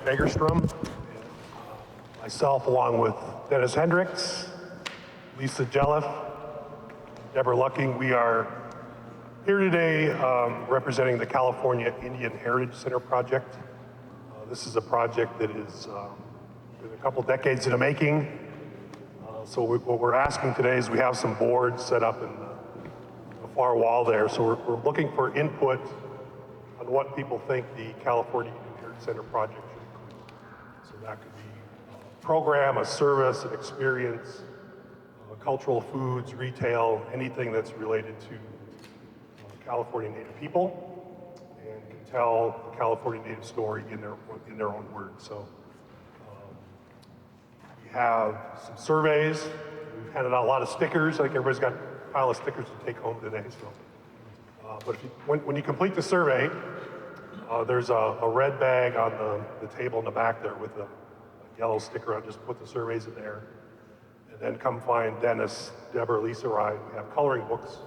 Fagerstrom, myself along with Dennis Hendricks, Lisa Jelliff, Deborah Lucking. We are here today representing the California Indian Heritage Center project. This is a project that is been a couple decades in the making. So what we're asking today is we have some boards set up in the far wall there. So we're looking for input on what people think the California Indian Heritage Center project should include. So that could be a program, a service, an experience, cultural foods, retail, anything that's related to California Native people and can tell the California Native story in their own words. So we have some surveys. We've handed out a lot of stickers. I think everybody's got a pile of stickers to take home today. So, but if when you complete the survey, there's a red bag on the table in the back there with a yellow sticker on. Just put the surveys in there. And then come find Dennis, Deborah, Lisa, Ryan. We have coloring books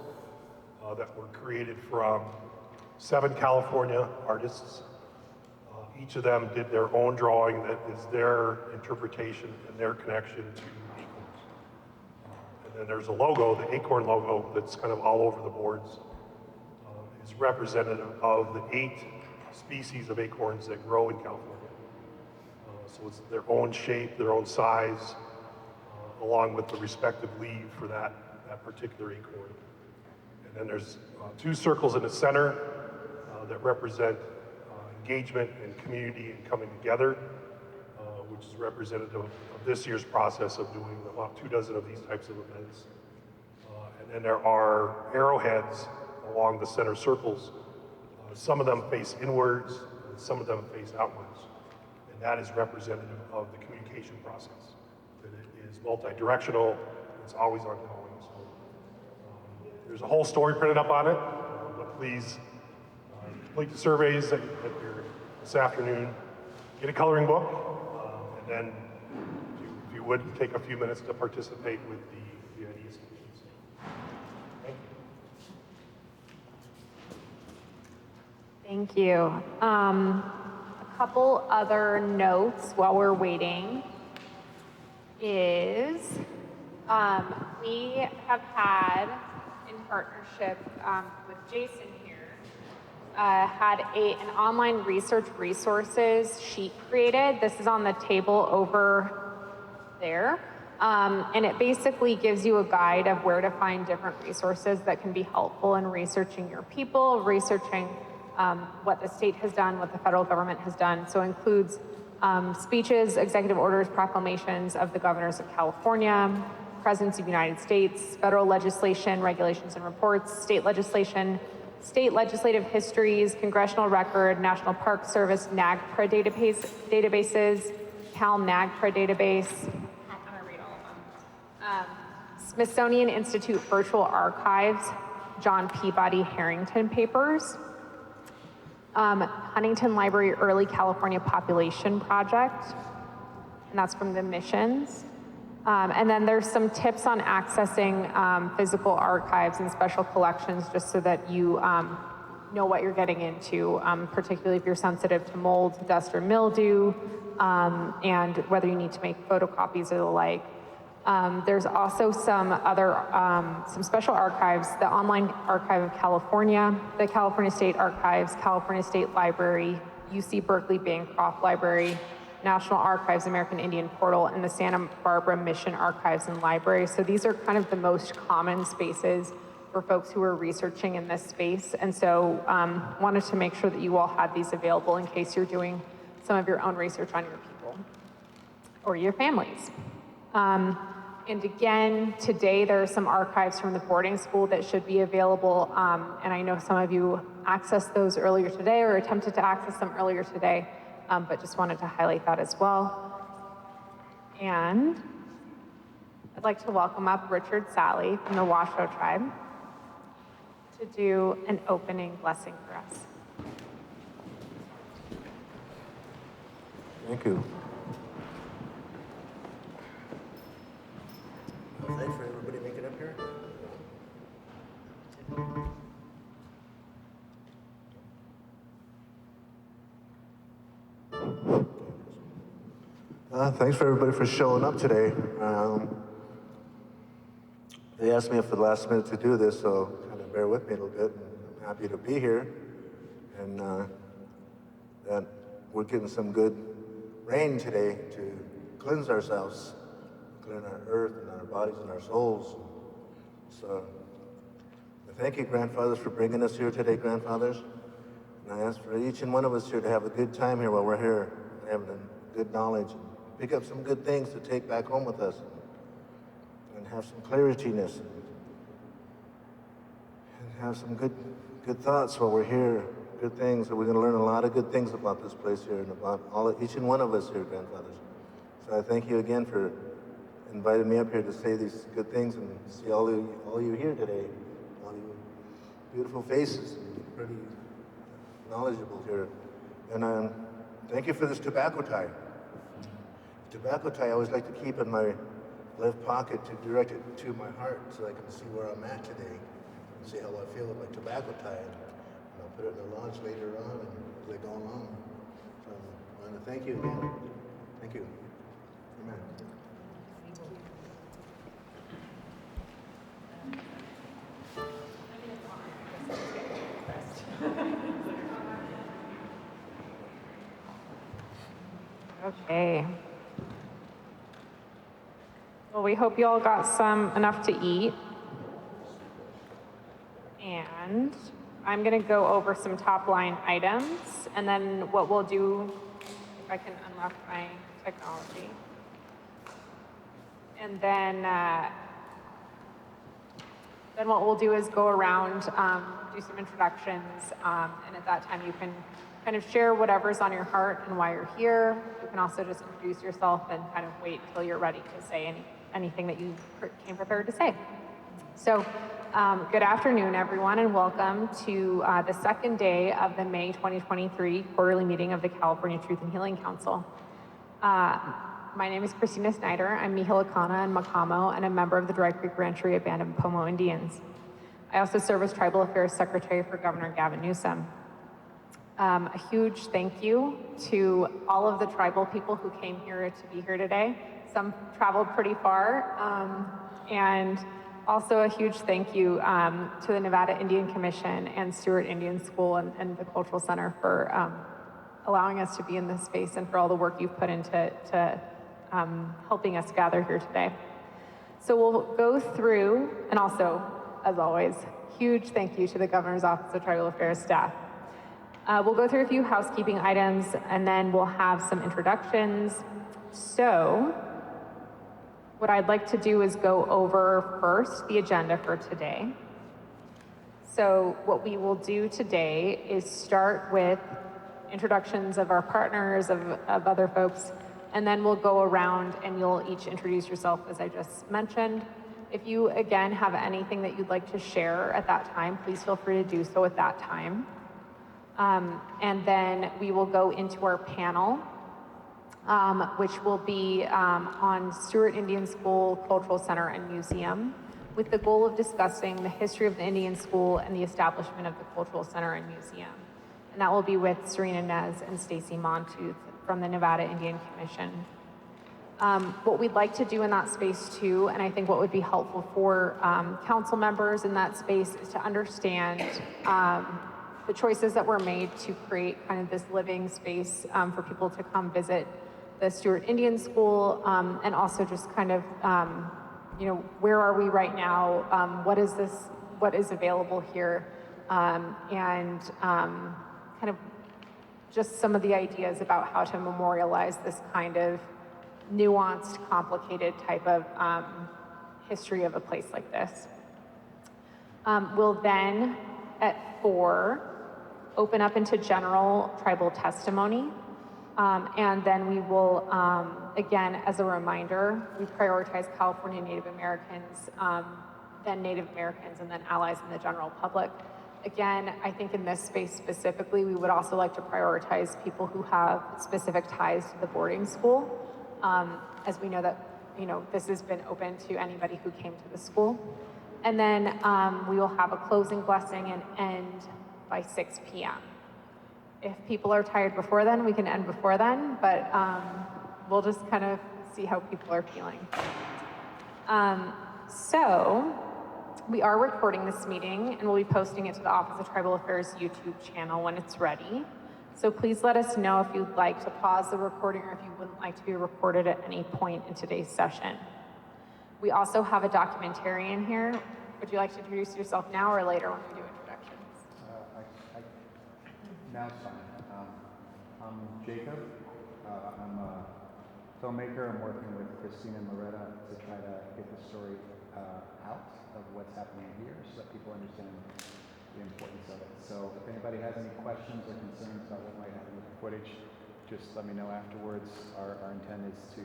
that were created from 7 California artists. Each of them did their own drawing that is their interpretation and their connection to acorns. And then there's a logo, the acorn logo, that's kind of all over the boards. Is representative of the 8 species of acorns that grow in California. So it's their own shape, their own size, along with the respective leaf for that particular acorn. And then there's 2 circles in the center that represent engagement and community and coming together, which is representative of this year's process of doing about 24 of these types of events. And then there are arrowheads along the center circles. Some of them face inwards, and some of them face outwards. And that is representative of the communication process. That it is multi-directional, it's always ongoing. So there's a whole story printed up on it, but please complete the surveys that you're this afternoon. Get a coloring book, and then if you would, take a few minutes to participate with the ideas. Thank you. A couple other notes while we're waiting is we have had, in partnership with Jason here, had an online research resources sheet created. This is on the table over there. And it basically gives you a guide of where to find different resources that can be helpful in researching your people, researching what the state has done, what the federal government has done. So it includes speeches, executive orders, proclamations of the governors of California, presidents of the United States, federal legislation, regulations and reports, state legislation, state legislative histories, congressional record, National Park Service, NAGPRA databases, Cal NAGPRA database. I'm gonna read all of them. Smithsonian Institute Virtual Archives, John Peabody Harrington papers, Huntington Library Early California Population Project, and that's from the missions. And then there's some tips on accessing physical archives and special collections, just so that you know what you're getting into, particularly if you're sensitive to mold, dust, or mildew, and whether you need to make photocopies or the like. There's also some other, some special archives, the Online Archive of California, the California State Archives, California State Library, UC Berkeley Bancroft Library, National Archives American Indian Portal, and the Santa Barbara Mission Archives and Library. So these are kind of the most common spaces for folks who are researching in this space. And so wanted to make sure that you all had these available in case you're doing some of your own research on your people or your families. And again, today there are some archives from the boarding school that should be available. And I know some of you accessed those earlier today or attempted to access them earlier today, but just wanted to highlight that as well. And I'd like to welcome up Richard Sally from the Washoe tribe to do an opening blessing for us. Thank you. Thanks for everybody making up here. Thanks for everybody for showing up today. They asked me for the last minute to do this, so kind of bear with me a little bit. I'm happy to be here, and that we're getting some good rain today to cleanse ourselves, clean our earth and our bodies and our souls. So thank you, grandfathers, for bringing us here today, grandfathers. And I ask for each and one of us here to have a good time here while we're here, having a good knowledge, and pick up some good things to take back home with us, and have some clarityness, and have some good thoughts while we're here, good things. So we're going to learn a lot of good things about this place here and about each and one of us here, grandfathers. So I thank you again for inviting me up here to say these good things and see all you here today, all you beautiful faces, and pretty knowledgeable here. And thank you for this tobacco tie. Tobacco tie I always like to keep in my left pocket to direct it to my heart so I can see where I'm at today, and see how I feel with my tobacco tie. And I'll put it in the lodge later on and as I go along. So I want to thank you again. Thank you. Amen. Okay. Well, we hope you all got enough to eat. And I'm going to go over some top line items, and then what we'll do, if I can unlock my technology. And then what we'll do is go around, do some introductions, and at that time you can kind of share whatever's on your heart and why you're here. You can also just introduce yourself and kind of wait until you're ready to say anything that you came prepared to say. So, good afternoon, everyone, and welcome to the second day of the May 2023 quarterly meeting of the California Truth and Healing Council. My name is Christina Snider. I'm Mihilikana and Makamo, and a member of the Dry Creek Rancheria Band of Pomo Indians. I also serve as Tribal Affairs Secretary for Governor Gavin Newsom. A huge thank you to all of the tribal people who came here to be here today. Some traveled pretty far, and also a huge thank you to the Nevada Indian Commission and Stewart Indian School and the Cultural Center for allowing us to be in this space and for all the work you've put into helping us gather here today. So we'll go through, and also, as always, huge thank you to the Governor's Office of Tribal Affairs staff. We'll go through a few housekeeping items, and then we'll have some introductions. So, what I'd like to do is go over first the agenda for today. So what we will do today is start with introductions of our partners, of other folks, and then we'll go around and you'll each introduce yourself, as I just mentioned. If you, again, have anything that you'd like to share at that time, please feel free to do so at that time. And then we will go into our panel, which will be on Stewart Indian School, Cultural Center, and Museum, with the goal of discussing the history of the Indian School and the establishment of the Cultural Center and Museum. And that will be with Serena Nez and Stacy Montooth from the Nevada Indian Commission. What we'd like to do in that space too, and I think what would be helpful for council members in that space, is to understand the choices that were made to create kind of this living space for people to come visit the Stewart Indian School, and also just kind of, where are we right now? What is available here? And kind of just some of the ideas about how to memorialize this kind of nuanced, complicated type of history of a place like this. We'll then, at 4, open up into general tribal testimony. And then we will, again, as a reminder, we prioritize California Native Americans, then Native Americans, and then allies in the general public. Again, I think in this space specifically, we would also like to prioritize people who have specific ties to the boarding school, as we know that, this has been open to anybody who came to the school. And then we will have a closing blessing and end by 6 p.m. If people are tired before then, we can end before then, but we'll just kind of see how people are feeling. So we are recording this meeting and we'll be posting it to the Office of Tribal Affairs YouTube channel when it's ready. So please let us know if you'd like to pause the recording or if you wouldn't like to be recorded at any point in today's session. We also have a documentarian here. Would you like to introduce yourself now or later when we do introductions? Now it's fine. I'm Jacob. I'm a filmmaker. I'm working with Christina and Loretta to try to get the story out of what's happening here so that people understand the importance of it. So if anybody has any questions or concerns about what might happen with the footage, just let me know afterwards. Our intent is to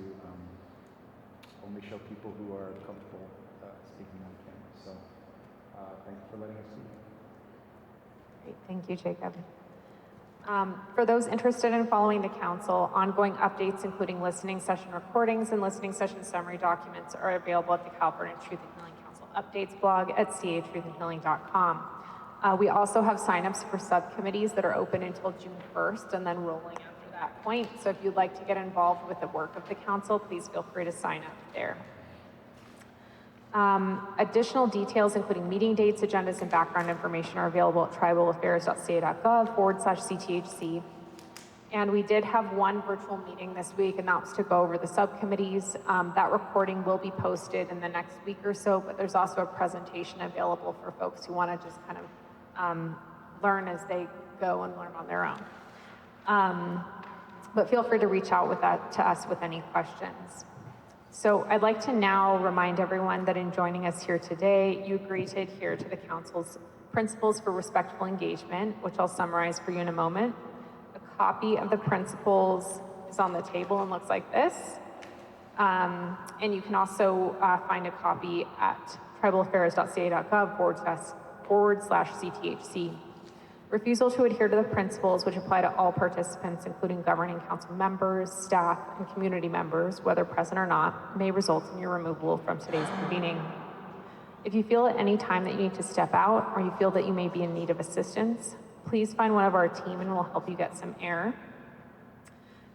only show people who are comfortable speaking on camera. So thank you for letting us do that. Great, thank you, Jacob. For those interested in following the council, ongoing updates, including listening session recordings and listening session summary documents, are available at the California Truth and Healing Council updates blog at catruthandhealing.com. We also have signups for subcommittees that are open until June 1st and then rolling after that point. So if you'd like to get involved with the work of the council, please feel free to sign up there. Additional details, including meeting dates, agendas, and background information, are available at tribalaffairs.ca.gov/CTHC. And we did have one virtual meeting this week, and that was to go over the subcommittees. That recording will be posted in the next week or so, but there's also a presentation available for folks who want to just kind of learn as they go and learn on their own. But feel free to reach out with that to us with any questions. So I'd like to now remind everyone that in joining us here today, you agree to adhere to the council's principles for respectful engagement, which I'll summarize for you in a moment. A copy of the principles is on the table and looks like this. And you can also find a copy at tribalaffairs.ca.gov/CTHC. Refusal to adhere to the principles, which apply to all participants, including governing council members, staff, and community members, whether present or not, may result in your removal from today's convening. If you feel at any time that you need to step out or you feel that you may be in need of assistance, please find one of our team and we'll help you get some air.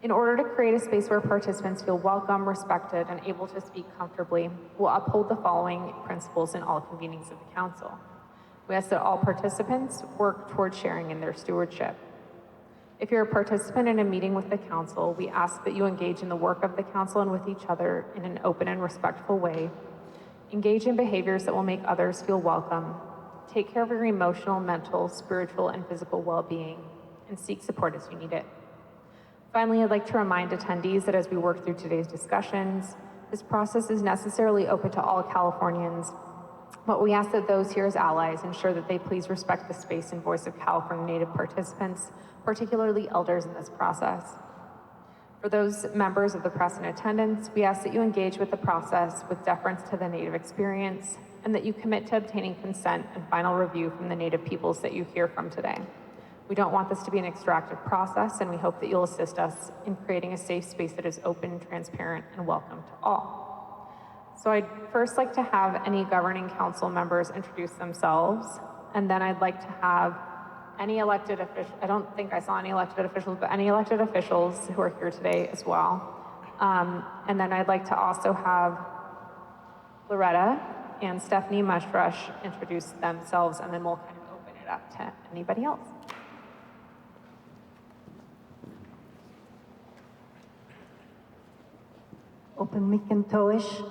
In order to create a space where participants feel welcome, respected, and able to speak comfortably, we'll uphold the following principles in all convenings of the council. We ask that all participants work toward sharing in their stewardship. If you're a participant in a meeting with the council, we ask that you engage in the work of the council and with each other in an open and respectful way. Engage in behaviors that will make others feel welcome. Take care of your emotional, mental, spiritual, and physical well-being, and seek support as you need it. Finally, I'd like to remind attendees that as we work through today's discussions, this process is necessarily open to all Californians, but we ask that those here as allies ensure that they please respect the space and voice of California Native participants, particularly elders in this process. For those members of the press in attendance, we ask that you engage with the process with deference to the Native experience and that you commit to obtaining consent and final review from the Native peoples that you hear from today. We don't want this to be an extractive process, and we hope that you'll assist us in creating a safe space that is open, transparent, and welcome to all. So I'd first like to have any governing council members introduce themselves, and then I'd like to have any elected officials, I don't think I saw any elected officials, but any elected officials who are here today as well. And then I'd like to also have Loretta and Stephanie Mushrush introduce themselves, and then we'll kind of open it up to anybody else. Open Mikantoish.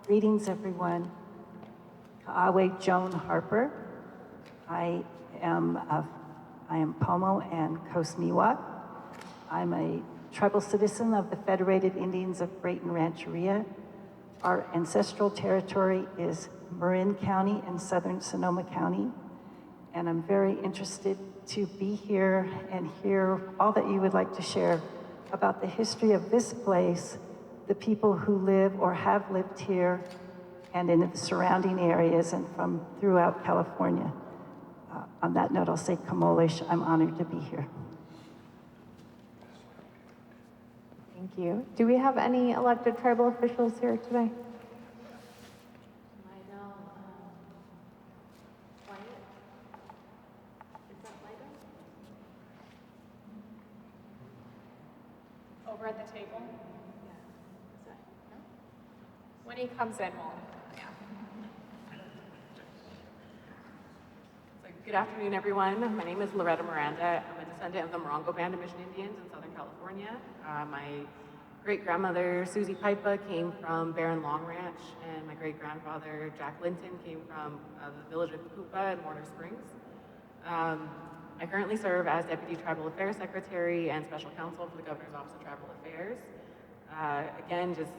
Greetings, everyone. Ka'awe Joan Harper. I am Pomo and Coast Miwok. I'm a tribal citizen of the Federated Indians of Brayton Rancheria. Our ancestral territory is Marin County and Southern Sonoma County. And I'm very interested to be here and hear all that you would like to share about the history of this place, the people who live or have lived here and in the surrounding areas and from throughout California. On that note, I'll say Kamolish, I'm honored to be here. Thank you. Do we have any elected tribal officials here today? Over at the table? When he comes in, we'll, yeah. So, good afternoon, everyone. My name is Loretta Miranda. I'm a descendant of the Morongo Band of Mission Indians in Southern California. My great-grandmother, Susie Pipa, came from Barren Long Ranch, and my great-grandfather, Jack Linton, came from the village of Pupa in Warner Springs. I currently serve as Deputy Tribal Affairs Secretary and Special Counsel for the Governor's Office of Tribal Affairs. Again, just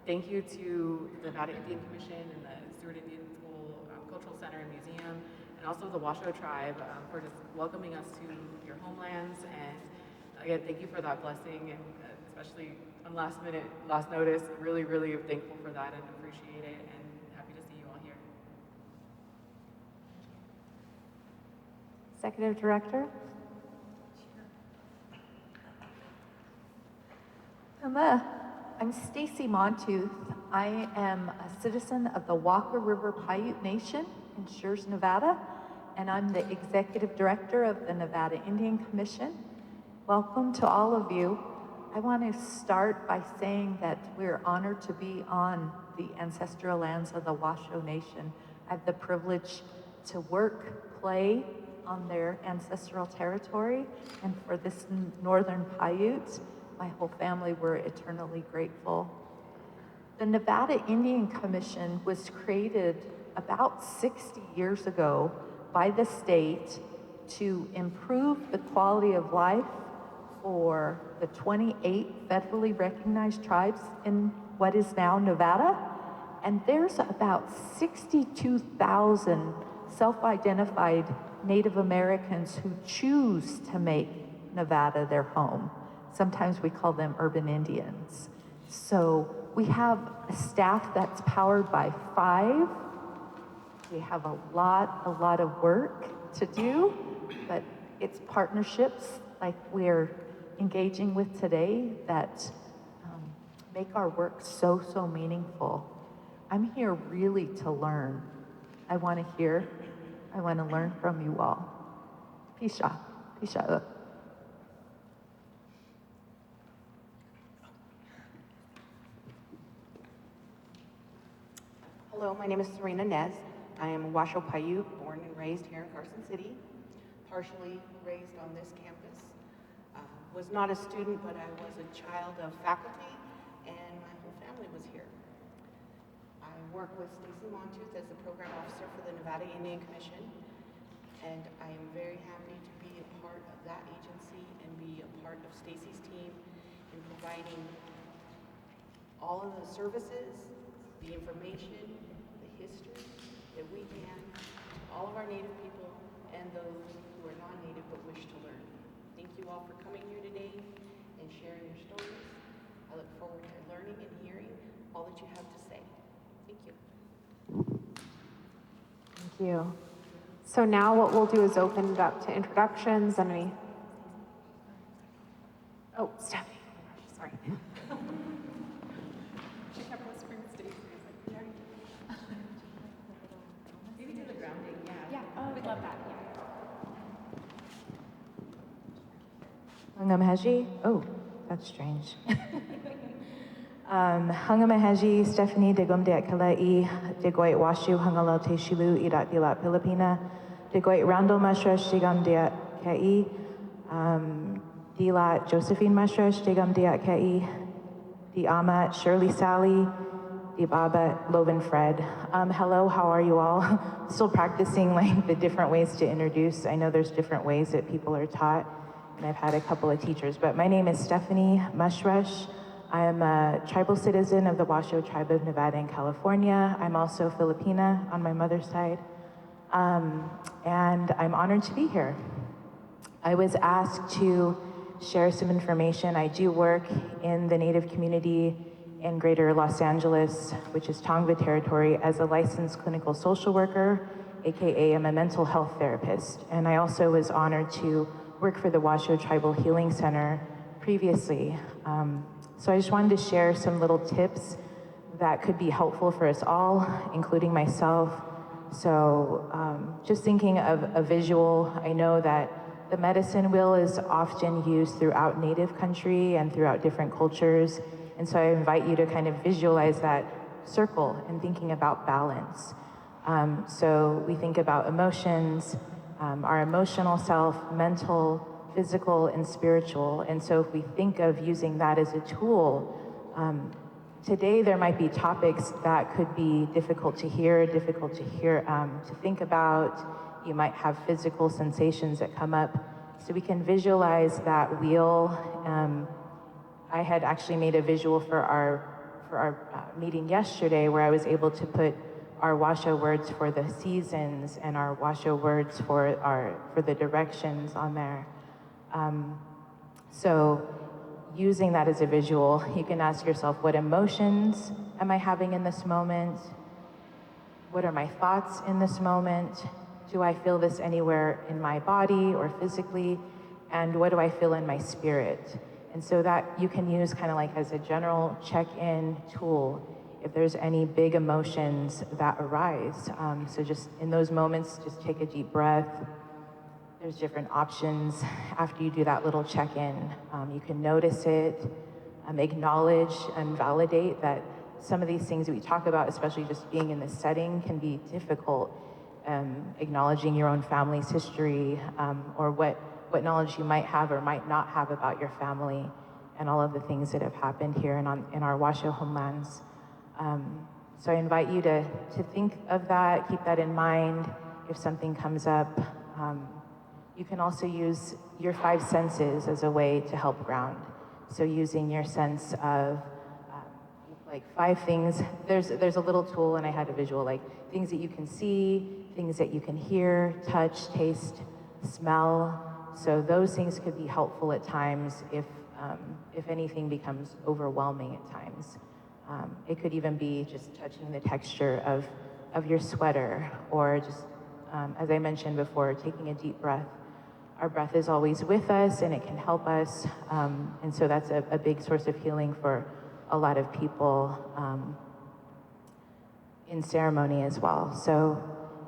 thank you to the Nevada Indian Commission and the Stewart Indian School Cultural Center and Museum, and also the Washoe Tribe for just welcoming us to your homelands. And again, thank you for that blessing, and especially on last notice, really, really thankful for that and appreciate it, and happy to see you all here. Executive Director? I'm Stacy Montooth. I am a citizen of the Walker River Paiute Nation in Schurz, Nevada, and I'm the Executive Director of the Nevada Indian Commission. Welcome to all of you. I want to start by saying that we're honored to be on the ancestral lands of the Washoe Nation. I have the privilege to work, play on their ancestral territory, and for this Northern Paiute, my whole family were eternally grateful. The Nevada Indian Commission was created about 60 years ago by the state to improve the quality of life for the 28 federally recognized tribes in what is now Nevada. And there's about 62,000 self-identified Native Americans who choose to make Nevada their home. Sometimes we call them urban Indians. So we have a staff that's powered by 5. We have a lot of work to do, but it's partnerships like we're engaging with today that make our work so meaningful. I'm here really to learn. I want to learn from you all. Pisha. Hello, my name is Serena Nez. I am a Washoe Paiute, born and raised here in Carson City, partially raised on this campus. Was not a student, but I was a child of faculty, and my whole family was here. I work with Stacy Montooth as the program officer for the Nevada Indian Commission, and I am very happy to be a part of that agency and be a part of Stacy's team in providing all of the services, the information, the history that we can to all of our Native people and those who are non-Native but wish to learn. Thank you all for coming here today and sharing your stories. I look forward to learning and hearing all that you have to say. Thank you. Thank you. So now what we'll do is open it up to introductions and any. Oh, Stephanie. Sorry. She kept whispering to Stacey. Maybe do the grounding, yeah. Yeah, we'd love that. Hangamahaji? Oh, that's strange. Hangamahaji, Stephanie de Gomdeat Kalai, de Goit Washu, Hangalal Te Shilu, Idat Dilat Filipina, de Goit Randall Mashresh, de Gomdeat Kai, Dilat Josephine Mashresh, de Gomdeat Kai, Di Amat Shirley Sally, Di Baba Loban Fred. Hello, how are you all? Still practicing like the different ways to introduce. I know there's different ways that people are taught, and I've had a couple of teachers, but my name is Stephanie Mashresh. I am a tribal citizen of the Washoe Tribe of Nevada and California. I'm also Filipina on my mother's side, and I'm honored to be here. I was asked to share some information. I do work in the Native community in Greater Los Angeles, which is Tongva territory, as a licensed clinical social worker, AKA I'm a mental health therapist. And I also was honored to work for the Washoe Tribal Healing Center previously. So I just wanted to share some little tips that could be helpful for us all, including myself. So just thinking of a visual, I know that The medicine wheel is often used throughout Native country and throughout different cultures. And so I invite you to kind of visualize that circle and thinking about balance. So we think about emotions, our emotional self, mental, physical, and spiritual. And so if we think of using that as a tool, today there might be topics that could be difficult to think about. You might have physical sensations that come up. So we can visualize that wheel. I had actually made a visual for our meeting yesterday where I was able to put our Washoe words for the seasons and our Washoe words for the directions on there. So using that as a visual, you can ask yourself, what emotions am I having in this moment? What are my thoughts in this moment? Do I feel this anywhere in my body or physically? And what do I feel in my spirit? And so that you can use kind of like as a general check-in tool if there's any big emotions that arise. So just in those moments, just take a deep breath. There's different options after you do that little check-in. You can notice it, acknowledge and validate that some of these things that we talk about, especially just being in this setting, can be difficult. Acknowledging your own family's history or what knowledge you might have or might not have about your family and all of the things that have happened here in our Washoe homelands. So I invite you to think of that, keep that in mind if something comes up. You can also use your 5 senses as a way to help ground. So using your sense of like 5 things, there's a little tool and I had a visual, like things that you can see, things that you can hear, touch, taste, smell. So those things could be helpful at times if anything becomes overwhelming at times. It could even be just touching the texture of your sweater or just, as I mentioned before, taking a deep breath. Our breath is always with us and it can help us. And so that's a big source of healing for a lot of people in ceremony as well. So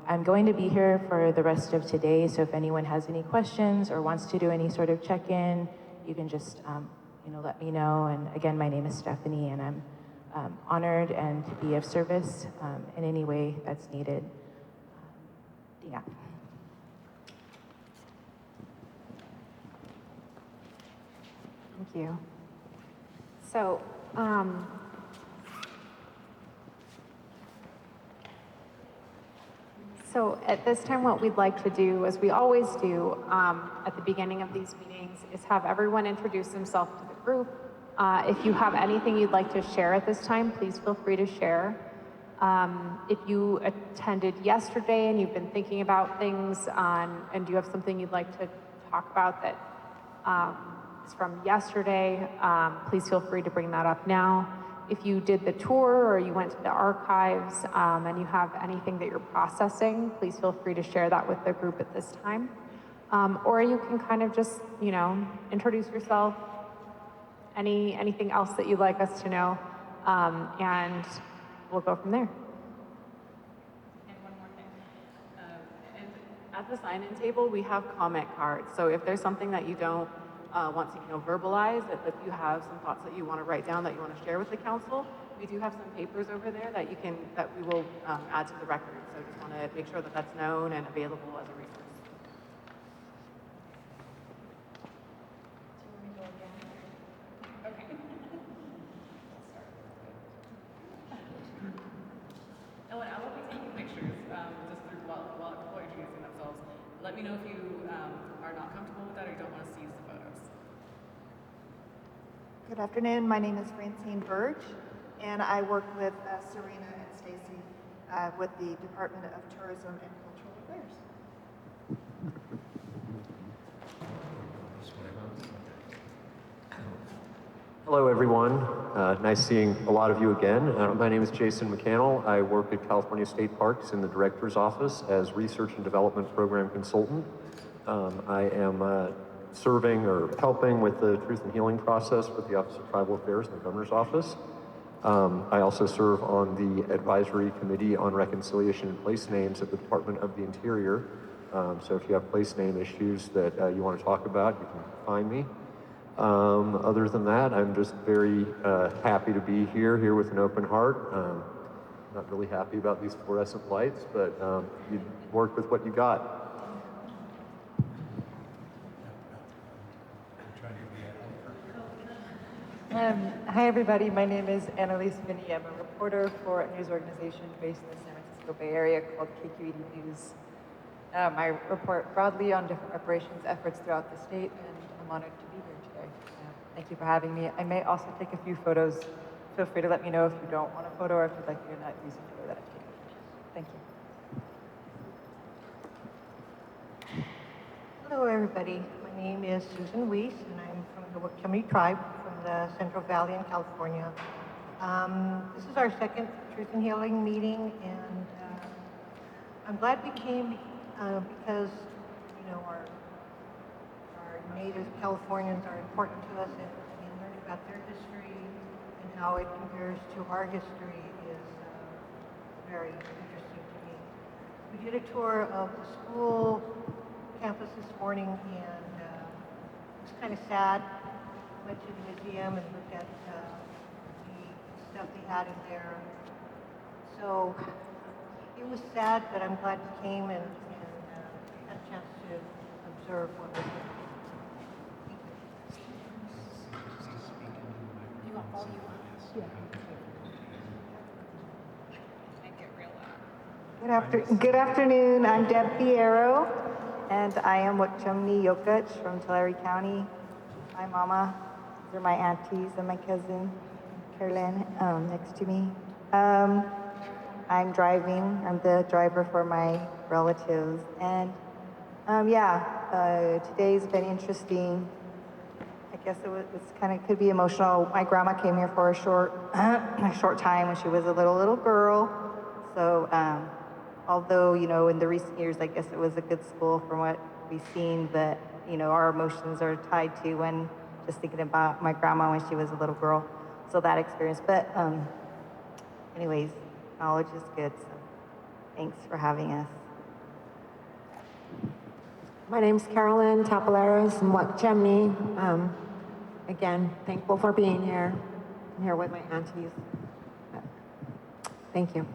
I'm going to be here for the rest of today. So if anyone has any questions or wants to do any sort of check-in, you can just let me know. And again, my name is Stephanie and I'm honored and to be of service in any way that's needed. Yeah. Thank you. So, so at this time, what we'd like to do, as we always do at the beginning of these meetings, is have everyone introduce themselves to the group. If you have anything you'd like to share at this time, please feel free to share. If you attended yesterday and you've been thinking about things and you have something you'd like to talk about that is from yesterday, please feel free to bring that up now. If you did the tour or you went to the archives and you have anything that you're processing, please feel free to share that with the group at this time. Or you can kind of just, introduce yourself, anything else that you'd like us to know, and we'll go from there. And one more thing. And at the sign-in table, we have comment cards. So if there's something that you don't want to verbalize, if you have some thoughts that you want to write down that you want to share with the council, we do have some papers over there that we will add to the record. So just want to make sure that that's known and available as a resource. Oh, and I will be taking pictures just through while people are introducing themselves. Let me know if you are not comfortable with that or you don't want to seize the photos. Good afternoon. My name is Francine Burge, and I work with Serena and Stacy with the Department of Tourism and Cultural Affairs. Hello, everyone. Nice seeing a lot of you again. My name is Jason McCannell. I work at California State Parks in the Director's Office as Research and Development Program Consultant. I am serving or helping with the Truth and Healing process with the Office of Tribal Affairs in the Governor's Office. I also serve on the Advisory Committee on Reconciliation and Place Names at the Department of the Interior, So if you have place name issues that you want to talk about, you can find me. Other than that, I'm just very happy to be here with an open heart. Not really happy about these fluorescent lights, but you work with what you got. Hi, everybody. My name is Annalise Finney. I'm a reporter for a news organization based in the San Francisco Bay Area called KQED News. I report broadly on different reparations efforts throughout the state, and I'm honored to be here today. Thank you for having me. I may also take a few photos. Feel free to let me know if you don't want a photo or if you'd like me to not use a photo that I've taken. Thank you. Hello, everybody. My name is Susan Weiss, and I'm from the Wachumni tribe from the Central Valley in California. This is our second Truth and Healing meeting, and I'm glad we came because, you know, our native Californians are important to us, and learning about their history and how it compares to our history is very interesting to me. We did a tour of the school campus this morning, and it was kind of sad. Went to the museum and looked at the stuff they had in there. So it was sad, but I'm glad we came and had a chance to observe what was there. You want volume? Yeah. Make it real loud. Good afternoon. I'm Deb Piero, and I am Wachumni Yokach from Tulare County. My mama, these are my aunties and my cousin, Carolyn, next to me. I'm driving. I'm the driver for my relatives, and today's been interesting. I guess it's kind of could be emotional. My grandma came here for a short time when she was a little girl. So although, you know, in the recent years, I guess it was a good school from what we've seen, but, you know, our emotions are tied to when just thinking about my grandma when she was a little girl. So that experience. But anyways, knowledge is good. So thanks for having us. My name's Carolyn Tapaleros from Wachumni. Again, thankful for being here. I'm here with my aunties. Thank you.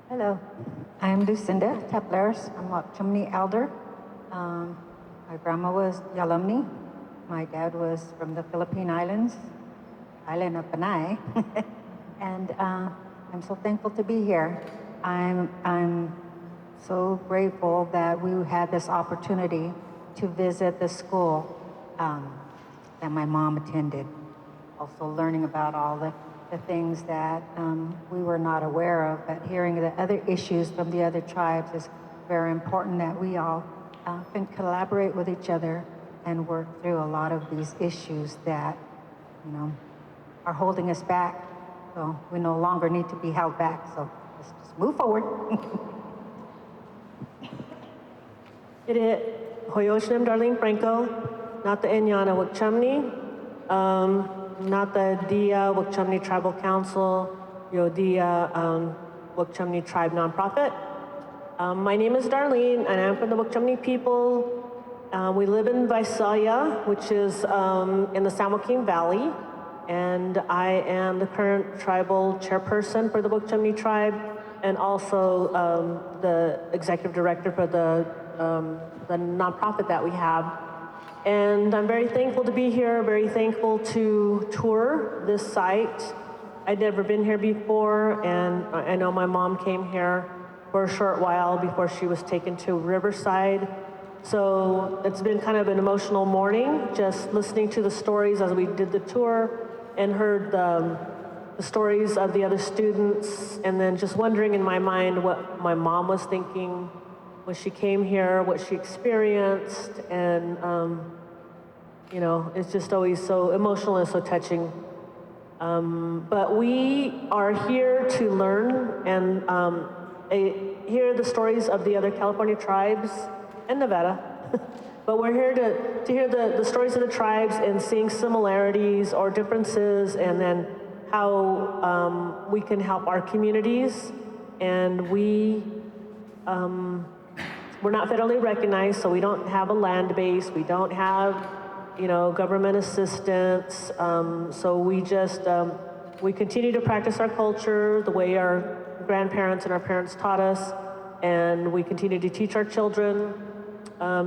Hello, I'm Lucinda Tapleros. I'm Wachumni elder. My grandma was Yalamni. My dad was from the Philippine Islands, island of Panay. And I'm so thankful to be here. I'm so grateful that we had this opportunity to visit the school that my mom attended. Also learning about all the things that we were not aware of, but hearing the other issues from the other tribes is very important, that we all can collaborate with each other and work through a lot of these issues that, you know, are holding us back. So we no longer need to be held back. So let's just move forward. Hoyoshnam Darlene Franco, not the Enyana Wachumni, not the Dia Wachumni Tribal Council, Yodia Wachumni Tribe Nonprofit. My name is Darlene, and I'm from the Wachumni people. We live in Visalia, which is in the San Joaquin Valley, and I am the current tribal chairperson for the Wachumni tribe, and also the executive director for the nonprofit that we have. And I'm very thankful to be here, very thankful to tour this site. I'd never been here before, and I know my mom came here for a short while before she was taken to Riverside. So it's been kind of an emotional morning, just listening to the stories as we did the tour and heard the stories of the other students, and then just wondering in my mind what my mom was thinking when she came here, what she experienced, and you know, it's just always so emotional and so touching. But we are here to learn and hear the stories of the other California tribes and Nevada. But we're here to hear the stories of the tribes and seeing similarities or differences, and then how we can help our communities. And we we're not federally recognized, so we don't have a land base, we don't have, government assistance. So we just, we continue to practice our culture the way our grandparents and our parents taught us, and we continue to teach our children.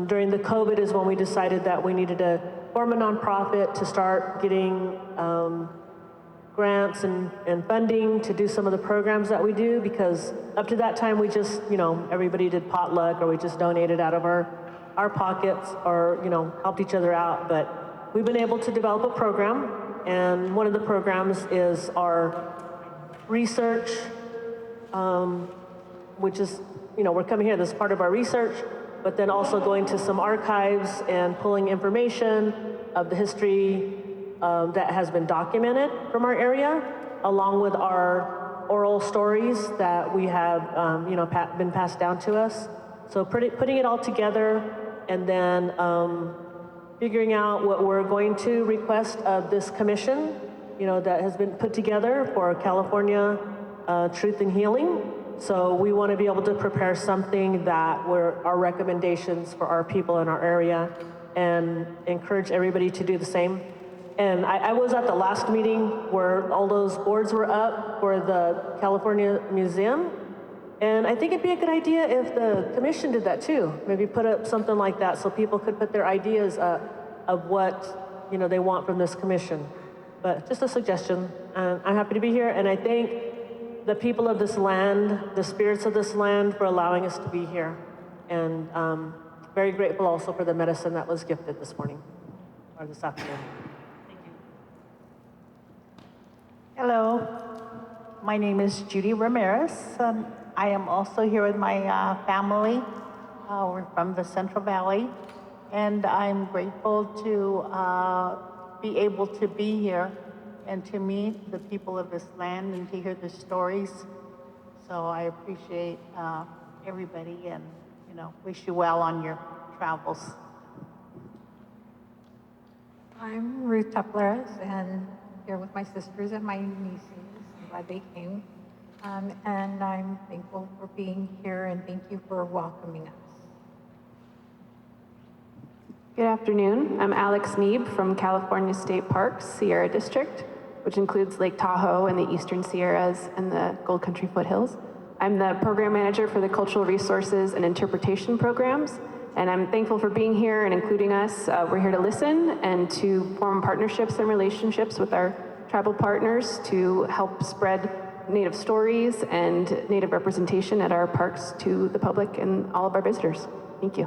During the COVID is when we decided that we needed to form a nonprofit to start getting grants and funding to do some of the programs that we do, because up to that time we just, everybody did potluck, or we just donated out of our pockets, or, helped each other out. But we've been able to develop a program, and one of the programs is our research, which is, we're coming here, this is part of our research, but then also going to some archives and pulling information of the history that has been documented from our area, along with our oral stories that we have, been passed down to us. So putting it all together, and then figuring out what we're going to request of this commission, that has been put together for California Truth and Healing. So we want to be able to prepare something that were our recommendations for our people in our area, and encourage everybody to do the same. And I was at the last meeting where all those boards were up for the California Museum. And I think it'd be a good idea if the commission did that too. Maybe put up something like that so people could put their ideas of what, they want from this commission. But just a suggestion. I'm happy to be here, and I thank the people of this land, the spirits of this land, for allowing us to be here. And very grateful also for the medicine that was gifted this morning, or this afternoon. Hello, my name is Judy Ramirez. I am also here with my family. We're from the Central Valley, and I'm grateful to be able to be here and to meet the people of this land and to hear the stories. So I appreciate everybody, and wish you well on your travels. I'm Ruth Tuplaris, and here with my sisters and my nieces. I'm glad they came. And I'm thankful for being here, and thank you for welcoming us. Good afternoon. I'm Alex Neeb from California State Parks, Sierra District, which includes Lake Tahoe and the Eastern Sierras and the Gold Country foothills. I'm the program manager for the Cultural Resources and Interpretation programs, and I'm thankful for being here and including us. We're here to listen and to form partnerships and relationships with our tribal partners to help spread Native stories and Native representation at our parks to the public and all of our visitors. Thank you.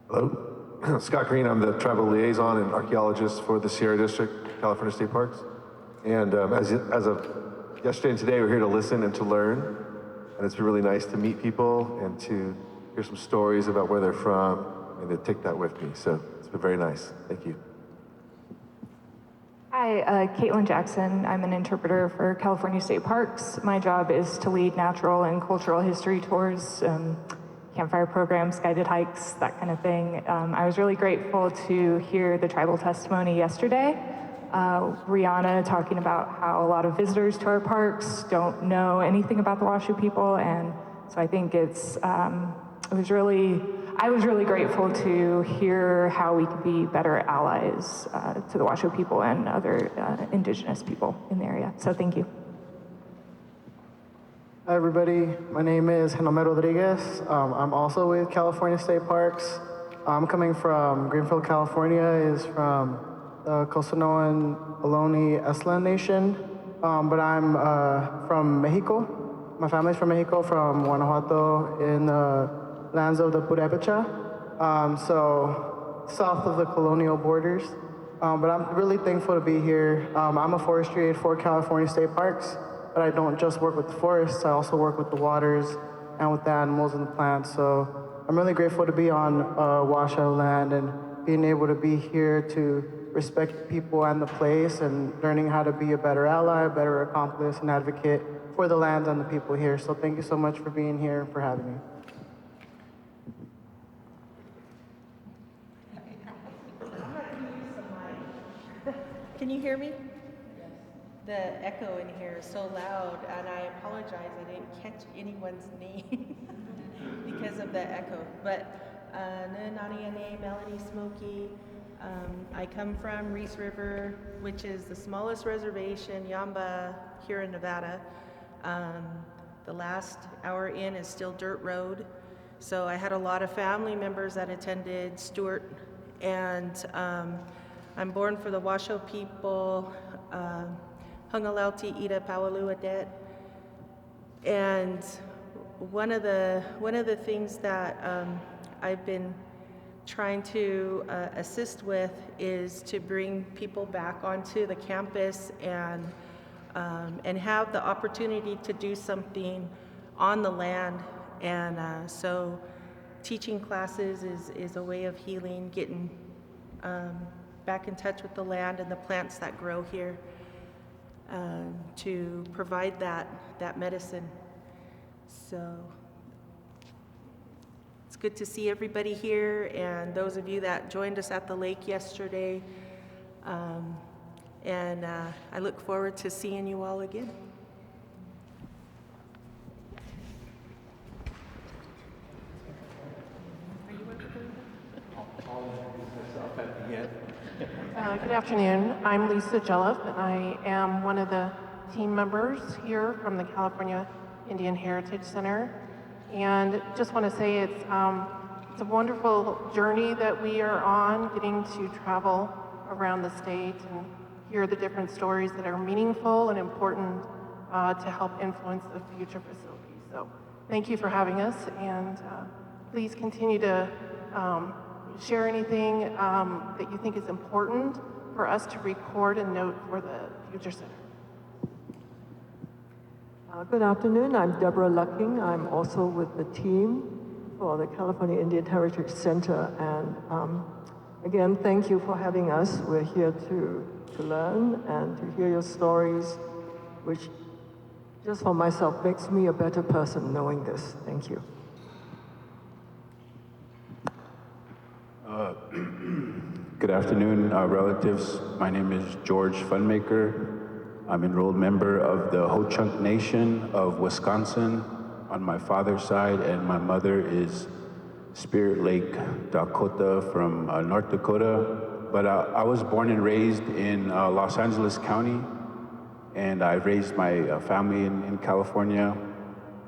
Hello, Scott Green. I'm the tribal liaison and archaeologist for the Sierra District, California State Parks. And as of yesterday and today, we're here to listen and to learn. And it's been really nice to meet people and to hear some stories about where they're from and to take that with me. So it's been very nice. Thank you. Hi, Caitlin Jackson. I'm an interpreter for California State Parks. My job is to lead natural and cultural history tours, campfire programs, guided hikes, that kind of thing. I was really grateful to hear the tribal testimony yesterday. Rihanna talking about how a lot of visitors to our parks don't know anything about the Washoe people, and so I think I was really grateful to hear how we could be better allies to the Washoe people and other indigenous people in the area. So thank you. Hi everybody, my name is Henome Rodriguez. I'm also with California State Parks. I'm coming from Greenfield, California, is from the Cosanoan Ohlone Eslan Nation, but I'm from Mexico. My family's from Mexico, from Guanajuato, in the lands of the Purépecha, so south of the colonial borders. But I'm really thankful to be here. I'm a forestry aide for California State Parks, but I don't just work with the forests, I also work with the waters and with the animals and the plants. So I'm really grateful to be on Washoe land and being able to be here to respect people and the place and learning how to be a better ally, a better accomplice and advocate for the land and the people here. So thank you so much for being here and for having me. Can you hear me? The echo in here is so loud, and I apologize, I didn't catch anyone's name. because of the echo. But Nani Melanie Smoky. I come from Reese River, which is the smallest reservation, Yamba, here in Nevada. The last hour in is still dirt road. So I had a lot of family members that attended Stewart, and I'm born for the Washoe people, Hungalauti Ida Paualuadet. And one of the things that I've been trying to assist with is to bring people back onto the campus and have the opportunity to do something on the land. And so teaching classes is a way of healing, getting back in touch with the land and the plants that grow here to provide that medicine. So it's good to see everybody here, and those of you that joined us at the lake yesterday. And I look forward to seeing you all again. Good afternoon. I'm Lisa Jelliff, and I am one of the team members here from the California Indian Heritage Center. And just want to say it's a wonderful journey that we are on, getting to travel around the state and hear the different stories that are meaningful and important to help influence the future facilities. So thank you for having us, and please continue to share anything that you think is important for us to record and note for the future center. Good afternoon. I'm Deborah Lucking. I'm also with the team for the California Indian Heritage Center. And again, thank you for having us. We're here to learn and to hear your stories, which just for myself makes me a better person knowing this. Thank you. Good afternoon, relatives. My name is George Funmaker. I'm enrolled member of the Ho-Chunk Nation of Wisconsin on my father's side, and my mother is Spirit Lake Dakota from North Dakota. But I was born and raised in Los Angeles County, and I raised my family in California.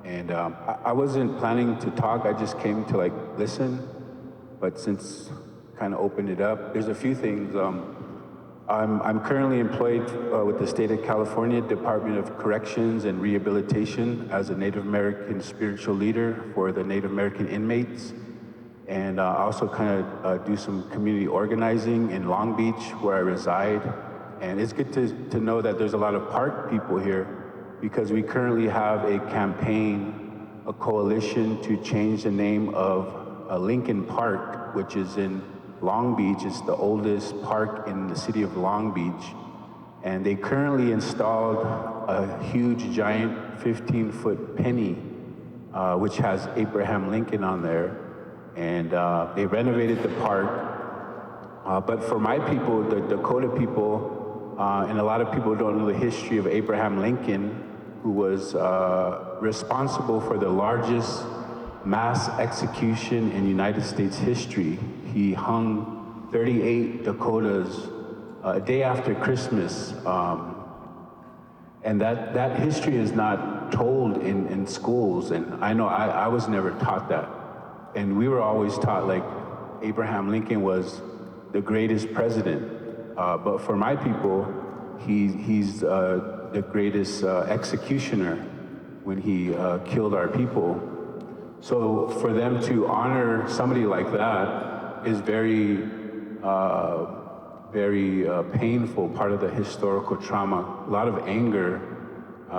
And I wasn't planning to talk, I just came to listen. But since kind of opened it up, there's a few things. I'm currently employed with the state of California Department of Corrections and Rehabilitation as a Native American spiritual leader for the Native American inmates. And I also kind of do some community organizing in Long Beach where I reside. And it's good to know that there's a lot of park people here, because we currently have a campaign, a coalition to change the name of Lincoln Park, which is in Long Beach. It's the oldest park in the city of Long Beach. And they currently installed a huge, giant 15-foot penny, which has Abraham Lincoln on there. And they renovated the park. But for my people, the Dakota people, and a lot of people don't know the history of Abraham Lincoln, who was responsible for the largest mass execution in United States history. He hung 38 Dakotas a day after Christmas. And that history is not told in schools. And I know I was never taught that. And we were always taught Abraham Lincoln was the greatest president. But for my people, he's the greatest executioner when he killed our people. So for them to honor somebody like that is very, very painful, part of the historical trauma. A lot of anger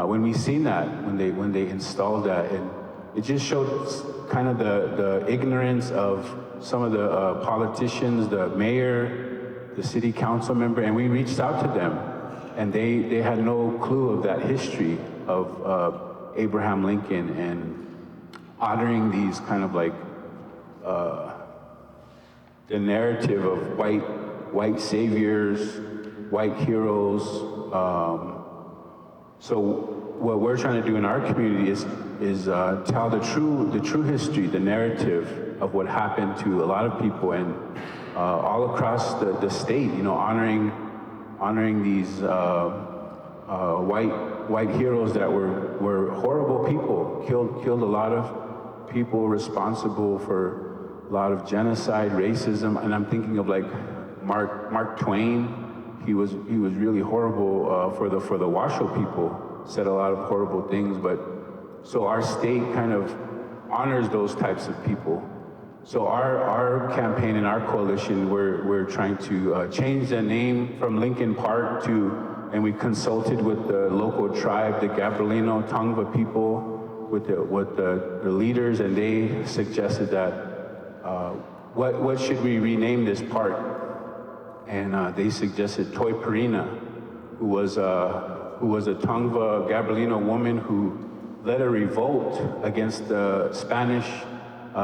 when we seen that, when they installed that, and it just showed kind of the ignorance of some of the politicians, the mayor, the city council member, and we reached out to them, and they had no clue of that history of Abraham Lincoln and honoring these kind of the narrative of white saviors, white heroes. So what we're trying to do in our community is tell the true history, the narrative of what happened to a lot of people, and all across the state, you know, honoring these white heroes that were horrible people, killed a lot of people responsible for a lot of genocide, racism, and I'm thinking of like Mark Twain. He was really horrible for the Washoe people, said a lot of horrible things, but so our state kind of honors those types of people. So our campaign and our coalition, we're trying to change the name from Lincoln Park to, and we consulted with the local tribe, the Gabrielino Tongva people, with the leaders, and they suggested that what should we rename this park? And they suggested Toi Perina, who was a Tongva Gabrielino woman who led a revolt against the Spanish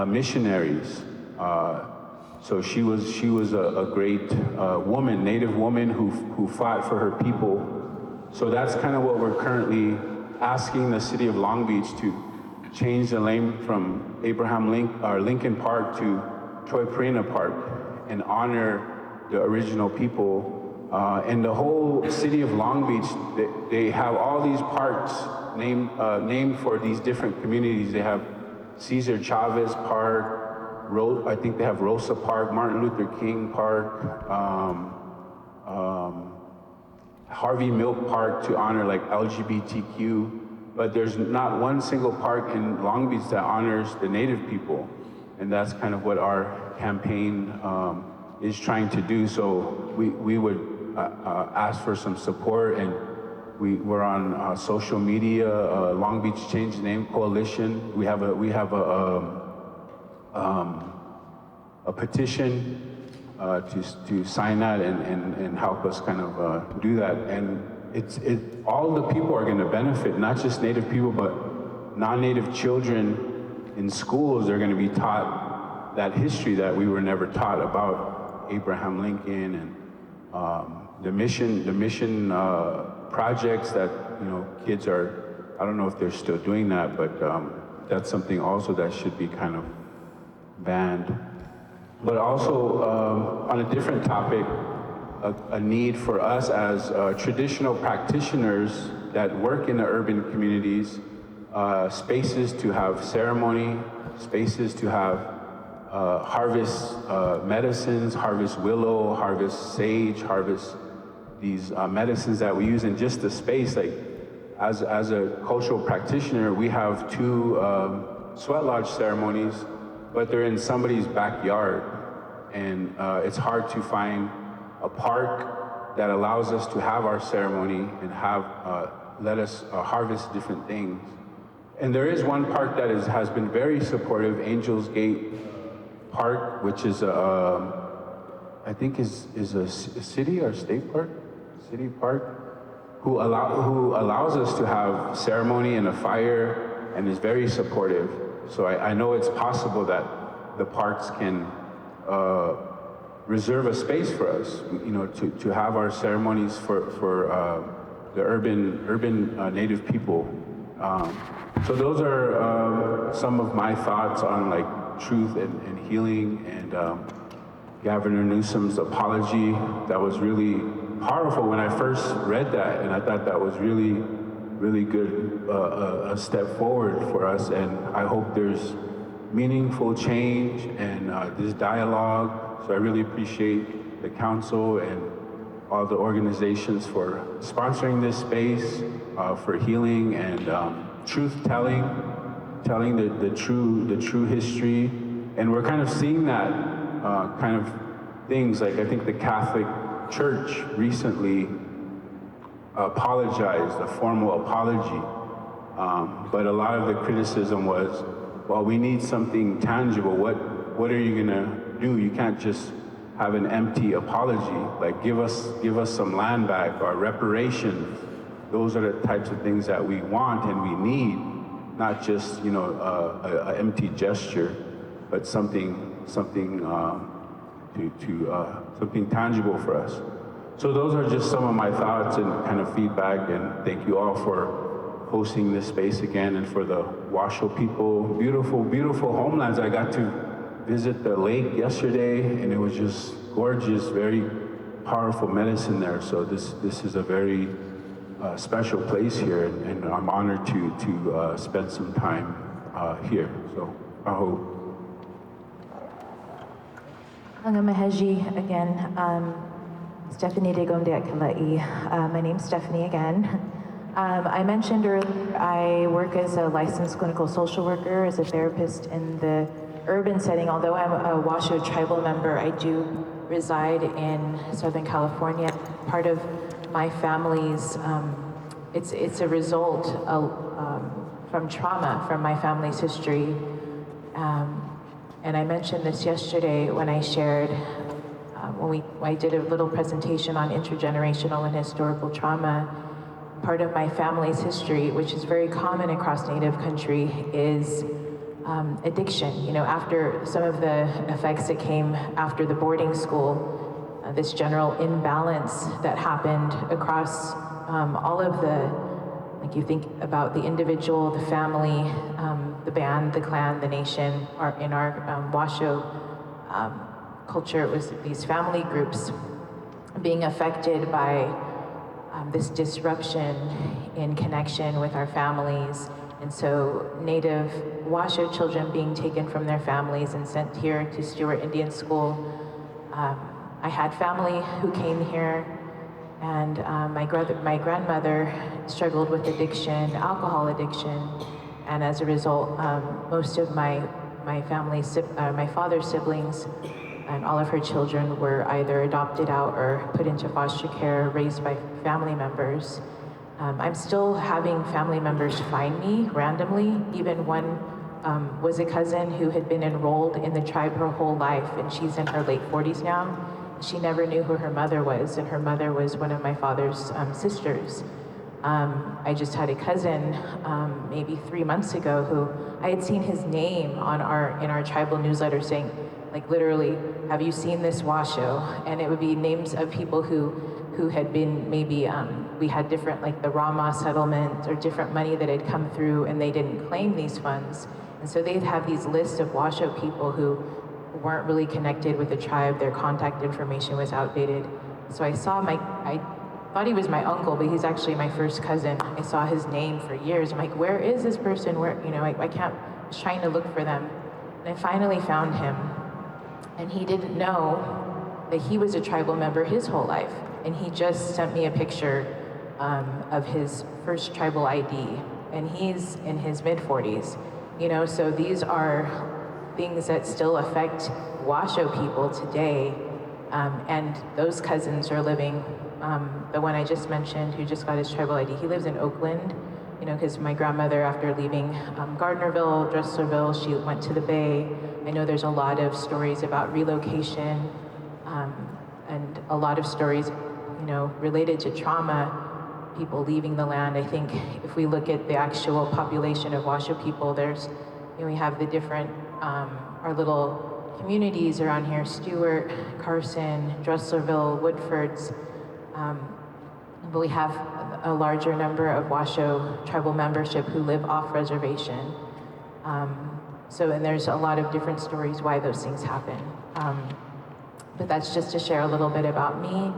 missionaries. So she was a great woman, Native woman who fought for her people. So that's kind of what we're currently asking the city of Long Beach to change the name from Lincoln Park to Toi Perina Park and honor the original people. And the whole city of Long Beach, they have all these parks named for these different communities. They have Cesar Chavez Park, I think they have Rosa Park, Martin Luther King Park, Harvey Milk Park to honor like LGBTQ, but there's not one single park in Long Beach that honors the Native people. And that's kind of what our campaign is trying to do. So we would ask for some support, and we're on social media, Long Beach Change the Name Coalition. We have a petition to sign that and help us kind of do that. And all the people are going to benefit, not just Native people, but non-Native children in schools. They're going to be taught that history that we were never taught about Abraham Lincoln and the mission projects that, you know, kids are, I don't know if they're still doing that, but that's something also that should be kind of banned. But also on a different topic, a need for us as traditional practitioners that work in the urban communities, spaces to have ceremony, spaces to have harvest medicines, harvest willow, harvest sage, harvest these medicines that we use in just the space. Like as a cultural practitioner, we have 2 sweat lodge ceremonies, but they're in somebody's backyard. And it's hard to find a park that allows us to have our ceremony and let us harvest different things. And there is one park that has been very supportive, Angels Gate Park, which is I think is a city or state park, city park, who allows us to have ceremony and a fire, and is very supportive. So I know it's possible that the parks can reserve a space for us, you know, to have our ceremonies for the urban Native people. So those are some of my thoughts on like truth and healing, and Governor Newsom's apology. That was really powerful when I first read that, and I thought that was really, really good, a step forward for us. And I hope there's meaningful change and this dialogue. So I really appreciate the council and all the organizations for sponsoring this space, for healing and truth-telling, telling the true history. And we're kind of seeing that kind of things. Like I think the Catholic Church recently apologized, a formal apology. But a lot of the criticism was, well, we need something tangible. What are you gonna do? You can't just have an empty apology. Like give us some land back or reparations. Those are the types of things that we want and we need, not just, you know, an empty gesture, but something tangible for us. So those are just some of my thoughts and kind of feedback, and thank you all for hosting this space again, and for the Washoe people, beautiful, beautiful homelands. I got to visit the lake yesterday, and it was just gorgeous, very powerful medicine there. So this is a very special place here, and I'm honored to spend some time here. So aho. Hangamaheji again. Stephanie de Gomde Kalai. My name's Stephanie again. I mentioned earlier I work as a licensed clinical social worker, as a therapist in the urban setting. Although I'm a Washoe tribal member, I do reside in Southern California. Part of my family's, it's a result from trauma from my family's history. And I mentioned this yesterday when I shared, I did a little presentation on intergenerational and historical trauma. Part of my family's history, which is very common across Native country, is addiction. You know, after some of the effects that came after the boarding school, this general imbalance that happened across all of the, like you think about the individual, the family, the band, the clan, the nation. In our Washoe culture, it was these family groups being affected by this disruption in connection with our families. And so Native Washoe children being taken from their families and sent here to Stewart Indian School. I had family who came here, and my grandmother struggled with addiction, alcohol addiction, and as a result, most of my father's siblings and all of her children were either adopted out or put into foster care, raised by family members. I'm still having family members find me randomly. Even one was a cousin who had been enrolled in the tribe her whole life, and she's in her late 40s now. She never knew who her mother was, and her mother was one of my father's sisters. I just had a cousin maybe 3 months ago who I had seen his name in our tribal newsletter saying, like literally, have you seen this Washoe? And it would be names of people who had been maybe, we had different, like the Rama settlement or different money that had come through, and they didn't claim these funds. And so they'd have these lists of Washoe people who weren't really connected with the tribe. Their contact information was outdated. So I thought he was my uncle, but he's actually my first cousin. I saw his name for years. I'm like, where is this person? Where, you know, I was trying to look for them. And I finally found him. And he didn't know that he was a tribal member his whole life. And he just sent me a picture of his first tribal ID. And he's in his mid-40s. You know, so these are things that still affect Washoe people today. And those cousins are living, the one I just mentioned who just got his tribal ID, he lives in Oakland. You know, because my grandmother, after leaving Gardnerville, Dresslerville, she went to the Bay. I know there's a lot of stories about relocation and a lot of stories, you know, related to trauma, people leaving the land. I think if we look at the actual population of Washoe people, there's, you know, we have the different, our little communities around here, Stewart, Carson, Dresslerville, Woodfords, but we have a larger number of Washoe tribal membership who live off reservation. And there's a lot of different stories why those things happen. But that's just to share a little bit about me.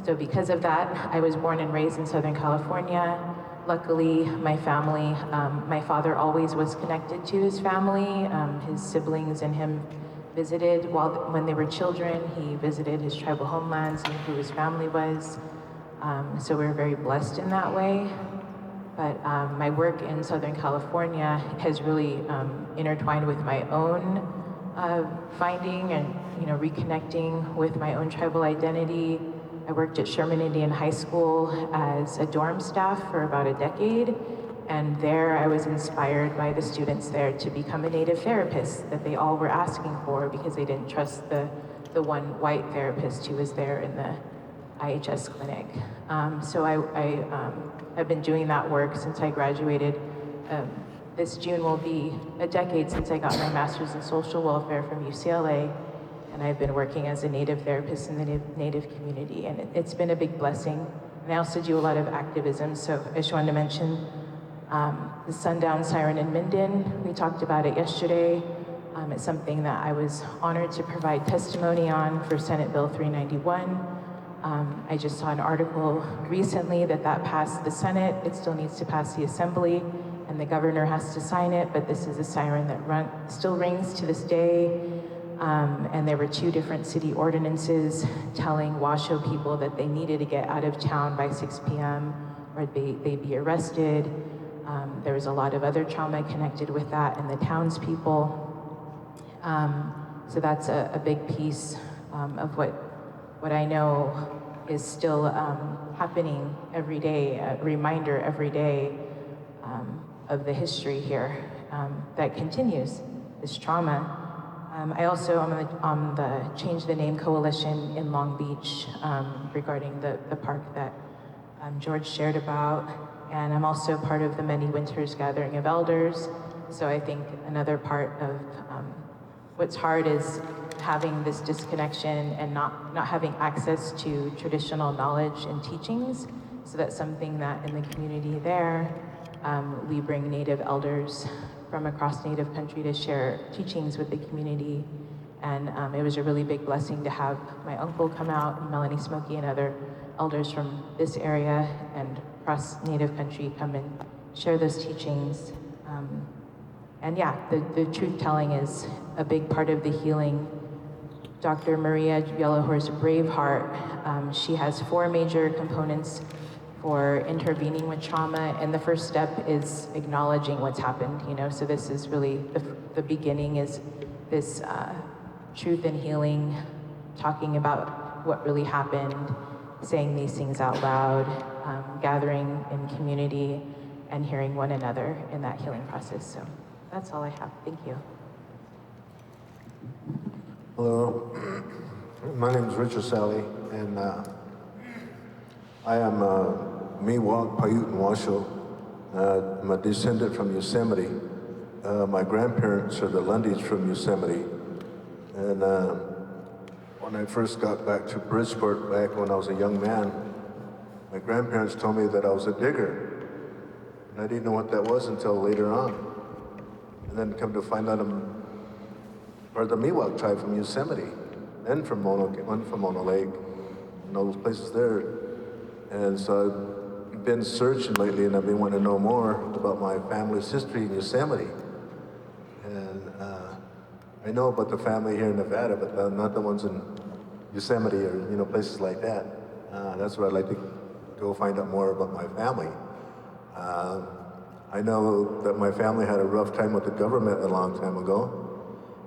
So because of that, I was born and raised in Southern California. Luckily, my family, my father always was connected to his family. His siblings and him visited when they were children. He visited his tribal homelands and who his family was. So we're very blessed in that way. But my work in Southern California has really intertwined with my own finding and, you know, reconnecting with my own tribal identity. I worked at Sherman Indian High School as a dorm staff for about a decade. And there I was inspired by the students there to become a Native therapist that they all were asking for because they didn't trust the one white therapist who was there in the IHS clinic. So I've been doing that work since I graduated. This June will be a decade since I got my master's in social welfare from UCLA. and I've been working as a Native therapist in the Native community, and it's been a big blessing. And I also do a lot of activism, so I just wanted to mention the Sundown Siren in Minden. We talked about it yesterday. It's something that I was honored to provide testimony on for Senate Bill 391. I just saw an article recently that passed the Senate. It still needs to pass the Assembly, and the governor has to sign it, but this is a siren that still rings to this day. And there were 2 different city ordinances telling Washoe people that they needed to get out of town by 6 p.m. or they'd be arrested. There was a lot of other trauma connected with that and the townspeople. So that's a big piece of what I know is still happening every day, a reminder every day of the history here that continues, this trauma. I also am on the Change the Name Coalition in Long Beach regarding the park that George shared about. And I'm also part of the Many Winters Gathering of Elders. So I think another part of what's hard is having this disconnection and not having access to traditional knowledge and teachings. So that's something that in the community there, we bring Native elders from across Native country to share teachings with the community. And it was a really big blessing to have my uncle come out, and Melanie Smokey and other elders from this area and across Native country come and share those teachings. And yeah, the truth telling is a big part of the healing. Dr. Maria Yellowhorse Braveheart, she has 4 major components for intervening with trauma, and the first step is acknowledging what's happened, so this is really the beginning is this truth and healing, talking about what really happened, saying these things out loud, gathering in community, and hearing one another in that healing process. So that's all I have. Thank you. Hello, my name is Richard Sally, and I am Miwok, Paiute, and Washoe. I'm a descendant from Yosemite. My grandparents are the Lundys from Yosemite. And when I first got back to Bridgeport, back when I was a young man, my grandparents told me that I was a digger. And I didn't know what that was until later on. And then come to find out I'm part of the Miwok tribe from Yosemite, then from Mono Lake, and all those places there. And so I've been searching lately, and I've been wanting to know more about my family's history in Yosemite. And I know about the family here in Nevada, but not the ones in Yosemite or places like that. That's where I'd like to go find out more about my family. I know that my family had a rough time with the government a long time ago,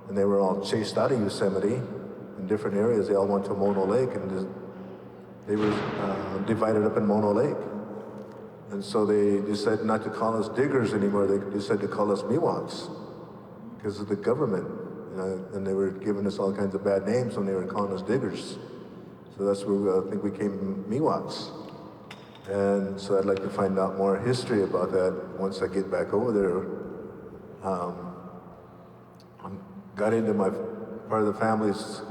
and they were all chased out of Yosemite in different areas. They all went to Mono Lake, and they were divided up in Mono Lake. And so they decided not to call us diggers anymore. They decided to call us Miwoks because of the government. And they were giving us all kinds of bad names when they were calling us diggers. So that's where I think we came Miwoks. And so I'd like to find out more history about that once I get back over there. Got into my part of the family's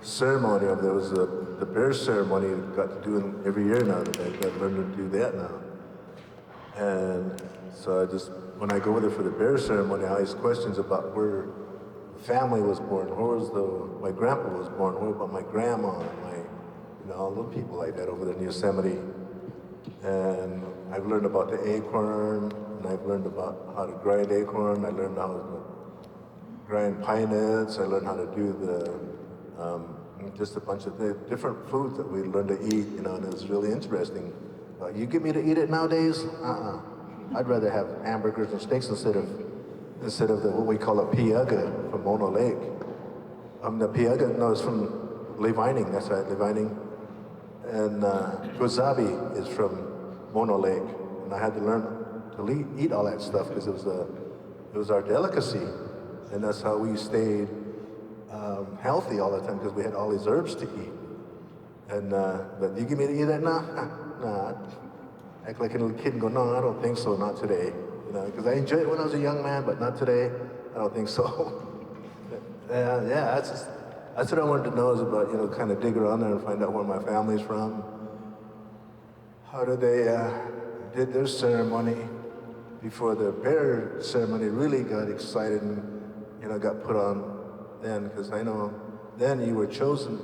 ceremony. There was the bear ceremony. Got to do it every year now. That I've learned to do that now. And so when I go over there for the bear ceremony, I ask questions about where the family was born. Where was my grandpa was born? Where about my grandma? And all the people like that over there in Yosemite. And I've learned about the acorn, and I've learned about how to grind acorn. I learned how to grind pine nuts. I learned how to do just a bunch of different foods that we learned to eat, and it was really interesting. You get me to eat it nowadays? I'd rather have hamburgers and steaks instead of what we call a piaga from Mono Lake. The piaga, no, it's from Levining, that's right, Levining. And Gozabi is from Mono Lake. And I had to learn to eat all that stuff because it was our delicacy. And that's how we stayed healthy all the time, because we had all these herbs to eat. And but you give me to eat that now? Nah. Act like a little kid and go, no, I don't think so, not today. Because I enjoyed it when I was a young man, but not today. I don't think so. Yeah, That's what I wanted to know is about, kind of dig around there and find out where my family's from. How did they did their ceremony before the bear ceremony really got excited and, got put on then, because I know then you were chosen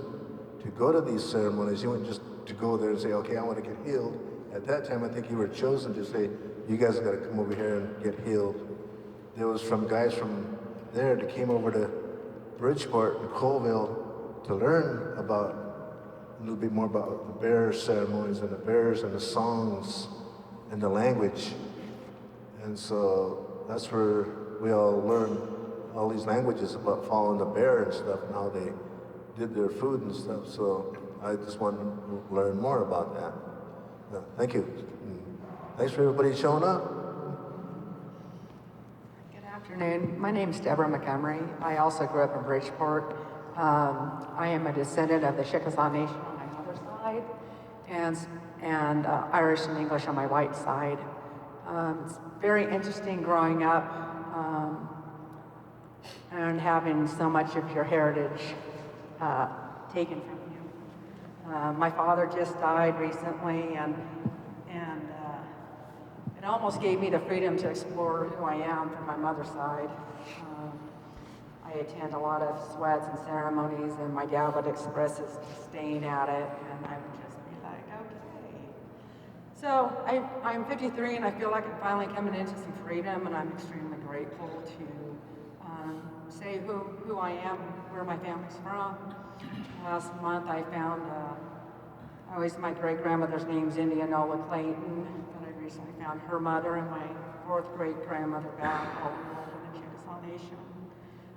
to go to these ceremonies. You weren't just to go there and say, okay, I want to get healed. At that time, I think you were chosen to say, you guys got to come over here and get healed. There was guys from there that came over to Bridgeport and Colville to learn about a little bit more about the bear ceremonies and the bears and the songs and the language. And so that's where we all learned all these languages about following the bear and stuff and how they did their food and stuff. So I just wanted to learn more about that. Thank you. Thanks for everybody showing up. Good afternoon. My name is Deborah Montgomery. I also grew up in Bridgeport. I am a descendant of the Chickasaw Nation on my mother's side and Irish and English on my white side. It's very interesting growing up and having so much of your heritage taken from you. My father just died recently, and it almost gave me the freedom to explore who I am from my mother's side. I attend a lot of sweats and ceremonies, and my dad would express his disdain at it, and I would just be like, okay. So I'm 53, and I feel like I'm finally coming into some freedom, and I'm extremely grateful to say who I am, where my family's from. Last month I found, my great-grandmother's name's Indianola Clayton, but I recently found her mother and my fourth great-grandmother back all in the Chickasaw Nation.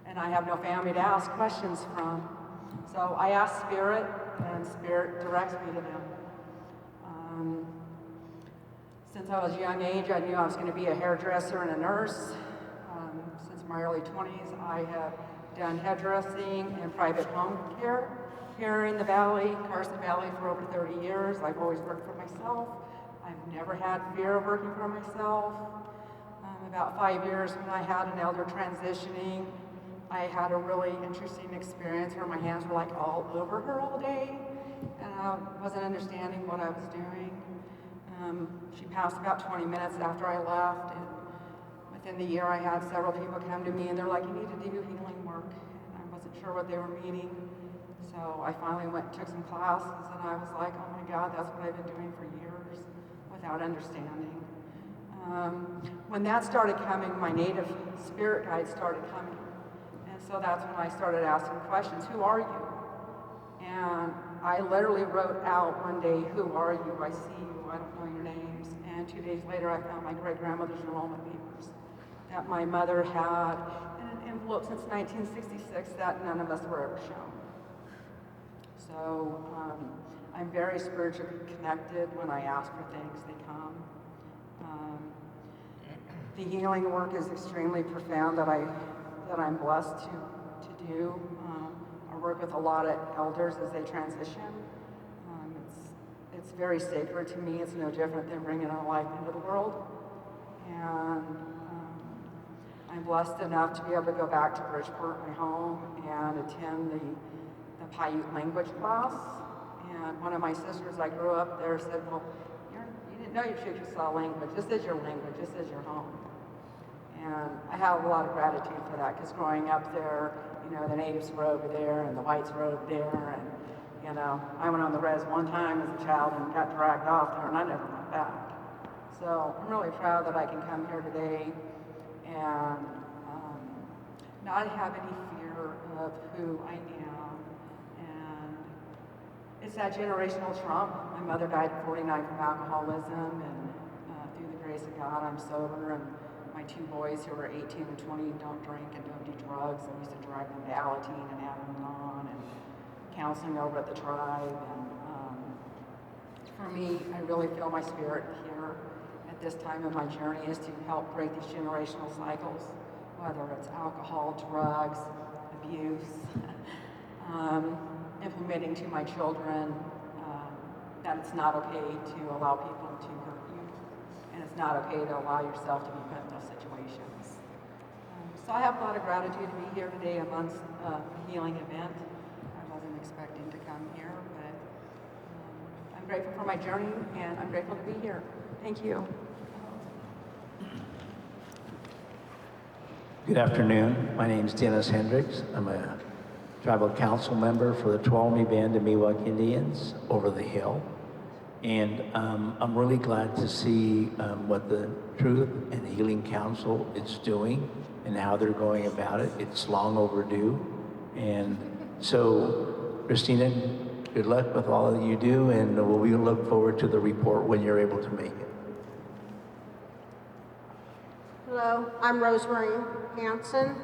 And I have no family to ask questions from. So I ask Spirit, and Spirit directs me to them. Since I was a young age, I knew I was going to be a hairdresser and a nurse. Since my early 20s, I have done hairdressing and private home care here in the Valley, Carson Valley, for over 30 years. I've always worked for myself. I've never had fear of working for myself. About 5 years when I had an elder transitioning, I had a really interesting experience where my hands were like all over her all day, and I wasn't understanding what I was doing. She passed about 20 minutes after I left, and within the year I had several people come to me and they're like, you need to do healing work. And I wasn't sure what they were meaning. So I finally went and took some classes, and I was like, oh my God, that's what I've been doing for years without understanding. When that started coming, my native spirit guides started coming. And so that's when I started asking questions. Who are you? And I literally wrote out one day, who are you? I see you. I don't know your names. And 2 days later, I found my great-grandmother's enrollment papers that my mother had in an envelope since 1966 that none of us were ever shown. So I'm very spiritually connected. When I ask for things, they come. The healing work is extremely profound that I'm blessed to do. I work with a lot of elders as they transition. It's very sacred to me. It's no different than bringing a life into the world. And I'm blessed enough to be able to go back to Bridgeport, my home, and attend the Paiute language class. And one of my sisters, I grew up there, said, well, you didn't know your Chickasaw language. This is your language. This is your home. And I have a lot of gratitude for that, because growing up there, the natives were over there and the whites were over there. And, I went on the res one time as a child and got dragged off there, and I never went back. So I'm really proud that I can come here today and not have any fear of who I am. And it's that generational trauma. My mother died at 49 from alcoholism, and through the grace of God, I'm sober. And my two boys, who are 18 and 20, don't drink and don't do drugs. I used to drive them to Alateen and Avalon and counseling over at the tribe. And for me, I really feel my spirit here at this time of my journey is to help break these generational cycles, whether it's alcohol, drugs, abuse, implementing to my children that it's not okay to allow people to hurt you, and it's not okay to allow yourself to be put in those situations. So I have a lot of gratitude to be here today amongst a healing event. expecting to come here, but I'm grateful for my journey, and I'm grateful to be here. Thank you. Good afternoon. My name is Dennis Hendricks. I'm a tribal council member for the Tuolumne Band of Miwok Indians over the hill. And I'm really glad to see what the Truth and Healing Council is doing and how they're going about it. It's long overdue. And so, Christina, good luck with all that you do, and we look forward to the report when you're able to make it. Hello, I'm Rosemary Hanson,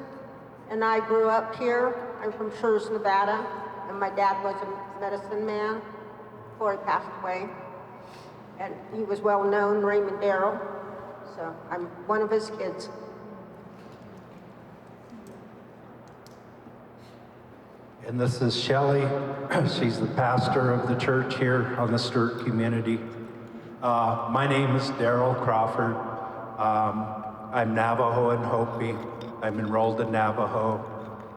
and I grew up here. I'm from Schurz, Nevada, and my dad was a medicine man before he passed away. And he was well known, Raymond Darrell, so I'm one of his kids. And this is Shelley. She's the pastor of the church here on the Stewart community. My name is Darrell Crawford. I'm Navajo and Hopi. I'm enrolled in Navajo.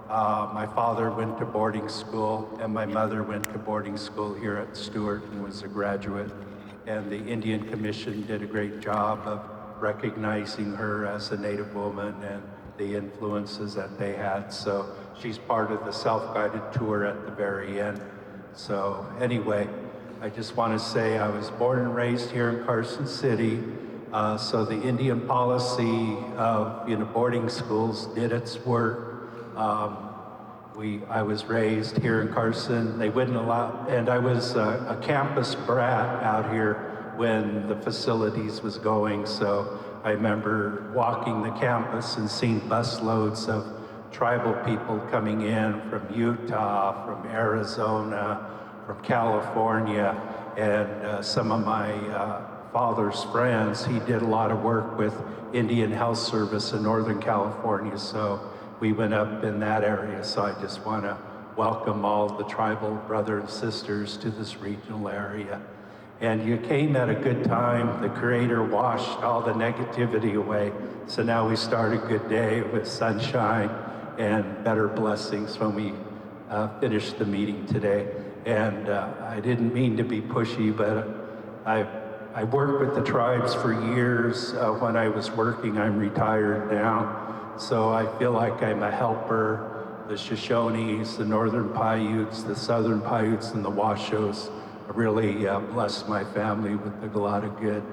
My father went to boarding school, and my mother went to boarding school here at Stewart and was a graduate. And the Indian Commission did a great job of recognizing her as a Native woman and the influences that they had. So she's part of the self-guided tour at the very end. So anyway, I just want to say I was born and raised here in Carson City. So the Indian policy of boarding schools did its work. I was raised here in Carson. They wouldn't allow, and I was a campus brat out here when the facilities was going. So I remember walking the campus and seeing busloads of tribal people coming in from Utah, from Arizona, from California, and some of my father's friends, he did a lot of work with Indian Health Service in Northern California, so we went up in that area. So I just want to welcome all the tribal brothers and sisters to this regional area. And you came at a good time. The Creator washed all the negativity away. So now we start a good day with sunshine and better blessings when we finish the meeting today. And I didn't mean to be pushy, but I worked with the tribes for years. When I was working, I'm retired now. So I feel like I'm a helper. The Shoshones, the Northern Paiutes, the Southern Paiutes, and the Washos really blessed my family with a lot of good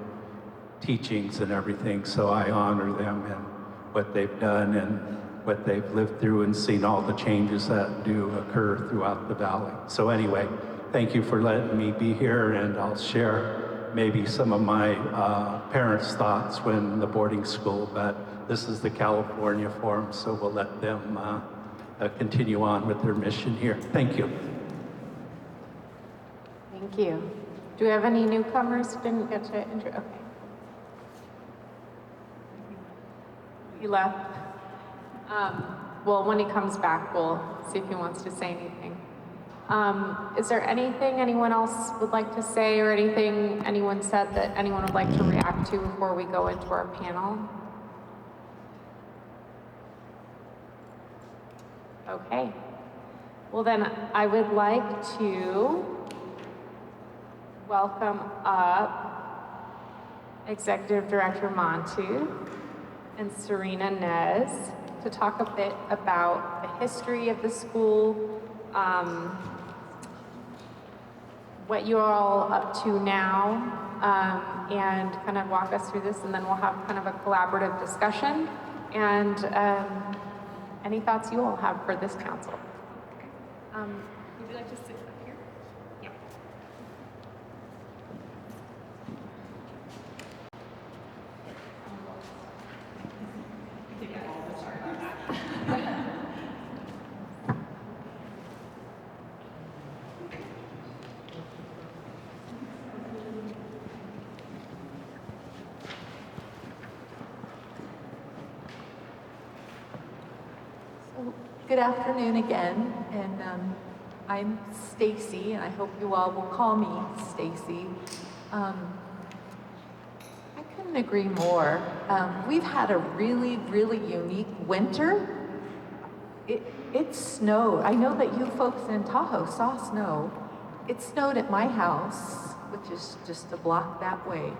teachings and everything. So I honor them and what they've done and what they've lived through and seen all the changes that do occur throughout the valley. So anyway, thank you for letting me be here, and I'll share maybe some of my parents' thoughts when the boarding school, but this is the California Forum, so we'll let them continue on with their mission here. Thank you. Thank you. Do we have any newcomers who didn't get to intro? Okay. He left. Well, when he comes back, we'll see if he wants to say anything. Is there anything anyone else would like to say, or anything anyone said that anyone would like to react to before we go into our panel? Okay. Well, then I would like to welcome up Executive Director Montu and Serena Nez to talk a bit about the history of the school, what you're all up to now, and kind of walk us through this, and then we'll have kind of a collaborative discussion, and any thoughts you all have for this council. Would you like to sit up here? Yeah. Good afternoon again, and I'm Stacy, and I hope you all will call me Stacy. I couldn't agree more. We've had a really, really unique winter. it snowed. I know that you folks in Tahoe saw snow. It snowed at my house, which is just a block that way.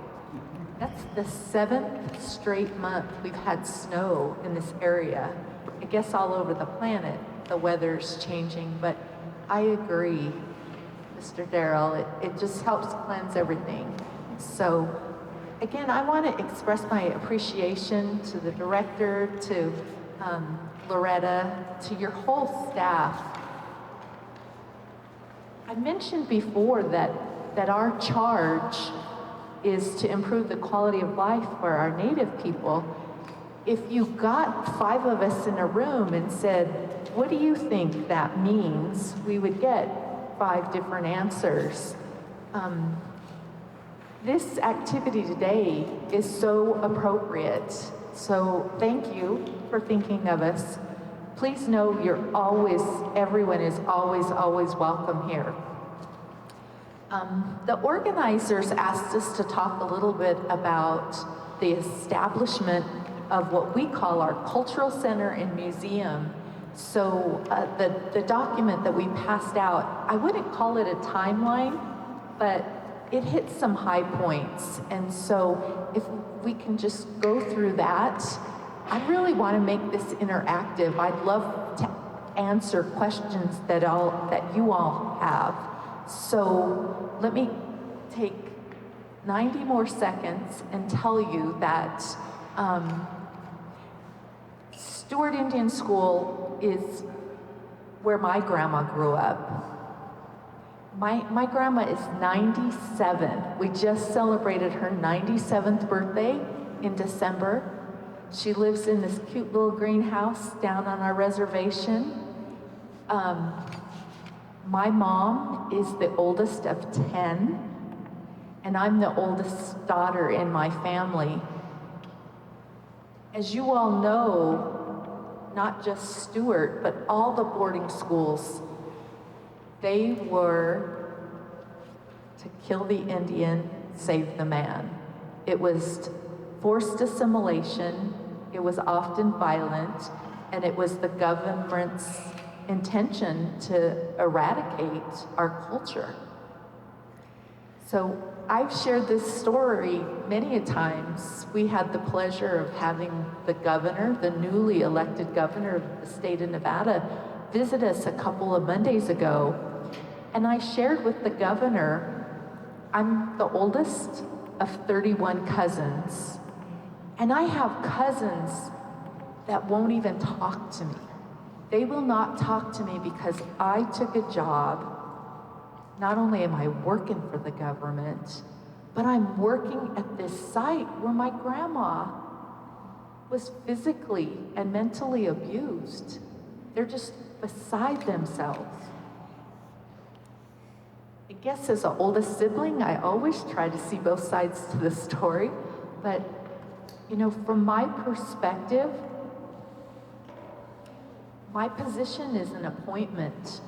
That's the 7th straight month we've had snow in this area. I guess all over the planet, the weather's changing, but I agree, Mr. Darrell, it just helps cleanse everything. So, again, I want to express my appreciation to the director, to Loretta, to your whole staff. I mentioned before that our charge is to improve the quality of life for our Native people. If you got 5 of us in a room and said, what do you think that means? We would get 5 different answers. This activity today is so appropriate. So thank you for thinking of us. Please know everyone is always welcome here. The organizers asked us to talk a little bit about the establishment of what we call our cultural center and museum. So the document that we passed out, I wouldn't call it a timeline, but it hits some high points. And so if we can just go through that, I really want to make this interactive. I'd love to answer questions that you all have. So let me take 90 more seconds and tell you that Stewart Indian School is where my grandma grew up. My grandma is 97. We just celebrated her 97th birthday in December. She lives in this cute little greenhouse down on our reservation. My mom is the oldest of 10, and I'm the oldest daughter in my family. As you all know, not just Stewart, but all the boarding schools, they were to kill the Indian, save the man. It was forced assimilation, it was often violent, and it was the government's intention to eradicate our culture. So I've shared this story many a times. We had the pleasure of having the governor, the newly elected governor of the state of Nevada, visit us a couple of Mondays ago. And I shared with the governor, I'm the oldest of 31 cousins. And I have cousins that won't even talk to me. They will not talk to me because I took a job. Not only am I working for the government, but I'm working at this site where my grandma was physically and mentally abused. They're just beside themselves. I guess as the oldest sibling, I always try to see both sides to the story. But, you know, from my perspective, my position is an appointment.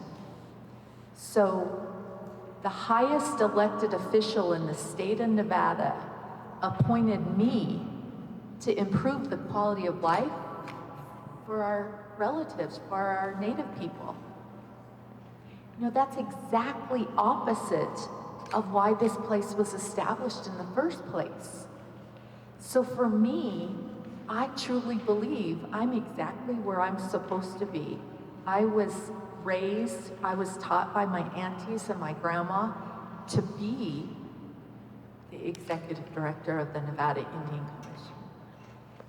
So the highest elected official in the state of Nevada appointed me to improve the quality of life for our relatives, for our Native people. You know, that's exactly opposite of why this place was established in the first place. So for me, I truly believe I'm exactly where I'm supposed to be. I was taught by my aunties and my grandma to be the executive director of the Nevada Indian Commission.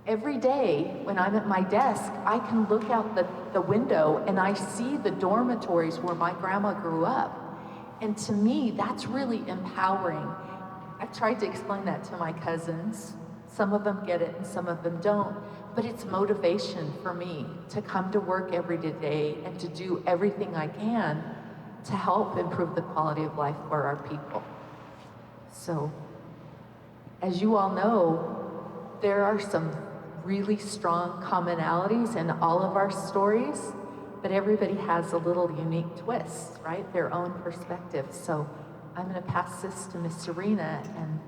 Every day when I'm at my desk, I can look out the window and I see the dormitories where my grandma grew up. And to me, that's really empowering. I've tried to explain that to my cousins. Some of them get it and some of them don't. But it's motivation for me to come to work every day and to do everything I can to help improve the quality of life for our people. So, as you all know, there are some really strong commonalities in all of our stories, but everybody has a little unique twist, right? Their own perspective. So I'm going to pass this to Miss Serena and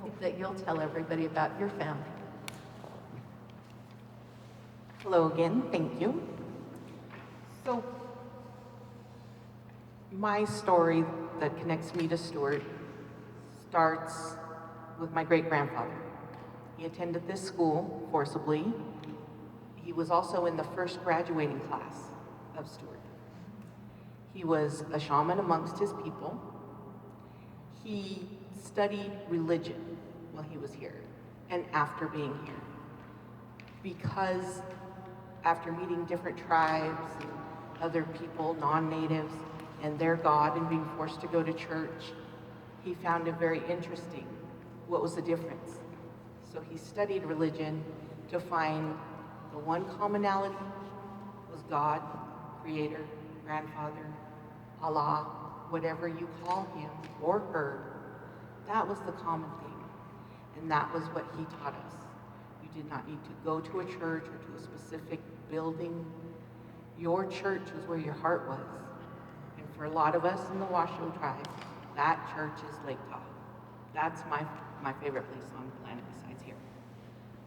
hope that you'll tell everybody about your family. Hello again, thank you. So, my story that connects me to Stewart starts with my great-grandfather. He attended this school forcibly. He was also in the first graduating class of Stewart. He was a shaman amongst his people. He studied religion while he was here and after being here. Because after meeting different tribes and other people, non-natives, and their God and being forced to go to church, he found it very interesting. What was the difference? So he studied religion to find the one commonality was God, Creator, Grandfather, Allah, whatever you call him or her. That was the common thing. And that was what he taught us. You did not need to go to a church or to a specific building. Your church was where your heart was. And for a lot of us in the Washoe tribe, that church is Lake Tahoe. That's my favorite place on the planet besides here.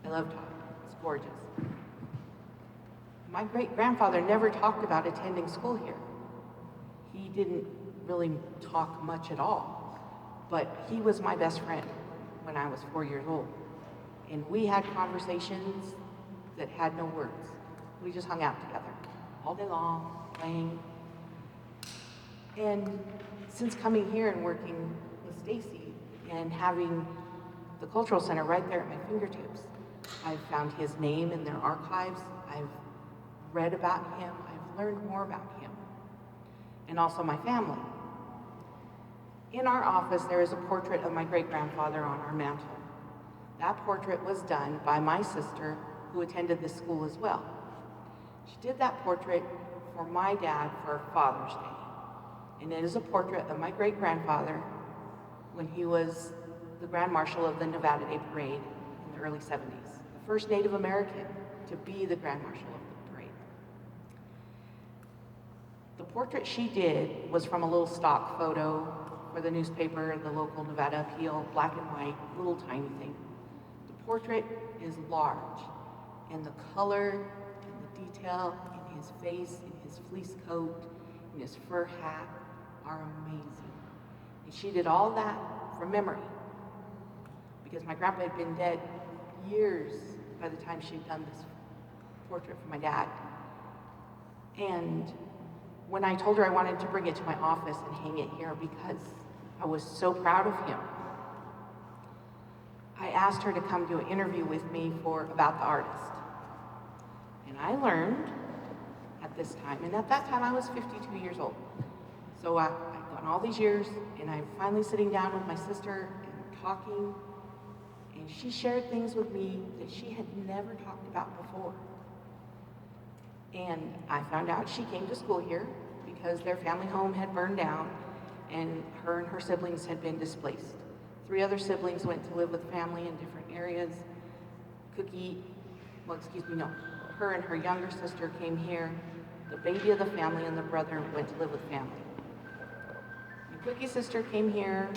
I love Tahoe. It's gorgeous. My great-grandfather never talked about attending school here. He didn't really talk much at all, but he was my best friend when I was 4 years old. And we had conversations that had no words. We just hung out together all day long, playing. And since coming here and working with Stacy and having the Cultural Center right there at my fingertips, I've found his name in their archives. I've read about him. I've learned more about him. And also my family. In our office, there is a portrait of my great-grandfather on our mantle. That portrait was done by my sister, who attended this school as well. She did that portrait for my dad for Father's Day. And it is a portrait of my great-grandfather when he was the Grand Marshal of the Nevada Day Parade in the early 70s. The first Native American to be the Grand Marshal of the parade. The portrait she did was from a little stock photo for the newspaper, the local Nevada Appeal, black and white, little tiny thing. The portrait is large, and the color and the detail in his face, in his fleece coat, in his fur hat are amazing. And she did all that from memory, because my grandpa had been dead years by the time she'd done this portrait for my dad. And when I told her I wanted to bring it to my office and hang it here because I was so proud of him, I asked her to come do an interview with me about the artist. And I learned at this time, and at that time I was 52 years old. So I've gone all these years, and I'm finally sitting down with my sister and talking, and she shared things with me that she had never talked about before. And I found out she came to school here because their family home had burned down and her siblings had been displaced. 3 other siblings went to live with family in different areas. Her and her younger sister came here. The baby of the family and the brother went to live with family. My Cookie's sister came here.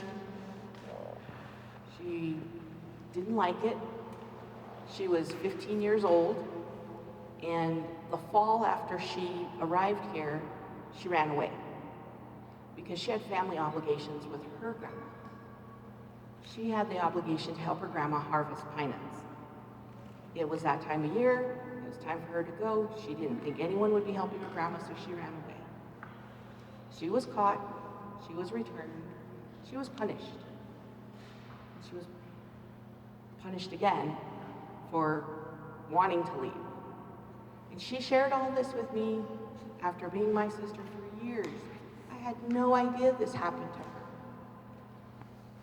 She didn't like it. She was 15 years old, and the fall after she arrived here, she ran away because she had family obligations with her grandma. She had the obligation to help her grandma harvest pine nuts. It was that time of year. It was time for her to go. She didn't think anyone would be helping her grandma, so she ran away. She was caught. She was returned. She was punished. She was punished again for wanting to leave. And she shared all this with me after being my sister for years. I had no idea this happened to her.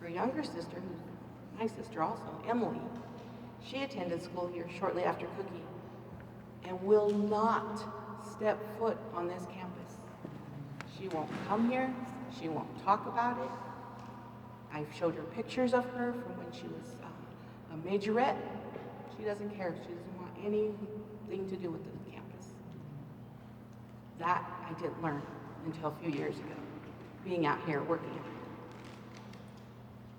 Her younger sister, who's my sister also, Emily, she attended school here shortly after Cookie and will not step foot on this campus. She won't come here. She won't talk about it. I've showed her pictures of her from when she was a majorette. She doesn't care. She doesn't want anything to do with the campus. That I didn't learn until a few years ago, being out here working.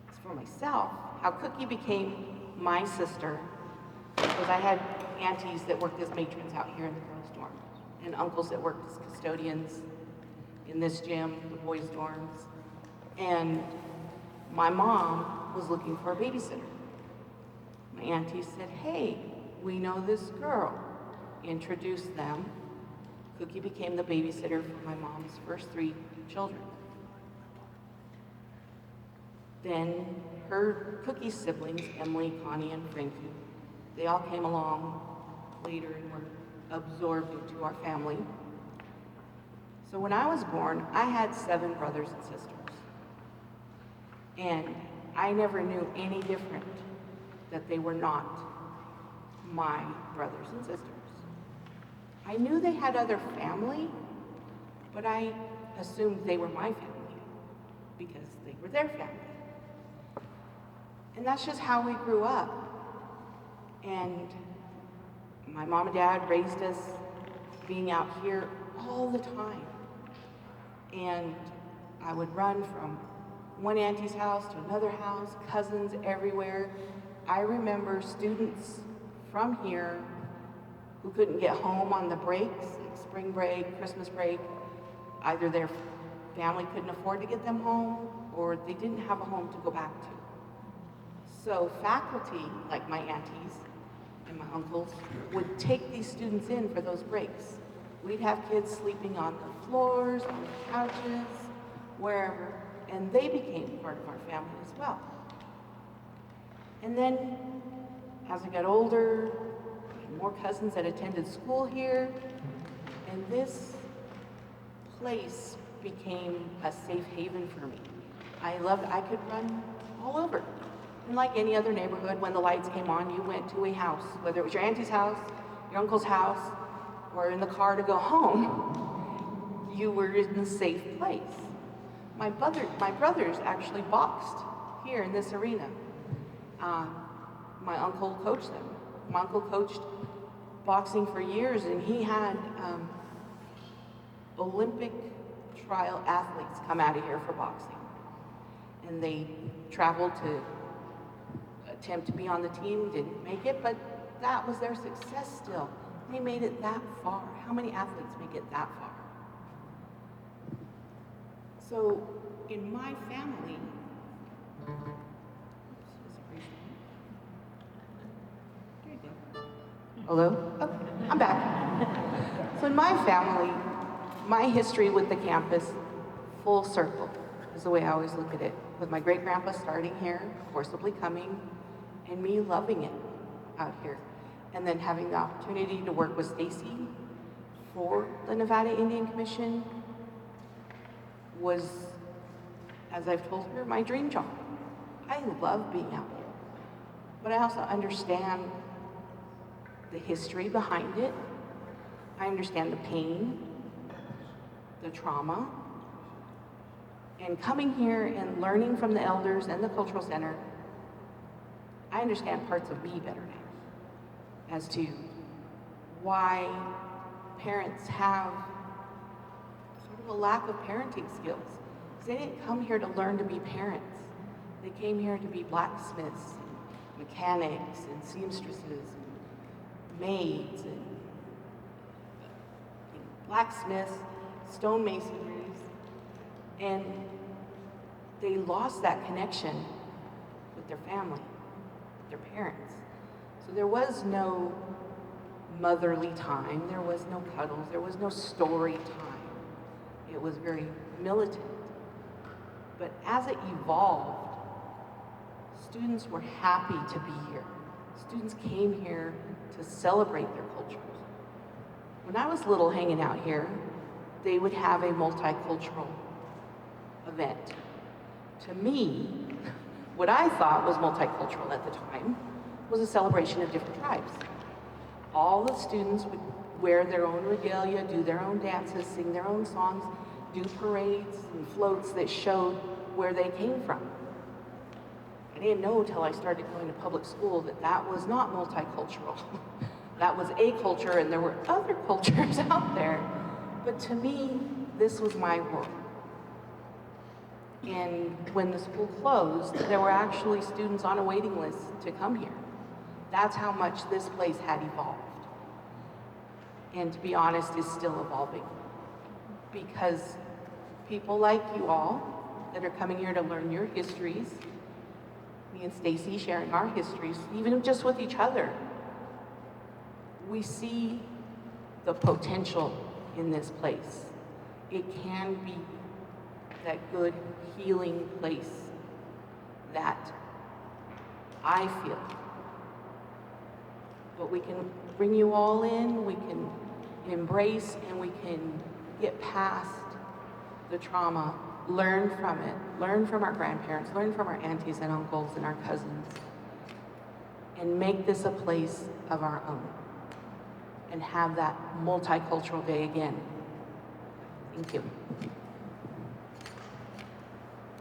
As for myself, how Cookie became my sister was I had aunties that worked as matrons out here in the girls' dorm. and uncles that worked as custodians in this gym, the boys' dorms. And my mom was looking for a babysitter. My auntie said, hey, we know this girl. Introduced them. Cookie became the babysitter for my mom's first 3 children. Then her Cookie's siblings, Emily, Connie, and Frankie, they all came along later and were absorbed into our family. So when I was born, I had 7 brothers and sisters. And I never knew any different that they were not my brothers and sisters. I knew they had other family, but I assumed they were my family because they were their family. And that's just how we grew up. And my mom and dad raised us being out here all the time. And I would run from one auntie's house to another house, cousins everywhere. I remember students from here who couldn't get home on the breaks, like spring break, Christmas break. Either their family couldn't afford to get them home, or they didn't have a home to go back to. So faculty, like my aunties and my uncles, would take these students in for those breaks. We'd have kids sleeping on the floors, on the couches, wherever, and they became part of our family as well. And then, as I got older, I had more cousins that attended school here, and this place became a safe haven for me. I could run all over. And like any other neighborhood, when the lights came on, you went to a house, whether it was your auntie's house, your uncle's house, or in the car to go home, you were in a safe place. My brothers actually boxed here in this arena. My uncle coached them. My uncle coached boxing for years, and he had Olympic trial athletes come out of here for boxing. And they traveled to attempt to be on the team, didn't make it, but that was their success still. They made it that far. How many athletes make it that far? So in my family, hello? Oh, I'm back. So in my family, my history with the campus, full circle, is the way I always look at it. With my great-grandpa starting here, forcibly coming, and me loving it out here. And then having the opportunity to work with Stacy for the Nevada Indian Commission was, as I've told her, my dream job. I love being out here. But I also understand the history behind it. I understand the pain, the trauma, and coming here and learning from the elders and the Cultural Center, I understand parts of me better now as to why parents have sort of a lack of parenting skills. Because they didn't come here to learn to be parents. They came here to be blacksmiths, and mechanics, and seamstresses, and maids, and blacksmiths, stonemasonries, and they lost that connection with their family, their parents. So there was no motherly time, there was no cuddles, there was no story time. It was very militant. But as it evolved, students were happy to be here. Students came here to celebrate their cultures. When I was little hanging out here, they would have a multicultural event. To me, what I thought was multicultural at the time was a celebration of different tribes. All the students would wear their own regalia, do their own dances, sing their own songs, do parades and floats that showed where they came from. I didn't know till I started going to public school that that was not multicultural. That was a culture, and there were other cultures out there. But to me, this was my world. And when the school closed, there were actually students on a waiting list to come here. That's how much this place had evolved. and to be honest, is still evolving. Because people like you all that are coming here to learn your histories, me and Stacy sharing our histories, even just with each other, we see the potential in this place. It can be that good healing place that I feel. But we can bring you all in, we can embrace, and we can get past the trauma, learn from it, learn from our grandparents, learn from our aunties and uncles and our cousins, and make this a place of our own, and have that multicultural day again. Thank you.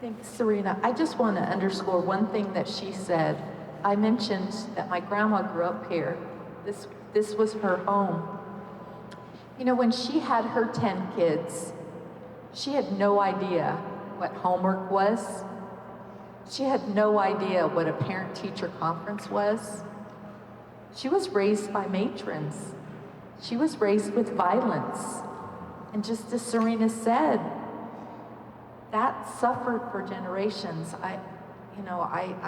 Thanks, Serena. I just want to underscore one thing that she said. I mentioned that my grandma grew up here. This was her home. You know, when she had her 10 kids, she had no idea what homework was. She had no idea what a parent-teacher conference was. She was raised by matrons. She was raised with violence. And just as Serena said, that suffered for generations. I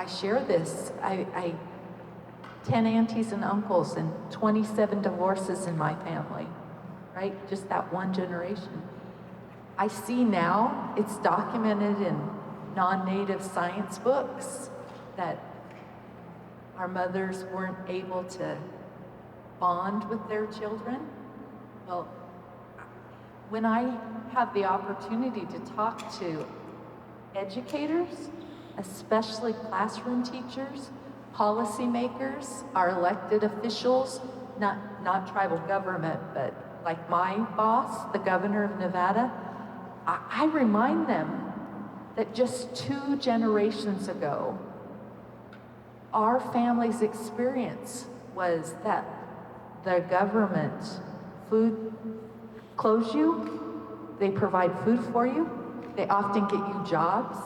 share this. I 10 aunties and uncles and 27 divorces in my family, right? Just that one generation. I see now it's documented in non-native science books that our mothers weren't able to bond with their children. Well, when I have the opportunity to talk to educators, especially classroom teachers, policymakers, our elected officials, not tribal government, but like my boss, the governor of Nevada, I remind them that just 2 generations ago, our family's experience was that the government clothes you, they provide food for you, they often get you jobs,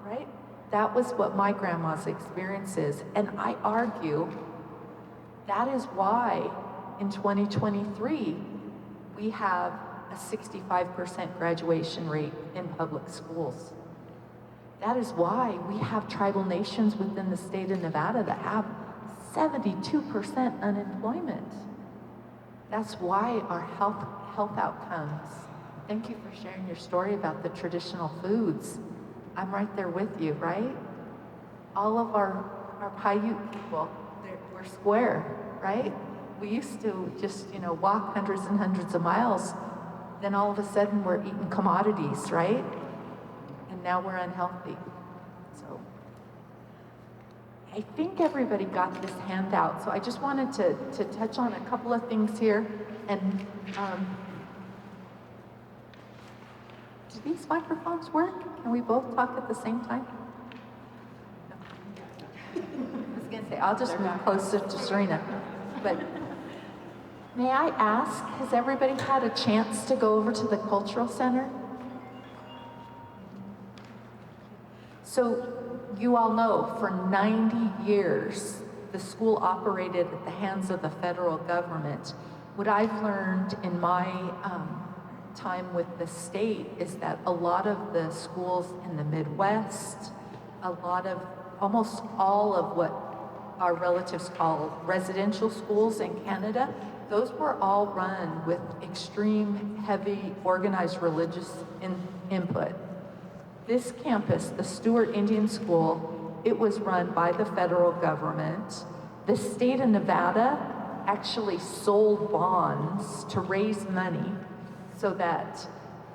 right? That was what my grandma's experience is. And I argue that is why in 2023, we have a 65% graduation rate in public schools. That is why we have tribal nations within the state of Nevada that have 72% unemployment. That's why our health outcomes. Thank you for sharing your story about the traditional foods. I'm right there with you, right? All of our Paiute people, we're square, right? We used to just, walk hundreds and hundreds of miles. Then all of a sudden we're eating commodities, right? And now we're unhealthy. So I think everybody got this handout. So I just wanted to touch on a couple of things here. And do these microphones work? Can we both talk at the same time? No. I was gonna say, I'll just move closer to Serena. But may I ask, has everybody had a chance to go over to the Cultural Center? So you all know for 90 years, the school operated at the hands of the federal government. What I've learned in my time with the state is that a lot of the schools in the Midwest, almost all of what our relatives call residential schools in Canada, those were all run with extreme, heavy, organized religious input. This campus, the Stewart Indian School, it was run by the federal government. The state of Nevada actually sold bonds to raise money so that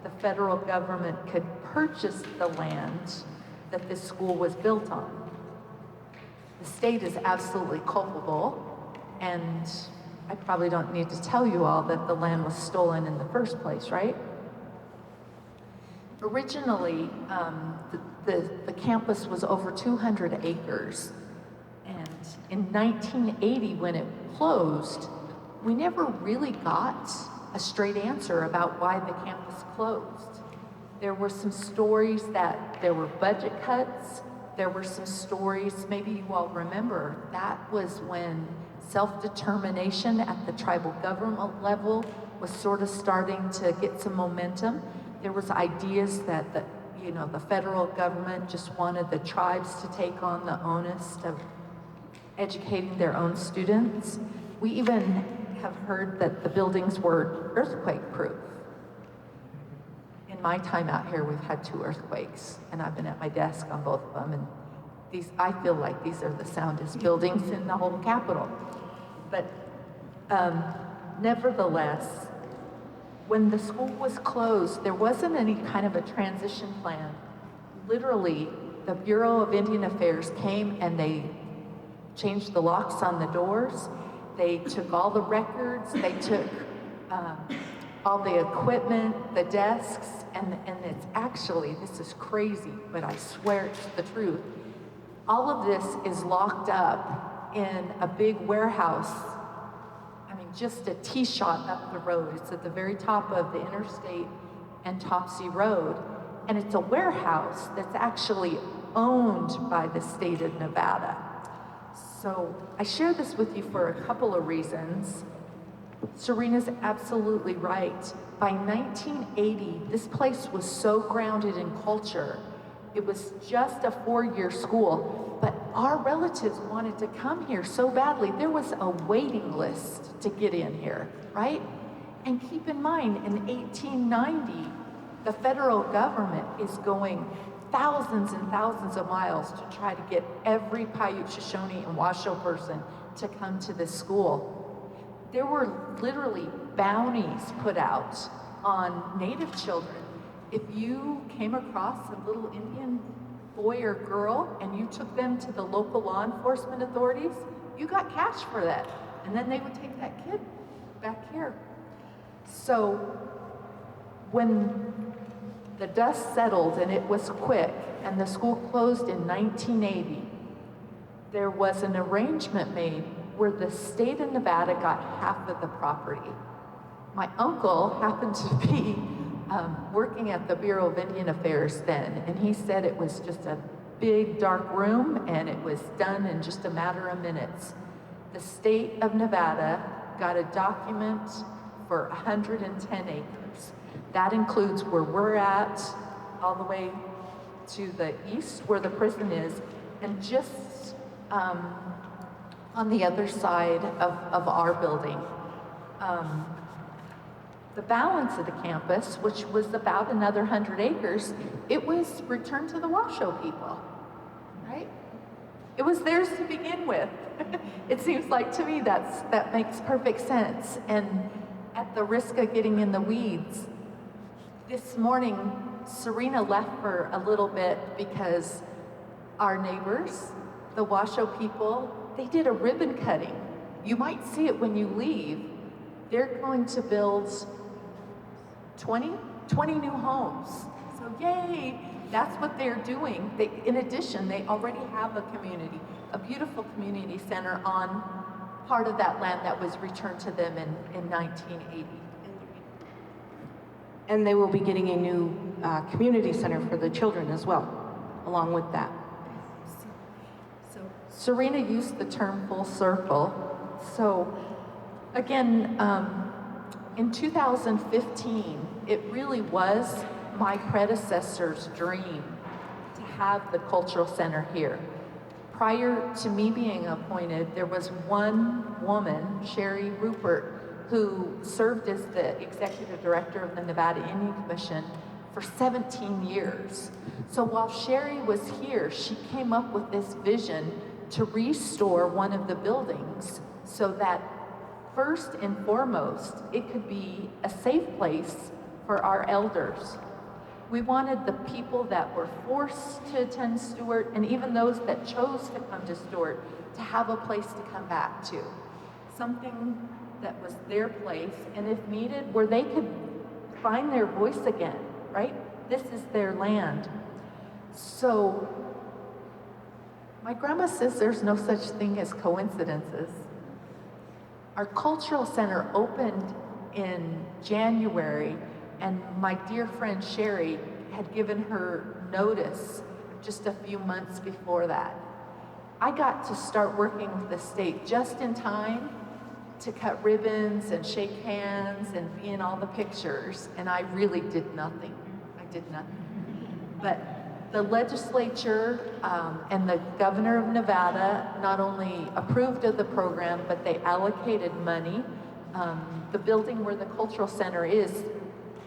the federal government could purchase the land that this school was built on. The state is absolutely culpable, and I probably don't need to tell you all that the land was stolen in the first place, right? Originally, the campus was over 200 acres, and in 1980, when it closed, we never really got a straight answer about why the campus closed. There were some stories that there were budget cuts, There were some stories, maybe you all remember, that was when self-determination at the tribal government level was sort of starting to get some momentum. There was ideas that the federal government just wanted the tribes to take on the onus of educating their own students. We even have heard that the buildings were earthquake-proof. In my time out here, we've had 2 earthquakes, and I've been at my desk on both of them, and I feel like these are the soundest buildings in the whole Capitol. But nevertheless, when the school was closed, there wasn't any kind of a transition plan. Literally, the Bureau of Indian Affairs came and they changed the locks on the doors. They took all the records, they took all the equipment, the desks, and it's actually, this is crazy, but I swear it's the truth. All of this is locked up in a big warehouse. I mean, just a T-shot up the road. It's at the very top of the interstate and Topsy Road. And it's a warehouse that's actually owned by the state of Nevada. So I share this with you for a couple of reasons. Serena's absolutely right. By 1980, this place was so grounded in culture. It was just a 4-year school, but our relatives wanted to come here so badly. There was a waiting list to get in here, right? And keep in mind, in 1890, the federal government is going thousands and thousands of miles to try to get every Paiute, Shoshone, and Washoe person to come to this school. There were literally bounties put out on Native children. If you came across a little Indian boy or girl and you took them to the local law enforcement authorities, you got cash for that. And then they would take that kid back here. So when the dust settled and it was quick and the school closed in 1980, there was an arrangement made where the state of Nevada got half of the property. My uncle happened to be working at the Bureau of Indian Affairs then, and he said it was just a big dark room and it was done in just a matter of minutes. The state of Nevada got a document for 110 acres. That includes where we're at, all the way to the east where the prison is, and just on the other side of our building. The balance of the campus, which was about another 100 acres, it was returned to the Washoe people, right? It was theirs to begin with. It seems like to me that makes perfect sense. And at the risk of getting in the weeds, this morning, Serena left for a little bit because our neighbors, the Washoe people, they did a ribbon cutting. You might see it when you leave. They're going to build 20 new homes. So yay, that's what they're doing. In addition, they already have a beautiful community center on part of that land that was returned to them in 1980. And they will be getting a new community center for the children as well, along with that. Serena used the term full circle. So again, in 2015, it really was my predecessor's dream to have the cultural center here. Prior to me being appointed, there was one woman, Sherry Rupert, who served as the executive director of the Nevada Indian Commission for 17 years. So while Sherry was here, she came up with this vision to restore one of the buildings so that first and foremost, it could be a safe place for our elders. We wanted the people that were forced to attend Stewart, and even those that chose to come to Stewart, to have a place to come back to. Something that was their place, and if needed, where they could find their voice again, right? This is their land. So, my grandma says there's no such thing as coincidences. Our cultural center opened in January, and my dear friend Sherry had given her notice just a few months before that. I got to start working with the state just in time to cut ribbons and shake hands and be in all the pictures, and I really did nothing. I did nothing. But the legislature and the governor of Nevada not only approved of the program, but they allocated money. The building where the cultural center is,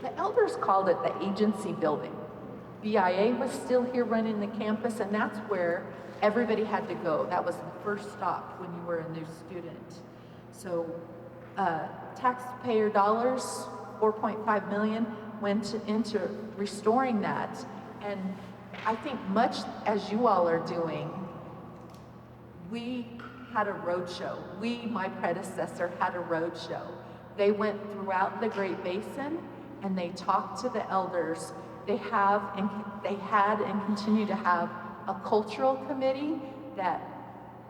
the elders called it the agency building. BIA was still here running the campus, and that's where everybody had to go. That was the first stop when you were a new student. So taxpayer dollars, 4.5 million, went into restoring that. And I think much as you all are doing, we had a roadshow. My predecessor, had a roadshow. They went throughout the Great Basin and they talked to the elders. They had and continue to have a cultural committee that,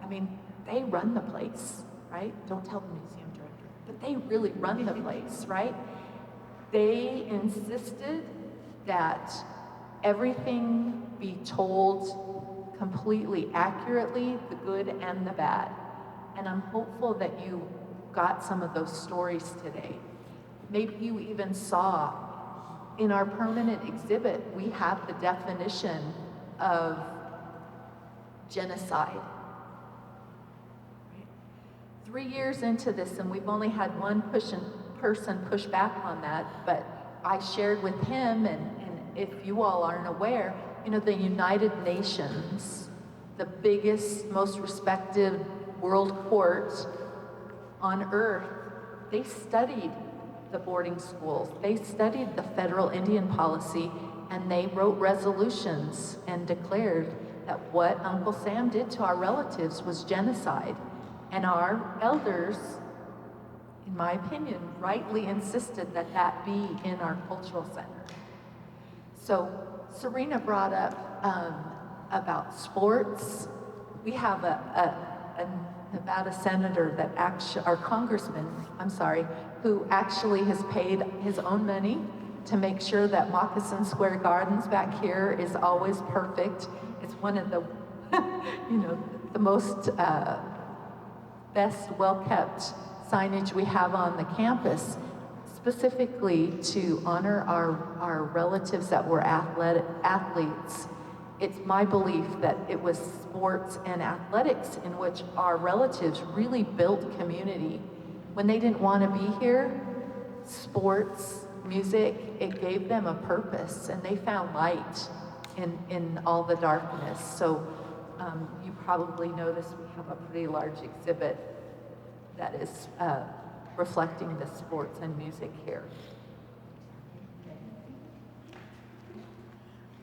I mean, they run the place, right? Don't tell the museum director, but they really run the place, right? They insisted that everything be told completely accurately, the good and the bad. And I'm hopeful that you got some of those stories today. Maybe you even saw in our permanent exhibit, we have the definition of genocide. 3 years into this, and we've only had one person push back on that, but I shared with him, and if you all aren't aware, you know, the United Nations, the biggest, most respected world court on earth, they studied the boarding schools, they studied the federal Indian policy, and they wrote resolutions and declared that what Uncle Sam did to our relatives was genocide. And our elders, in my opinion, rightly insisted that that be in our cultural center. So Serena brought up about sports. We have a Nevada senator that actually, our congressman, I'm sorry, who actually has paid his own money to make sure that Moccasin Square Gardens back here is always perfect. It's one of the, you know, the most best, well-kept signage we have on the campus, specifically to honor our relatives that were athletes. It's my belief that it was sports and athletics in which our relatives really built community. When they didn't want to be here, sports, music, it gave them a purpose, and they found light in all the darkness. So you probably noticed we have a pretty large exhibit that is reflecting the sports and music here.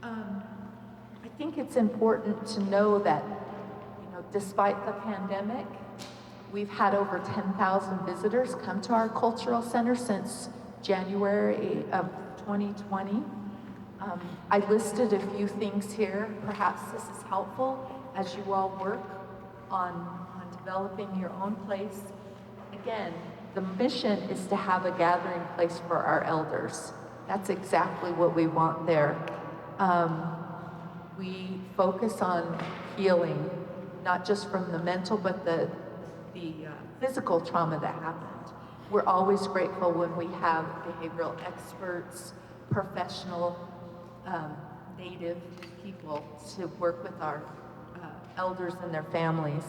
I think it's important to know that, you know, despite the pandemic, we've had over 10,000 visitors come to our cultural center since January of 2020. I listed a few things here. Perhaps this is helpful as you all work on developing your own place. Again, the mission is to have a gathering place for our elders. That's exactly what we want there. We focus on healing, not just from the mental, but the physical trauma that happened. We're always grateful when we have behavioral experts, professional, Native people to work with our elders and their families.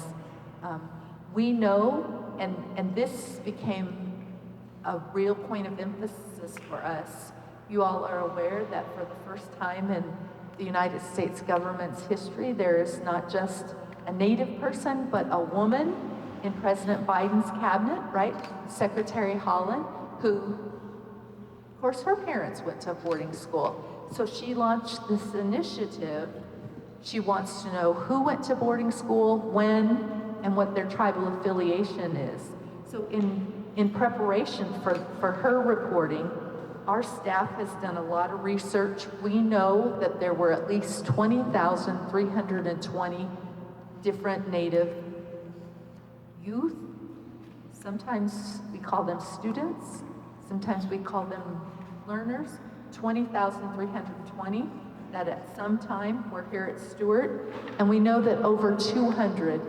We know, and this became a real point of emphasis for us. You all are aware that for the first time in the United States government's history, there is not just a Native person, but a woman in President Biden's cabinet, right? Secretary Holland, who, of course, her parents went to boarding school. So she launched this initiative. She wants to know who went to boarding school, when, and what their tribal affiliation is. So in preparation for her reporting, our staff has done a lot of research. We know that there were at least 20,320 different Native youth. Sometimes we call them students. Sometimes we call them learners. 20,320 that at some time were here at Stewart, and we know that over 200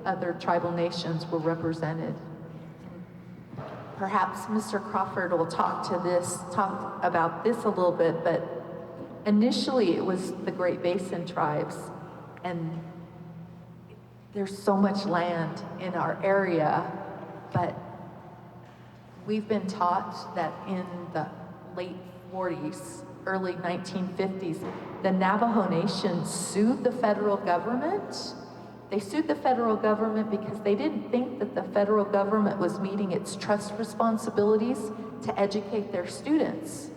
other tribal nations were represented. Perhaps Mr. Crawford will talk about this a little bit, but initially it was the Great Basin tribes, and there's so much land in our area, but we've been taught that in the late 40s, early 1950s, the Navajo Nation sued the federal government. They sued the federal government because they didn't think that the federal government was meeting its trust responsibilities to educate their students.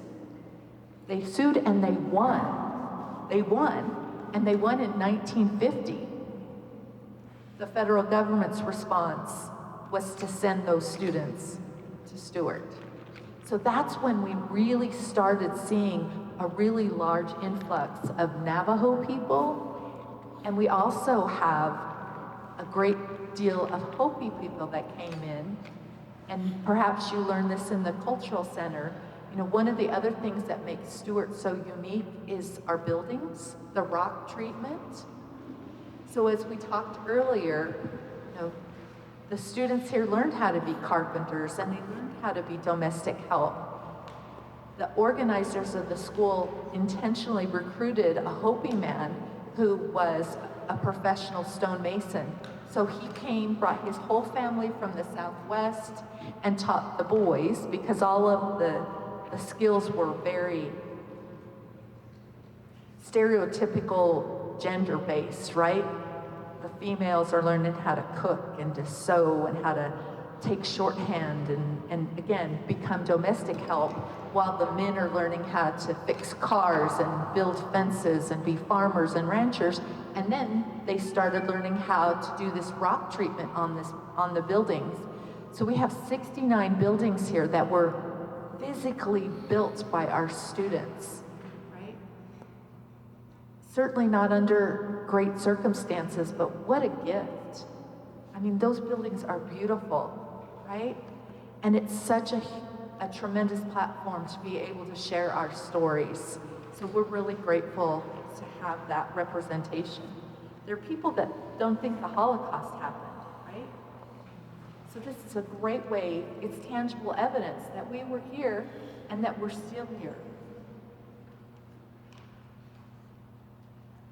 They sued and they won. They won, and they won in 1950. The federal government's response was to send those students to Stewart. So that's when we really started seeing a really large influx of Navajo people. And we also have a great deal of Hopi people that came in. And perhaps you learned this in the cultural center. You know, one of the other things that makes Stewart so unique is our buildings, the rock treatment. So as we talked earlier, you know, the students here learned how to be carpenters and they learned how to be domestic help. The organizers of the school intentionally recruited a Hopi man who was a professional stonemason. So he came, brought his whole family from the Southwest and taught the boys, because all of the skills were very stereotypical gender-based, right? The females are learning how to cook and to sew and how to take shorthand and again, become domestic help, while the men are learning how to fix cars and build fences and be farmers and ranchers. And then they started learning how to do this rock treatment on the buildings. So we have 69 buildings here that were physically built by our students, right? Certainly not under great circumstances, but what a gift. I mean, those buildings are beautiful, right? And it's such a tremendous platform to be able to share our stories. So we're really grateful to have that representation. There are people that don't think the Holocaust happened, right? So this is a great way, it's tangible evidence that we were here and that we're still here.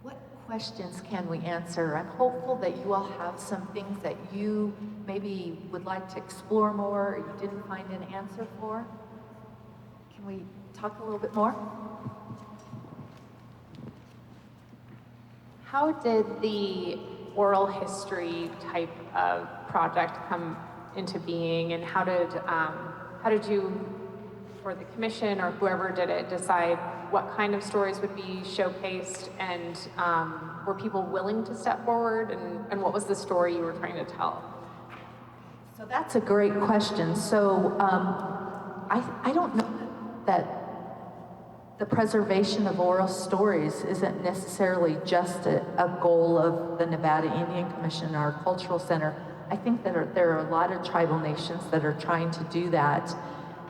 What questions can we answer? I'm hopeful that you all have some things that you maybe would like to explore more or you didn't find an answer for. Can we talk a little bit more? How did the oral history type of project come into being, and how did you, or the commission or whoever did it, decide what kind of stories would be showcased, and were people willing to step forward, and what was the story you were trying to tell? So that's a great question. So I don't know that the preservation of oral stories isn't necessarily just a goal of the Nevada Indian Commission, our cultural center. I think that there are a lot of tribal nations that are trying to do that.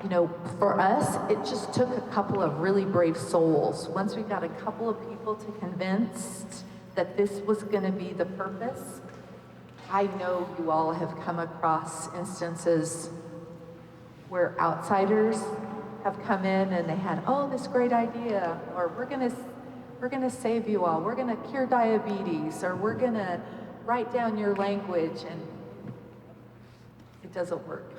You know, for us, it just took a couple of really brave souls. Once we got a couple of people to convince that this was going to be the purpose, I know you all have come across instances where outsiders have come in and they had, oh, this great idea, or we're gonna save you all, we're gonna cure diabetes, or we're gonna write down your language, and it doesn't work.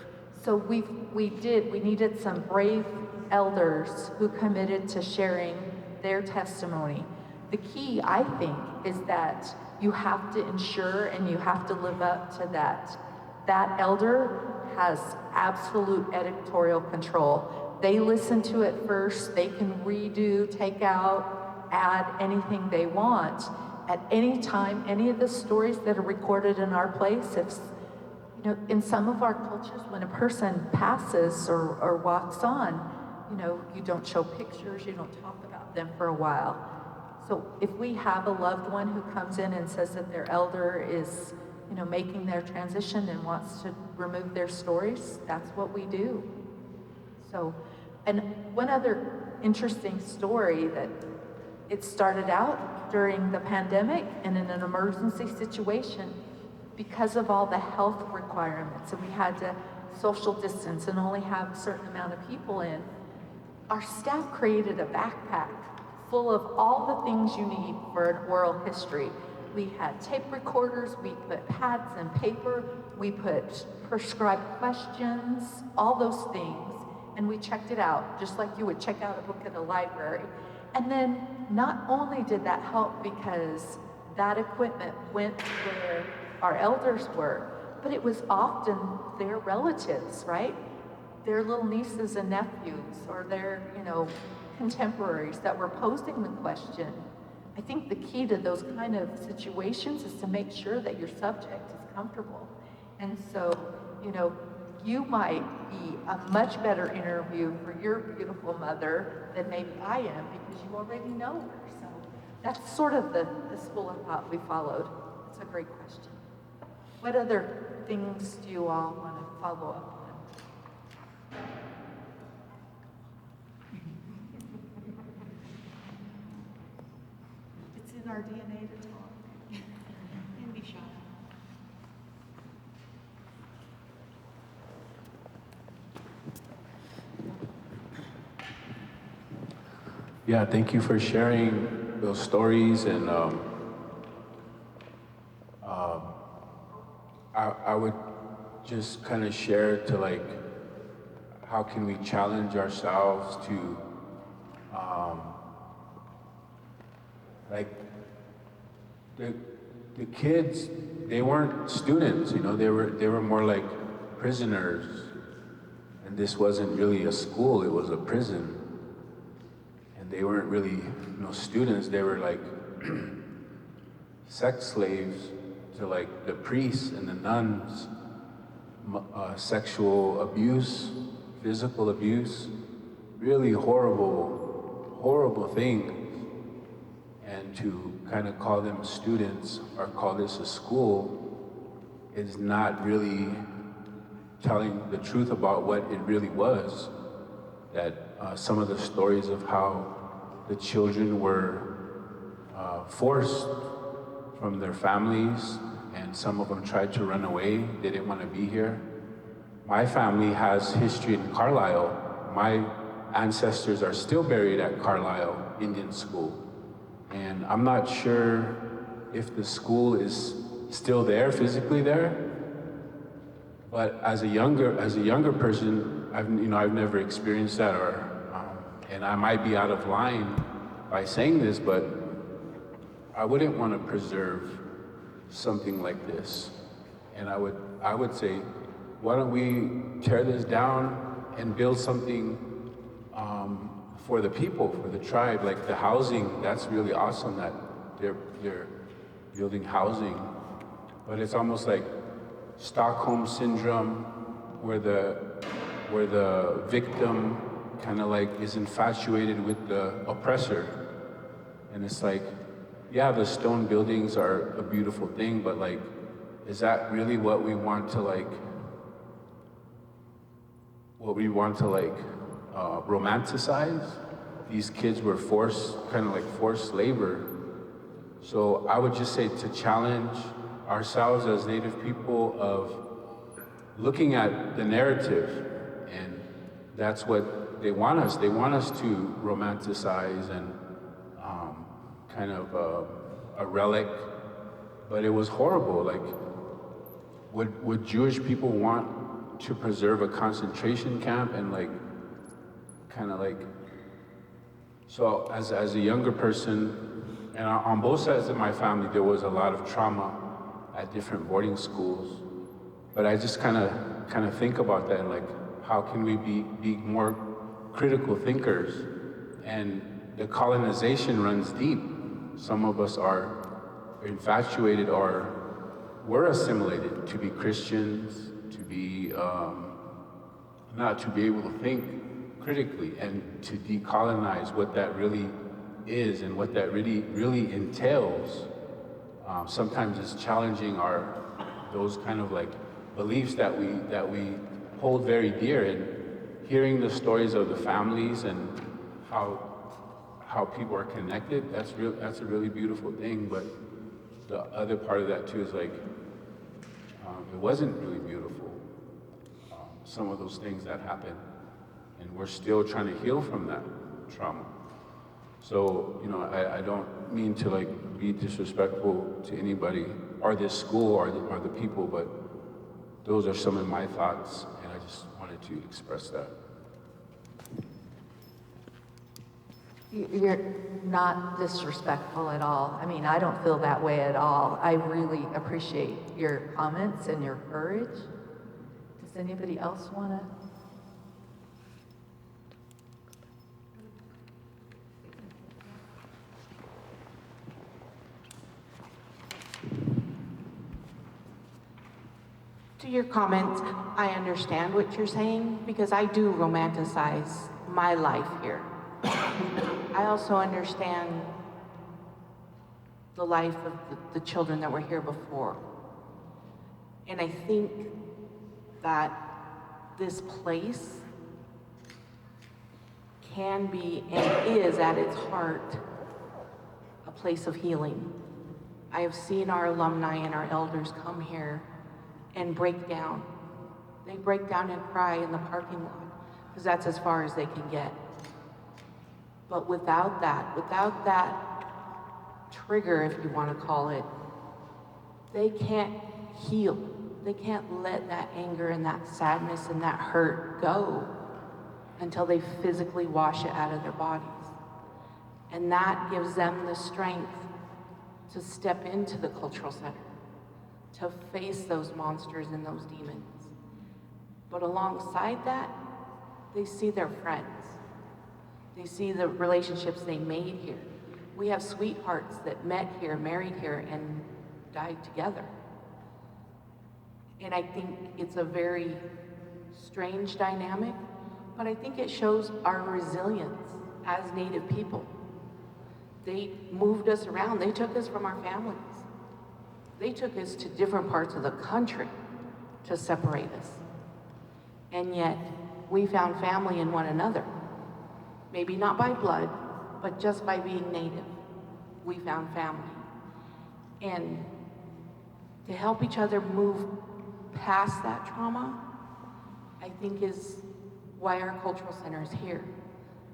So we needed some brave elders who committed to sharing their testimony. The key, I think, is that you have to ensure and you have to live up to that. That elder has absolute editorial control. They listen to it first, they can redo, take out, add anything they want. At any time, any of the stories that are recorded in our place, if, you know, in some of our cultures, when a person passes or walks on, you know, you don't show pictures, you don't talk about them for a while. So if we have a loved one who comes in and says that their elder is, you know, making their transition and wants to remove their stories, that's what we do. So, and one other interesting story that It started out during the pandemic and in an emergency situation because of all the health requirements, and we had to social distance and only have a certain amount of people in. Our staff created a backpack full of all the things you need for an oral history. We had tape recorders, we put pads and paper, we put prescribed questions, all those things, and we checked it out, just like you would check out a book at a library. And then not only did that help because that equipment went to where our elders were, but it was often their relatives, right? Their little nieces and nephews, or their, contemporaries that were posing the question. I think the key to those kind of situations is to make sure that your subject is comfortable. And so, you might be a much better interview for your beautiful mother than maybe I am because you already know her. So that's sort of the school of thought we followed. It's a great question. What other things do you all want to follow up on? It's in our DNA to talk and be shy. Yeah, thank you for sharing those stories, and I would just kind of share to like, how can we challenge ourselves to like the kids, they weren't students, they were more like prisoners, and this wasn't really a school, it was a prison. They weren't really students, they were like sex slaves to like the priests and the nuns, sexual abuse, physical abuse, really horrible things. And to kind of call them students or call this a school is not really telling the truth about what it really was. That some of the stories of how the children were forced from their families, and some of them tried to run away. They didn't want to be here. My family has history in Carlisle. My ancestors are still buried at Carlisle Indian School. And I'm not sure if the school is still there, physically there. But as a younger person, I've never experienced that, and I might be out of line by saying this, but I wouldn't want to preserve something like this. And I would say, why don't we tear this down and build something for the people, for the tribe, like the housing. That's really awesome that they're building housing, but it's almost like Stockholm syndrome, where the victim kind of like is infatuated with the oppressor. And it's like, yeah, the stone buildings are a beautiful thing, but like, is that really what we want to romanticize? These kids were forced labor. So I would just say to challenge ourselves as Native people of looking at the narrative, and that's what they want us. They want us to romanticize and kind of a relic, but it was horrible. Like, would Jewish people want to preserve a concentration camp and so as a younger person, and on both sides of my family, there was a lot of trauma at different boarding schools. But I just kind of think about that, and like, how can we be more critical thinkers? And the colonization runs deep. Some of us are infatuated or were assimilated to be Christians, to be not to be able to think critically and to decolonize what that really is and what that really entails. Sometimes it's challenging those kind of like beliefs that we hold very dear, and hearing the stories of the families and how how people are connected, that's a really beautiful thing. But the other part of that too is like, it wasn't really beautiful. Some of those things that happened, and we're still trying to heal from that trauma. So, you know, I don't mean to like be disrespectful to anybody or this school or the people, but those are some of my thoughts, and I just wanted to express that. You're not disrespectful at all. I mean, I don't feel that way at all. I really appreciate your comments and your courage. Does anybody else want to? To your comments, I understand what you're saying because I do romanticize my life here. I also understand the life of the children that were here before. And I think that this place can be and is at its heart a place of healing. I have seen our alumni and our elders come here and break down. They break down and cry in the parking lot because that's as far as they can get. But without that trigger, if you want to call it, they can't heal. They can't let that anger and that sadness and that hurt go until they physically wash it out of their bodies. And that gives them the strength to step into the cultural center, to face those monsters and those demons. But alongside that, they see their friends. They see the relationships they made here. We have sweethearts that met here, married here, and died together. And I think it's a very strange dynamic, but I think it shows our resilience as Native people. They moved us around. They took us from our families. They took us to different parts of the country to separate us. And yet, we found family in one another. Maybe not by blood, but just by being Native, we found family. And to help each other move past that trauma, I think is why our cultural center is here,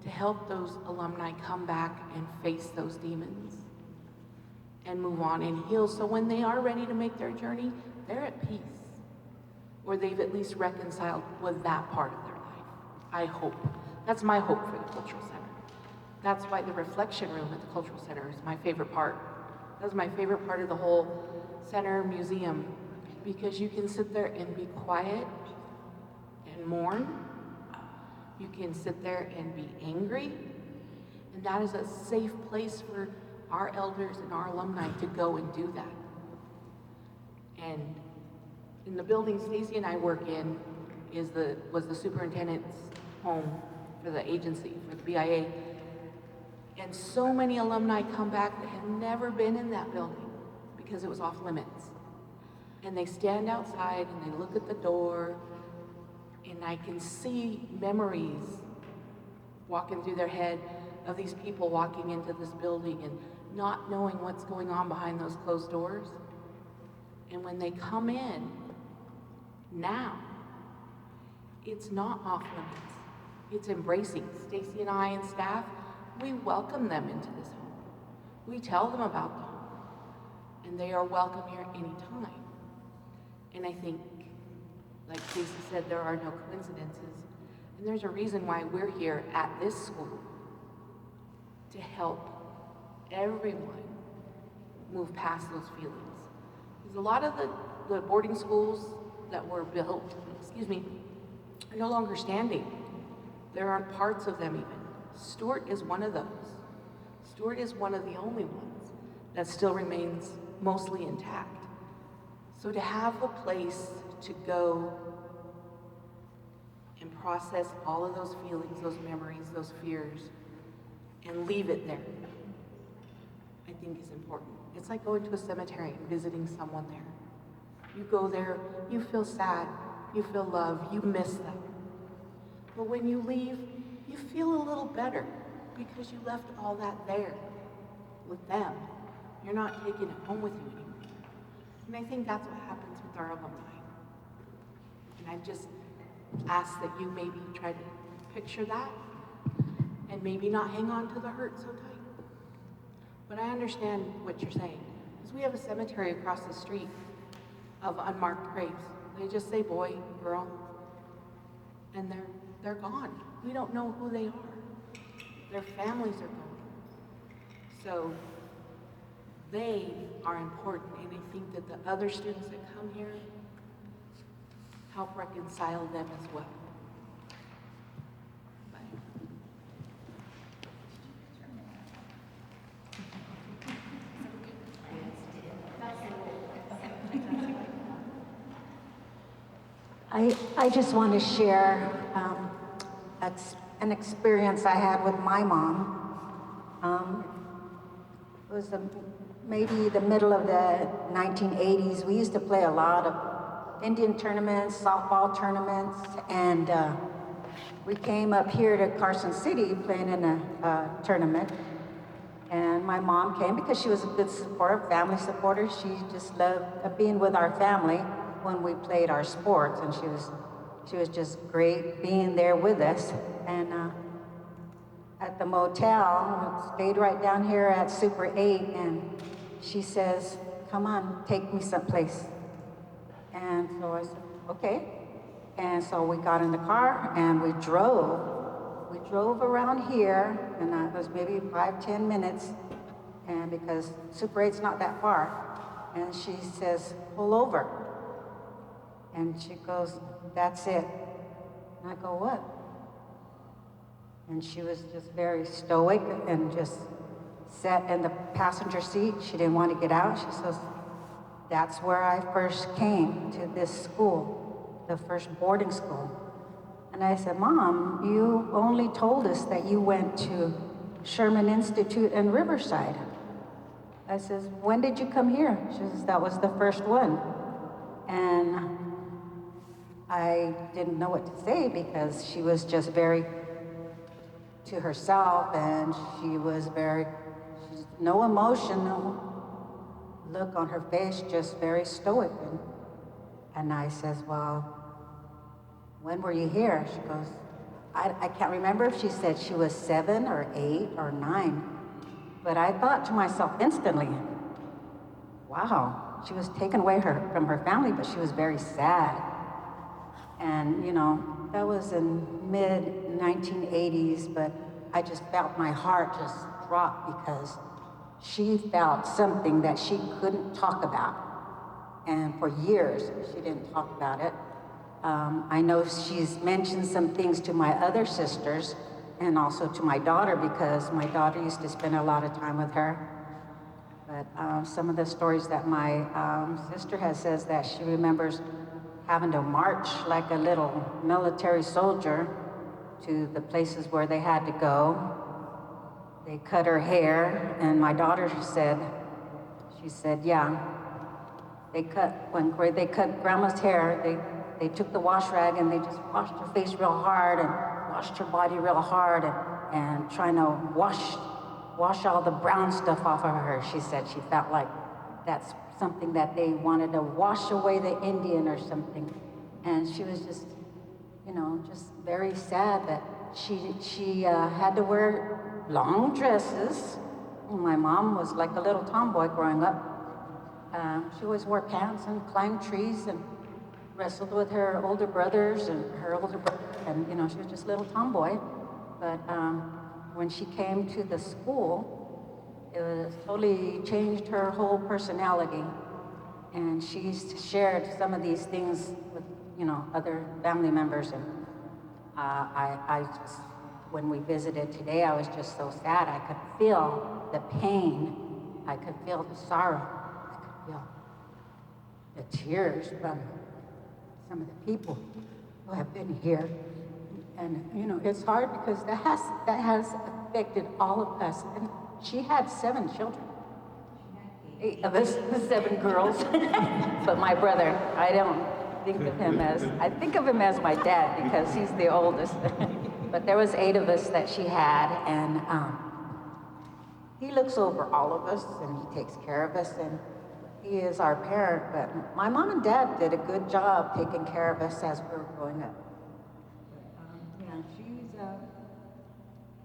to help those alumni come back and face those demons and move on and heal. So when they are ready to make their journey, they're at peace, or they've at least reconciled with that part of their life. I hope. That's my hope for the cultural center. That's why the reflection room at the cultural center is my favorite part. That's my favorite part of the whole center museum, because you can sit there and be quiet and mourn. You can sit there and be angry. And that is a safe place for our elders and our alumni to go and do that. And in the building Stacy and I work in was the superintendent's home for the agency, for the BIA. And so many alumni come back that had never been in that building because it was off limits. And they stand outside and they look at the door, and I can see memories walking through their head of these people walking into this building and not knowing what's going on behind those closed doors. And when they come in now, it's not off limits. It's embracing. Stacy and I and staff, we welcome them into this home. We tell them about the home, and they are welcome here anytime. And I think, like Stacy said, there are no coincidences, and there's a reason why we're here at this school, to help everyone move past those feelings. Because a lot of the boarding schools that were built, are no longer standing. There aren't parts of them even. Stewart is one of those. Stewart is one of the only ones that still remains mostly intact. So to have a place to go and process all of those feelings, those memories, those fears, and leave it there, I think is important. It's like going to a cemetery and visiting someone there. You go there, you feel sad, you feel love, you miss them. But when you leave, you feel a little better because you left all that there with them. You're not taking it home with you anymore. And I think that's what happens with our alumni. And I just ask that you maybe try to picture that and maybe not hang on to the hurt so tight. But I understand what you're saying, because we have a cemetery across the street of unmarked graves. They just say boy, girl, and they're gone. We don't know who they are. Their families are gone. So they are important, and I think that the other students that come here help reconcile them as well. I just want to share an experience I had with my mom. It was maybe the middle of the 1980s. We used to play a lot of Indian tournaments, softball tournaments, and we came up here to Carson City playing in a tournament. And my mom came because she was a good supporter, family supporter. She just loved being with our family when we played our sports, and she was just great being there with us. And at the motel, we stayed right down here at Super 8, and she says, "Come on, take me someplace." And so I said, "Okay." And so we got in the car and we drove. We drove around here, and it was maybe 5-10 minutes, and because Super 8's not that far. And she says, "Pull over." And she goes, "That's it." And I go, "What?" And she was just very stoic and just sat in the passenger seat. She didn't want to get out. She says, "That's where I first came to this school, the first boarding school." And I said, "Mom, you only told us that you went to Sherman Institute in Riverside." I says, "When did you come here?" She says, "That was the first one." And I didn't know what to say because she was just very to herself, and she was no emotion, no look on her face, just very stoic. And I says, "Well, when were you here?" She goes, I can't remember if she said she was 7 or 8 or 9, but I thought to myself instantly, wow, she was taken away from her family, but she was very sad. And, you know, that was in mid-1980s, but I just felt my heart just drop because she felt something that she couldn't talk about. And for years, she didn't talk about it. I know she's mentioned some things to my other sisters and also to my daughter because my daughter used to spend a lot of time with her. But some of the stories that my sister has says that she remembers having to march like a little military soldier to the places where they had to go. They cut her hair, and my daughter she said, yeah, when they cut Grandma's hair, they took the wash rag and they just washed her face real hard and washed her body real hard and trying to wash all the brown stuff off of her. She said she felt like that's something that they wanted to wash away the Indian or something. And she was just, you know, just very sad that she had to wear long dresses. My mom was like a little tomboy growing up. She always wore pants and climbed trees and wrestled with her older brothers and and you know, she was just a little tomboy. But when she came to the school, it was totally changed her whole personality. And she shared some of these things with, you know, other family members. And I just, when we visited today, I was just so sad. I could feel the pain. I could feel the sorrow. I could feel the tears from some of the people who have been here. And, you know, it's hard because that has affected all of us. And she had 7 children. 8 of us, 7 girls. But my brother, I don't think of him as, I think of him as my dad because he's the oldest. but there was 8 of us that she had, and he looks over all of us, and he takes care of us, and he is our parent. But my mom and dad did a good job taking care of us as we were growing up.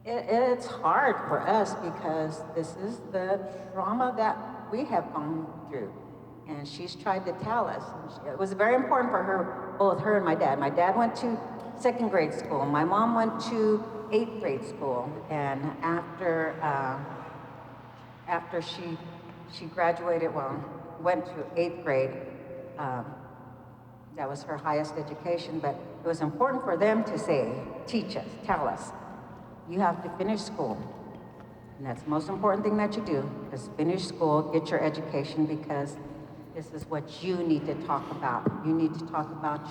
It's hard for us because this is the trauma that we have gone through. And she's tried to tell us. It was very important for her, both her and my dad. My dad went to 2nd grade school. My mom went to 8th grade school. And after she graduated, well, went to 8th grade, that was her highest education, but it was important for them to say, teach us, tell us, you have to finish school. And that's the most important thing that you do, is finish school, get your education, because this is what you need to talk about. You need to talk about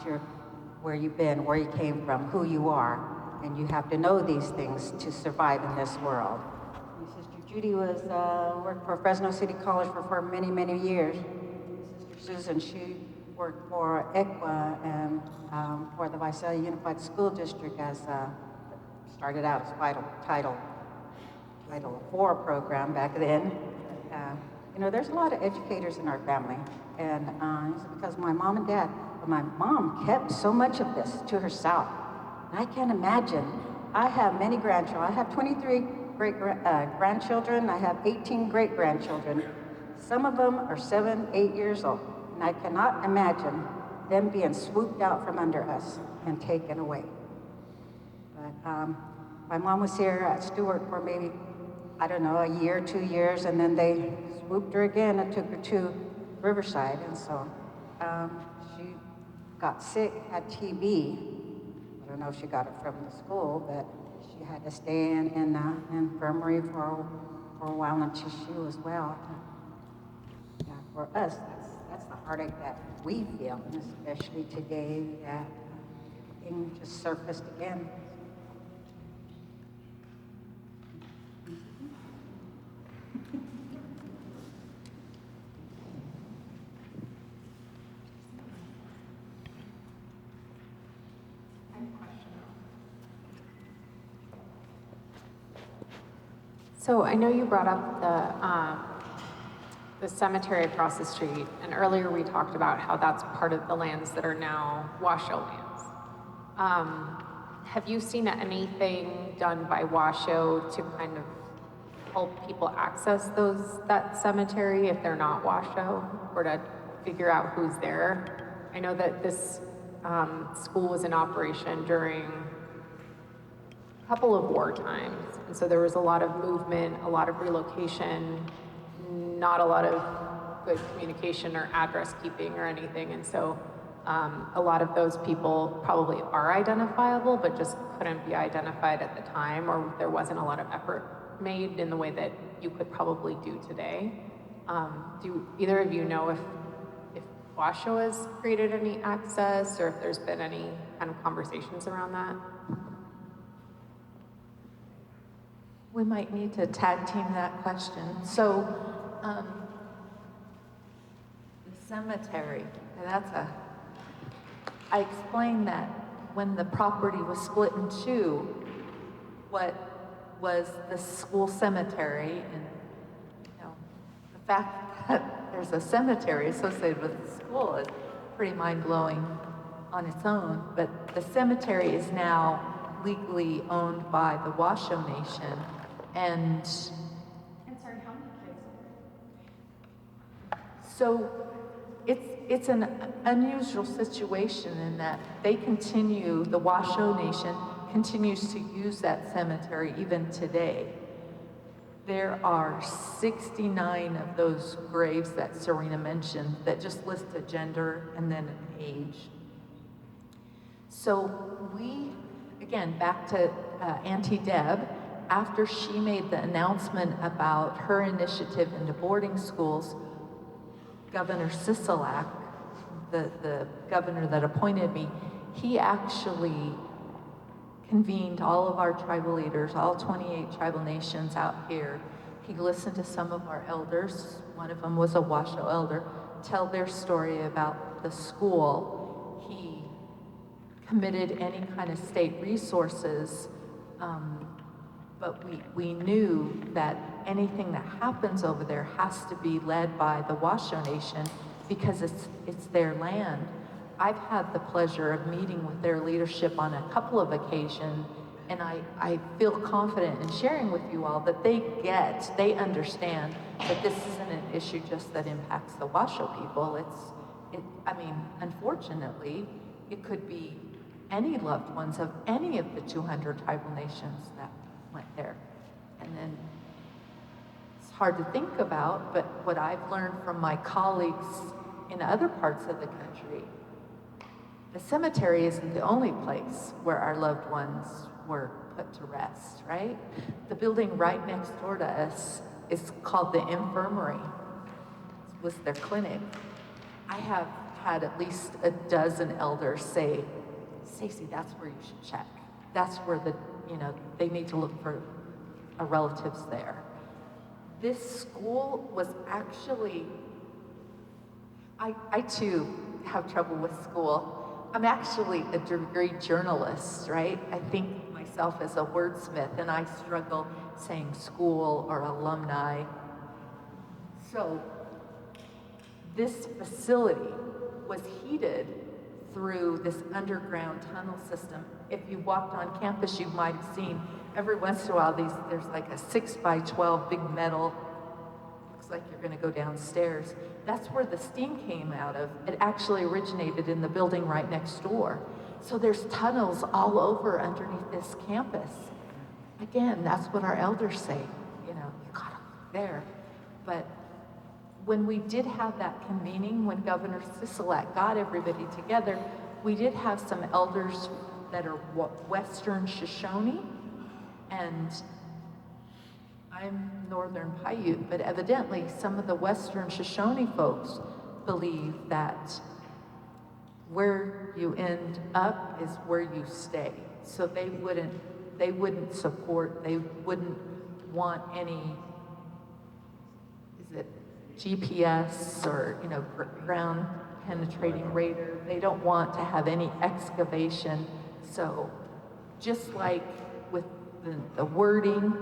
where you've been, where you came from, who you are, and you have to know these things to survive in this world. My sister Judy worked for Fresno City College for many, many years. Sister Susan, she worked for ECWA and for the Visalia Unified School District started out as Title IV program back then. There's a lot of educators in our family, and it's because my mom and dad, my mom kept so much of this to herself. And I can't imagine. I have many grandchildren. I have 23 grandchildren. I have 18 great-grandchildren. Some of them are 7, 8 years old, and I cannot imagine them being swooped out from under us and taken away. But my mom was here at Stewart for maybe, I don't know, a year, 2 years, and then they swooped her again and took her to Riverside. And so she got sick, had TB. I don't know if she got it from the school, but she had to stay in the infirmary for a while until she was well. Yeah, for us, that's the heartache that we feel, and especially today that everything just surfaced again. So I know you brought up the cemetery across the street, and earlier we talked about how that's part of the lands that are now Washoe lands. Have you seen anything done by Washoe to kind of help people access that cemetery if they're not Washoe, or to figure out who's there? I know that this school was in operation during a couple of war times, and so there was a lot of movement, a lot of relocation, not a lot of good communication or address keeping or anything, and so a lot of those people probably are identifiable, but just couldn't be identified at the time, or there wasn't a lot of effort made in the way that you could probably do today. Do either of you know if Washoe has created any access, or if there's been any kind of conversations around that? We might need to tag team that question. So, the cemetery, I explained that when the property was split in two, what was the school cemetery, and the fact that there's a cemetery associated with the school is pretty mind-blowing on its own, but the cemetery is now legally owned by the Washoe Nation, and sorry, how many kids? so it's an unusual situation in that the Washoe Nation continues to use that cemetery even today. There are 69 of those graves that Serena mentioned that just list a gender and then an age. So again, back to Auntie Deb, after she made the announcement about her initiative into boarding schools, Governor Sisolak, the governor that appointed me, he actually convened all of our tribal leaders, all 28 tribal nations out here. He listened to some of our elders, one of them was a Washoe elder, tell their story about the school. He committed any kind of state resources But we knew that anything that happens over there has to be led by the Washoe Nation because it's their land. I've had the pleasure of meeting with their leadership on a couple of occasions, and I feel confident in sharing with you all that they understand that this isn't an issue just that impacts the Washoe people. I mean, unfortunately, it could be any loved ones of any of the 200 tribal nations that went there. And then it's hard to think about, but what I've learned from my colleagues in other parts of the country, the cemetery isn't the only place where our loved ones were put to rest, right? The building right next door to us is called the infirmary. It was their clinic. I have had at least a dozen elders say, Stacy, that's where you should check. That's where they need to look for relatives there. This school was actually, I too have trouble with school. I'm actually a degree journalist, right? I think myself as a wordsmith, and I struggle saying school or alumni. So this facility was heated through this underground tunnel system. If you walked on campus, you might have seen every once in a while there's like a 6x12 big metal, looks like you're gonna go downstairs. That's where the steam came out of. It actually originated in the building right next door. So there's tunnels all over underneath this campus. Again, that's what our elders say, you gotta look there. But when we did have that convening, when Governor Sisolak got everybody together, we did have some elders that are Western Shoshone, and I'm Northern Paiute, but evidently some of the Western Shoshone folks believe that where you end up is where you stay. So they wouldn't support, they wouldn't want any, is it GPS or, ground penetrating radar. They don't want to have any excavation. So just like with the wording,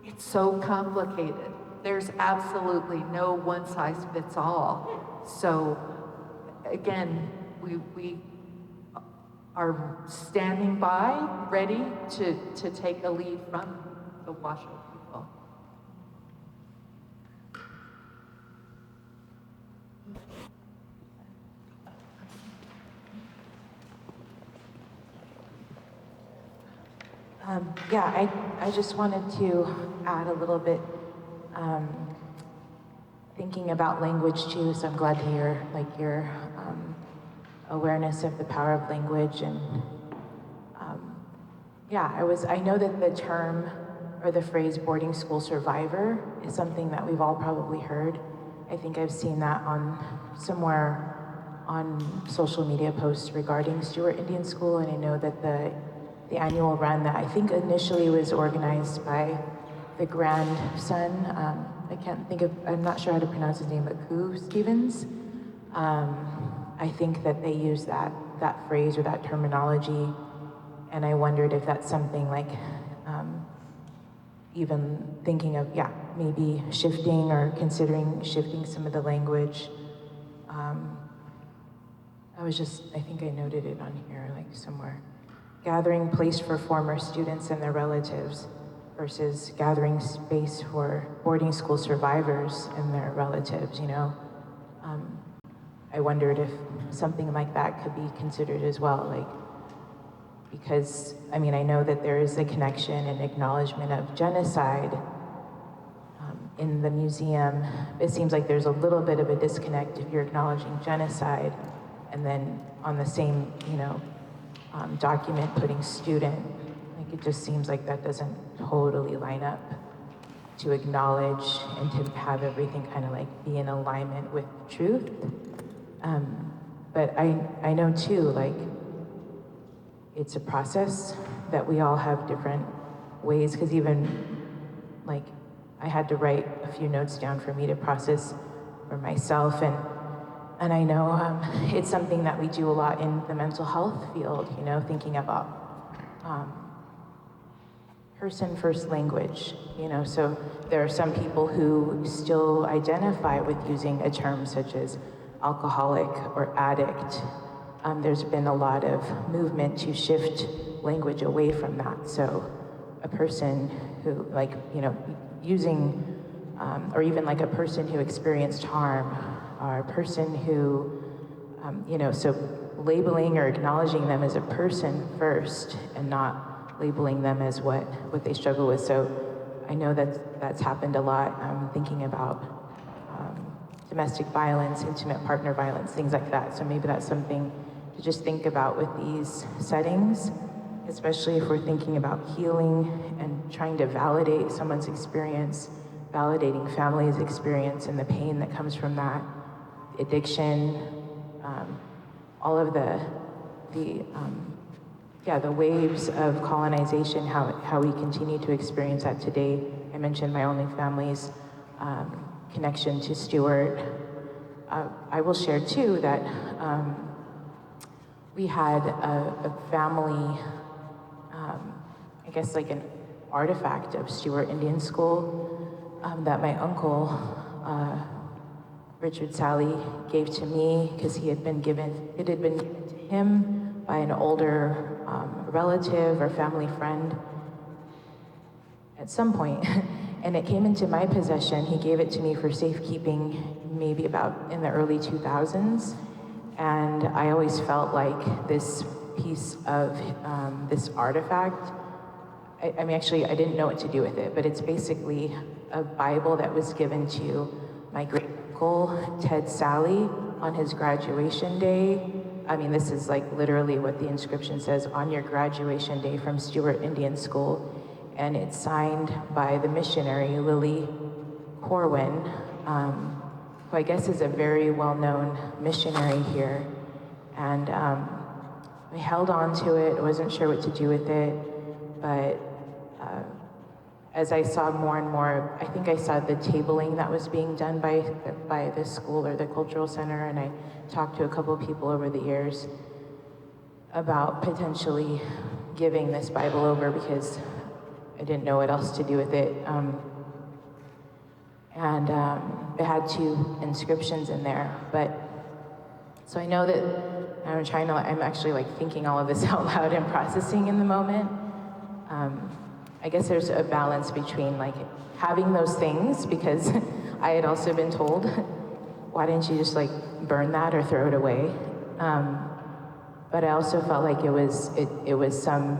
it's so complicated. There's absolutely no one size fits all. So again, we are standing by, ready to take a lead from the Washoe people. I just wanted to add a little bit, thinking about language too, so I'm glad to hear your awareness of the power of language. And I know that the term or the phrase boarding school survivor is something that we've all probably heard. I think I've seen that somewhere on social media posts regarding Stewart Indian School, and I know that the annual run that I think initially was organized by the grandson, I'm not sure how to pronounce his name, but Koo Stevens. I think that they use that phrase or that terminology, and I wondered if that's something like even thinking of, maybe shifting or considering shifting some of the language. I think I noted it on here, like somewhere. Gathering place for former students and their relatives versus gathering space for boarding school survivors and their relatives, I wondered if something like that could be considered as well, because, I know that there is a connection and acknowledgement of genocide in the museum. It seems like there's a little bit of a disconnect if you're acknowledging genocide and then on the same, document putting student. It just seems like that doesn't totally line up to acknowledge and to have everything kind of be in alignment with truth. But I know too, it's a process that we all have different ways, because even I had to write a few notes down for me to process for myself, and I know it's something that we do a lot in the mental health field, thinking about person first language, you know, so there are some people who still identify with using a term such as alcoholic or addict. There's been a lot of movement to shift language away from that. So a person who, like, you know, using, or even like a person who experienced harm, or a person who, you know, so labeling or acknowledging them as a person first and not labeling them as what they struggle with. So I know that's happened a lot. I'm thinking about domestic violence, intimate partner violence, things like that. So maybe that's something to just think about with these settings, especially if we're thinking about healing and trying to validate someone's experience, validating family's experience and the pain that comes from that, addiction, all of the waves of colonization, how we continue to experience that today. I mentioned my only family's connection to Stewart. I will share too that we had a family, I guess like an artifact of Stewart Indian School that my uncle, Richard Sally, gave to me because it had been given to him by an older relative or family friend at some point. And it came into my possession. He gave it to me for safekeeping maybe about in the early 2000s. And I always felt like this piece of this artifact, I mean, actually, I didn't know what to do with it, but it's basically a Bible that was given to my great uncle, Ted Sally, on his graduation day. I mean, this is like literally what the inscription says, on your graduation day from Stewart Indian School. And it's signed by the missionary, Lily Corwin, who I guess is a very well-known missionary here. And I held on to it. I wasn't sure what to do with it, but as I saw more and more, I think I saw the tabling that was being done by the school or the cultural center, and I talked to a couple of people over the years about potentially giving this Bible over because I didn't know what else to do with it. And it had 2 inscriptions in there, but so I know that I'm actually like thinking all of this out loud and processing in the moment. I guess there's a balance between like having those things, because I had also been told, why didn't you just like burn that or throw it away? But I also felt like it was some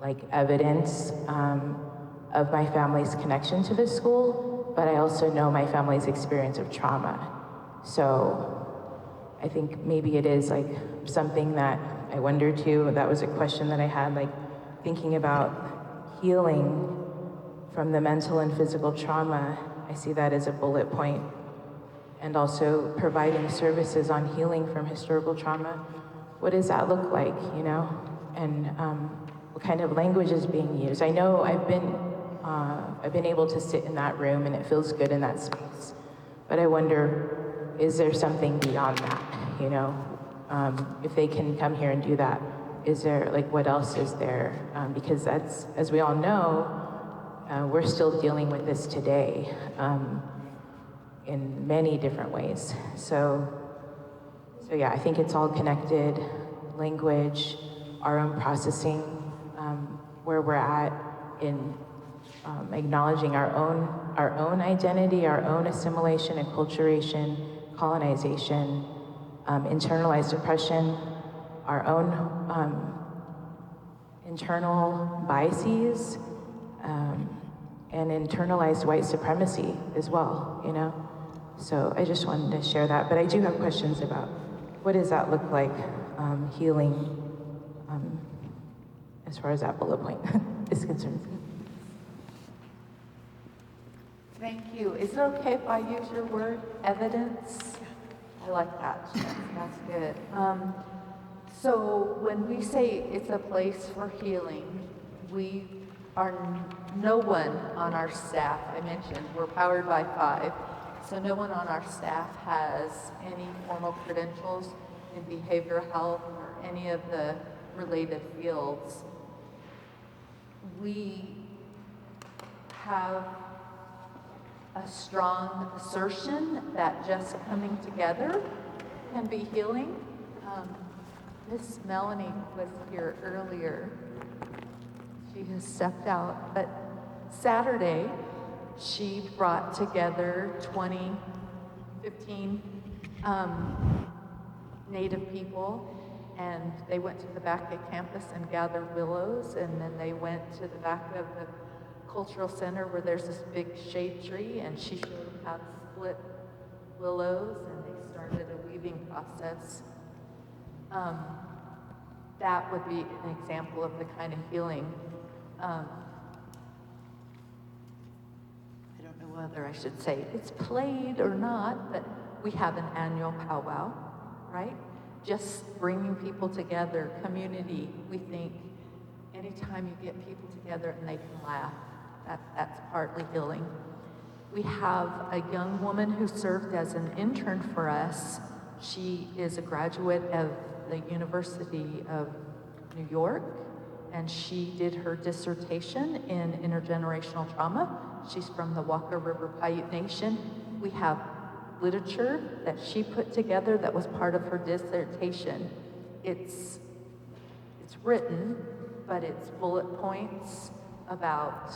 like evidence of my family's connection to this school, but I also know my family's experience of trauma. So I think maybe it is like something that I wonder too, that was a question that I had, like thinking about healing from the mental and physical trauma. I see that as a bullet point, and also providing services on healing from historical trauma. What does that look like, you know? And what kind of language is being used? I know I've been able to sit in that room and it feels good in that space, but I wonder, is there something beyond that, you know? If they can come here and do that, is there, like, what else is there? Because that's, as we all know, we're still dealing with this today in many different ways. So yeah, I think it's all connected. Language, our own processing, where we're at in acknowledging our own identity, our own assimilation, acculturation, colonization, internalized oppression, our own internal biases, and internalized white supremacy as well, you know? So I just wanted to share that, but I do have questions about what does that look like, healing, as far as that bullet point is concerned. Thank you. Is it okay if I use your word, evidence? I like that. That's good. So when we say it's a place for healing, we are, no one on our staff, I mentioned, we're powered by 5, so no one on our staff has any formal credentials in behavioral health or any of the related fields. we have a strong assertion that just coming together can be healing. Miss Melanie was here earlier. She has stepped out, but Saturday, she brought together 15 Native people, and they went to the back of campus and gathered willows, and then they went to the back of the cultural center where there's this big shade tree, and she showed them how to split willows, and they started a weaving process. That would be an example of the kind of healing. I don't know whether I should say it's played or not, but we have an annual powwow, right? Just bringing people together, community. We think anytime you get people together and they can laugh, that's partly healing. We have a young woman who served as an intern for us. She is a graduate of the University of New York, and she did her dissertation in intergenerational trauma. She's from the Walker River Paiute Nation. We have literature that she put together that was part of her dissertation. It's written, but it's bullet points about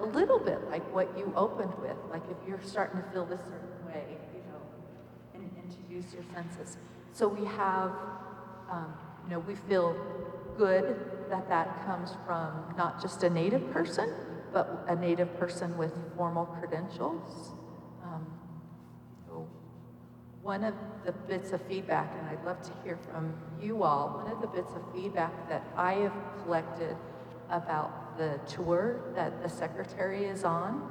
a little bit like what you opened with, like if you're starting to feel this certain way, and introduce your senses. So we have, we feel good that comes from not just a Native person, but a Native person with formal credentials. So one of the bits of feedback, and I'd love to hear from you all, one of the bits of feedback that I have collected about the tour that the secretary is on,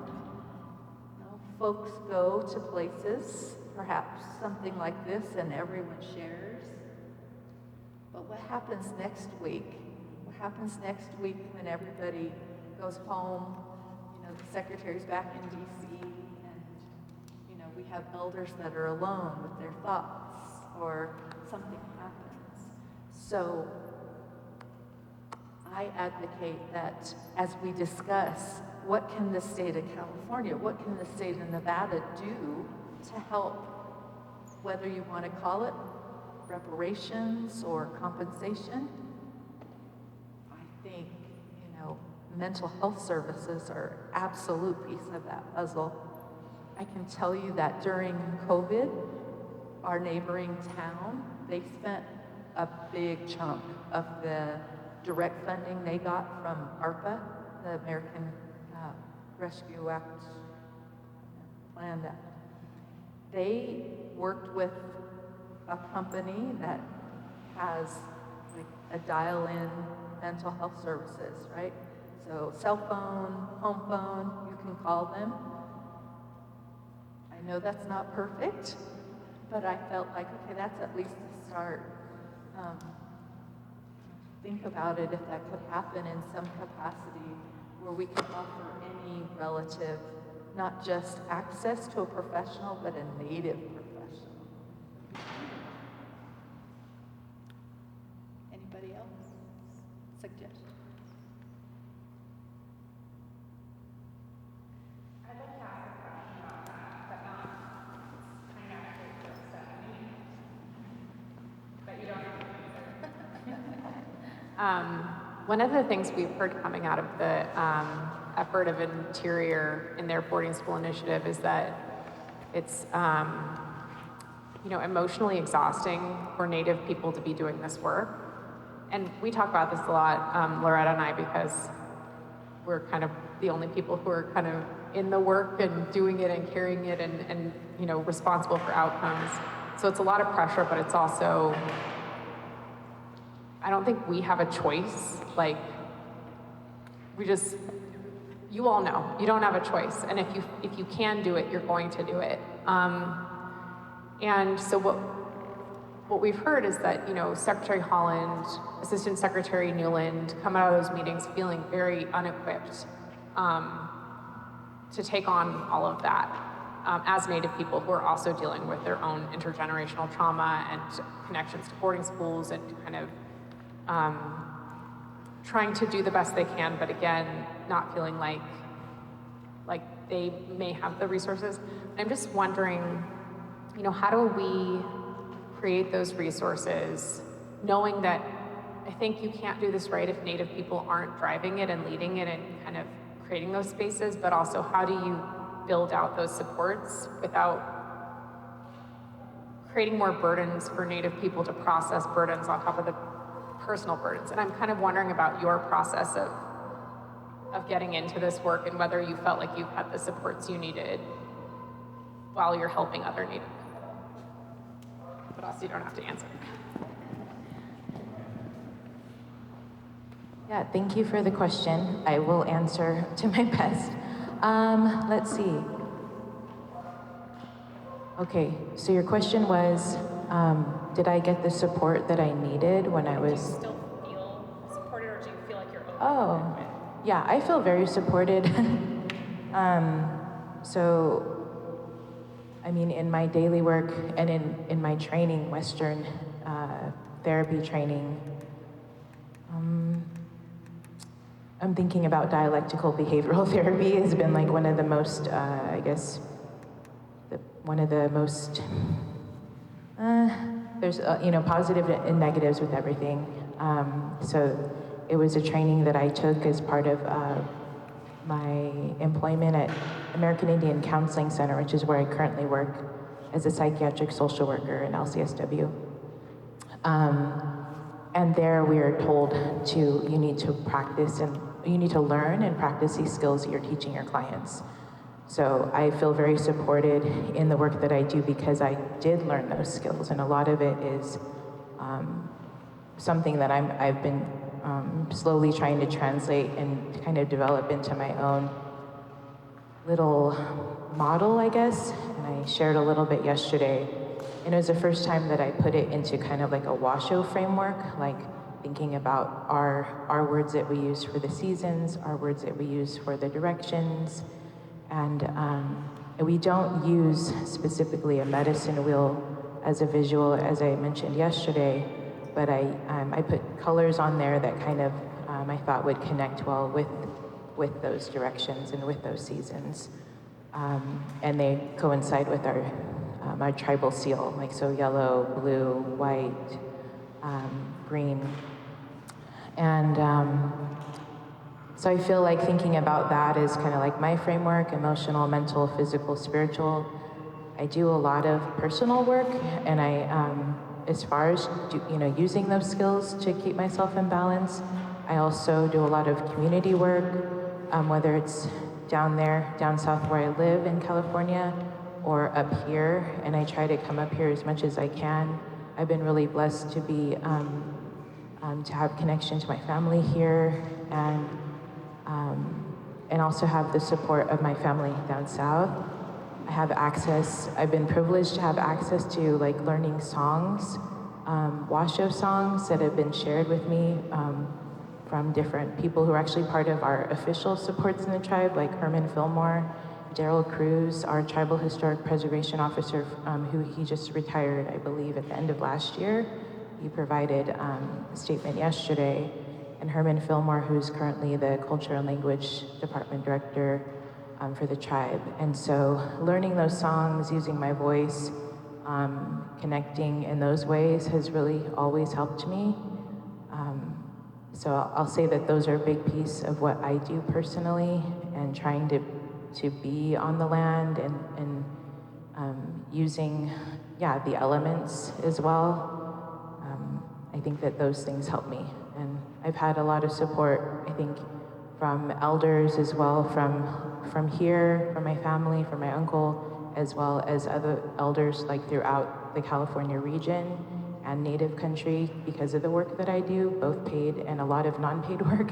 folks go to places, perhaps something like this, and everyone shares. But what happens next week? What happens next week when everybody goes home? The secretary's back in DC, and we have elders that are alone with their thoughts, or something happens. So I advocate that as we discuss what can the state of California, what can the state of Nevada do to help, whether you want to call it reparations or compensation. I think, mental health services are an absolute piece of that puzzle. I can tell you that during COVID, our neighboring town, they spent a big chunk of the direct funding they got from ARPA, the American Rescue Act Plan. They worked with a company that has like a dial-in mental health services, right? So cell phone, home phone, you can call them. I know that's not perfect, but I felt like, okay, that's at least a start. Think about it if that could happen in some capacity where we could offer any relative not just access to a professional, but a Native professional. Anybody else? Suggestions? I'd like to ask a question about that, but not kind of actually for Stephanie. But you don't have to answer. One of the things we've heard coming out of the effort of Interior in their boarding school initiative is that it's emotionally exhausting for Native people to be doing this work. And we talk about this a lot, Loretta and I, because we're kind of the only people who are kind of in the work and doing it and carrying it and responsible for outcomes. So it's a lot of pressure, but it's also, I don't think we have a choice. Like, you all know, you don't have a choice. And if you can do it, you're going to do it. And so what we've heard is that, Secretary Holland, Assistant Secretary Newland come out of those meetings feeling very unequipped to take on all of that as Native people who are also dealing with their own intergenerational trauma and connections to boarding schools and kind of trying to do the best they can, but again, not feeling like they may have the resources. I'm just wondering, you know, how do we create those resources, knowing that I think you can't do this right if Native people aren't driving it and leading it and kind of creating those spaces, but also how do you build out those supports without creating more burdens for Native people to process burdens on top of the personal burdens? And I'm kind of wondering about your process of getting into this work and whether you felt like you had the supports you needed while you're helping other Native people. But also you don't have to answer. Yeah, thank you for the question. I will answer to my best. Let's see. Okay, so your question was, did I get the support that I needed when I was... Do you still feel supported, or do you feel like you're open? Oh, yeah, I feel very supported. So, I mean, in my daily work and in my training, Western therapy training, I'm thinking about dialectical behavioral therapy has been like one of the most, I guess, one of the most, there's, you know, positive and negatives with everything. So it was a training that I took as part of my employment at American Indian Counseling Center, which is where I currently work as a psychiatric social worker in LCSW. And there we are told you need to practice and you need to learn and practice these skills that you're teaching your clients. So I feel very supported in the work that I do because I did learn those skills, and a lot of it is something that I've been slowly trying to translate and kind of develop into my own little model, I guess. And I shared a little bit yesterday, and it was the first time that I put it into kind of like a Washoe framework, like thinking about our words that we use for the seasons, our words that we use for the directions, and we don't use specifically a medicine wheel as a visual, as I mentioned yesterday, but I put colors on there that kind of I thought would connect well with those directions and with those seasons, and they coincide with our tribal seal, like so yellow, blue, white, green. And so I feel like thinking about that is kind of like my framework: emotional, mental, physical, spiritual. I do a lot of personal work, and as far as using those skills to keep myself in balance, I also do a lot of community work, whether it's down south where I live in California, or up here, and I try to come up here as much as I can. I've been really blessed to be to have connection to my family here, and also have the support of my family down south. I have access. I've been privileged to have access to like learning songs, Washoe songs that have been shared with me from different people who are actually part of our official supports in the tribe, like Herman Fillmore, Daryl Cruz, our tribal historic preservation officer, who he just retired, I believe, at the end of last year. He provided a statement yesterday, and Herman Fillmore, who's currently the Culture and Language Department Director for the tribe. And so learning those songs, using my voice, connecting in those ways has really always helped me. So I'll say that those are a big piece of what I do personally, and trying to be on the land and using, the elements as well. I think that those things help me. And I've had a lot of support, I think, from elders as well, from here, from my family, from my uncle, as well as other elders like throughout the California region and Native country, because of the work that I do, both paid and a lot of non-paid work.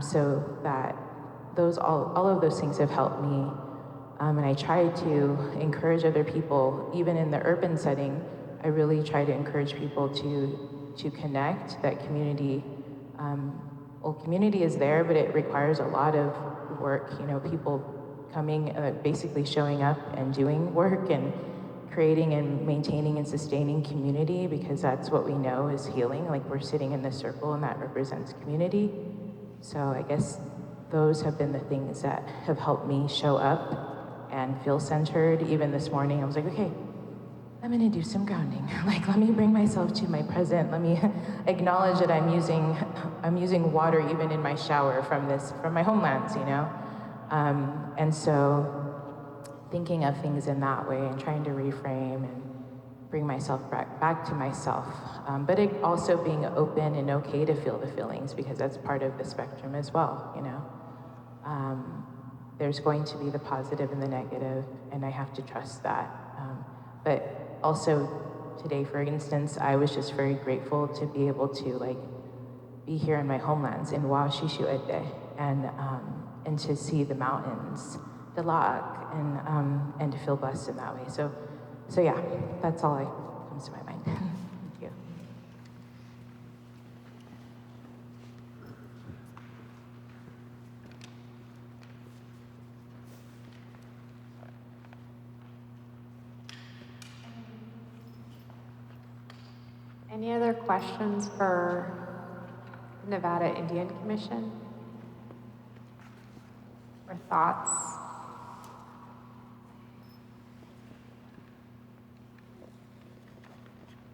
So that all of those things have helped me. And I try to encourage other people, even in the urban setting. I really try to encourage people to connect, that community. Community is there, but it requires a lot of work. People coming, basically showing up and doing work and creating and maintaining and sustaining community, because that's what we know is healing. Like, we're sitting in the circle and that represents community. So I guess those have been the things that have helped me show up and feel centered. Even this morning, I was like, okay, I'm gonna do some grounding. Like, let me bring myself to my present. Let me acknowledge that I'm using water even in my shower from my homelands, you know? And so thinking of things in that way and trying to reframe and bring myself back to myself. But it also being open and okay to feel the feelings, because that's part of the spectrum as well, you know? There's going to be the positive and the negative, and I have to trust that. But also today, for instance, I was just very grateful to be able to like be here in my homelands in Washishuete and to see the mountains, the log, and to feel blessed in that way. So yeah, that's all that comes to my mind. Thank you. Any other questions for Nevada Indian Commission? Or thoughts?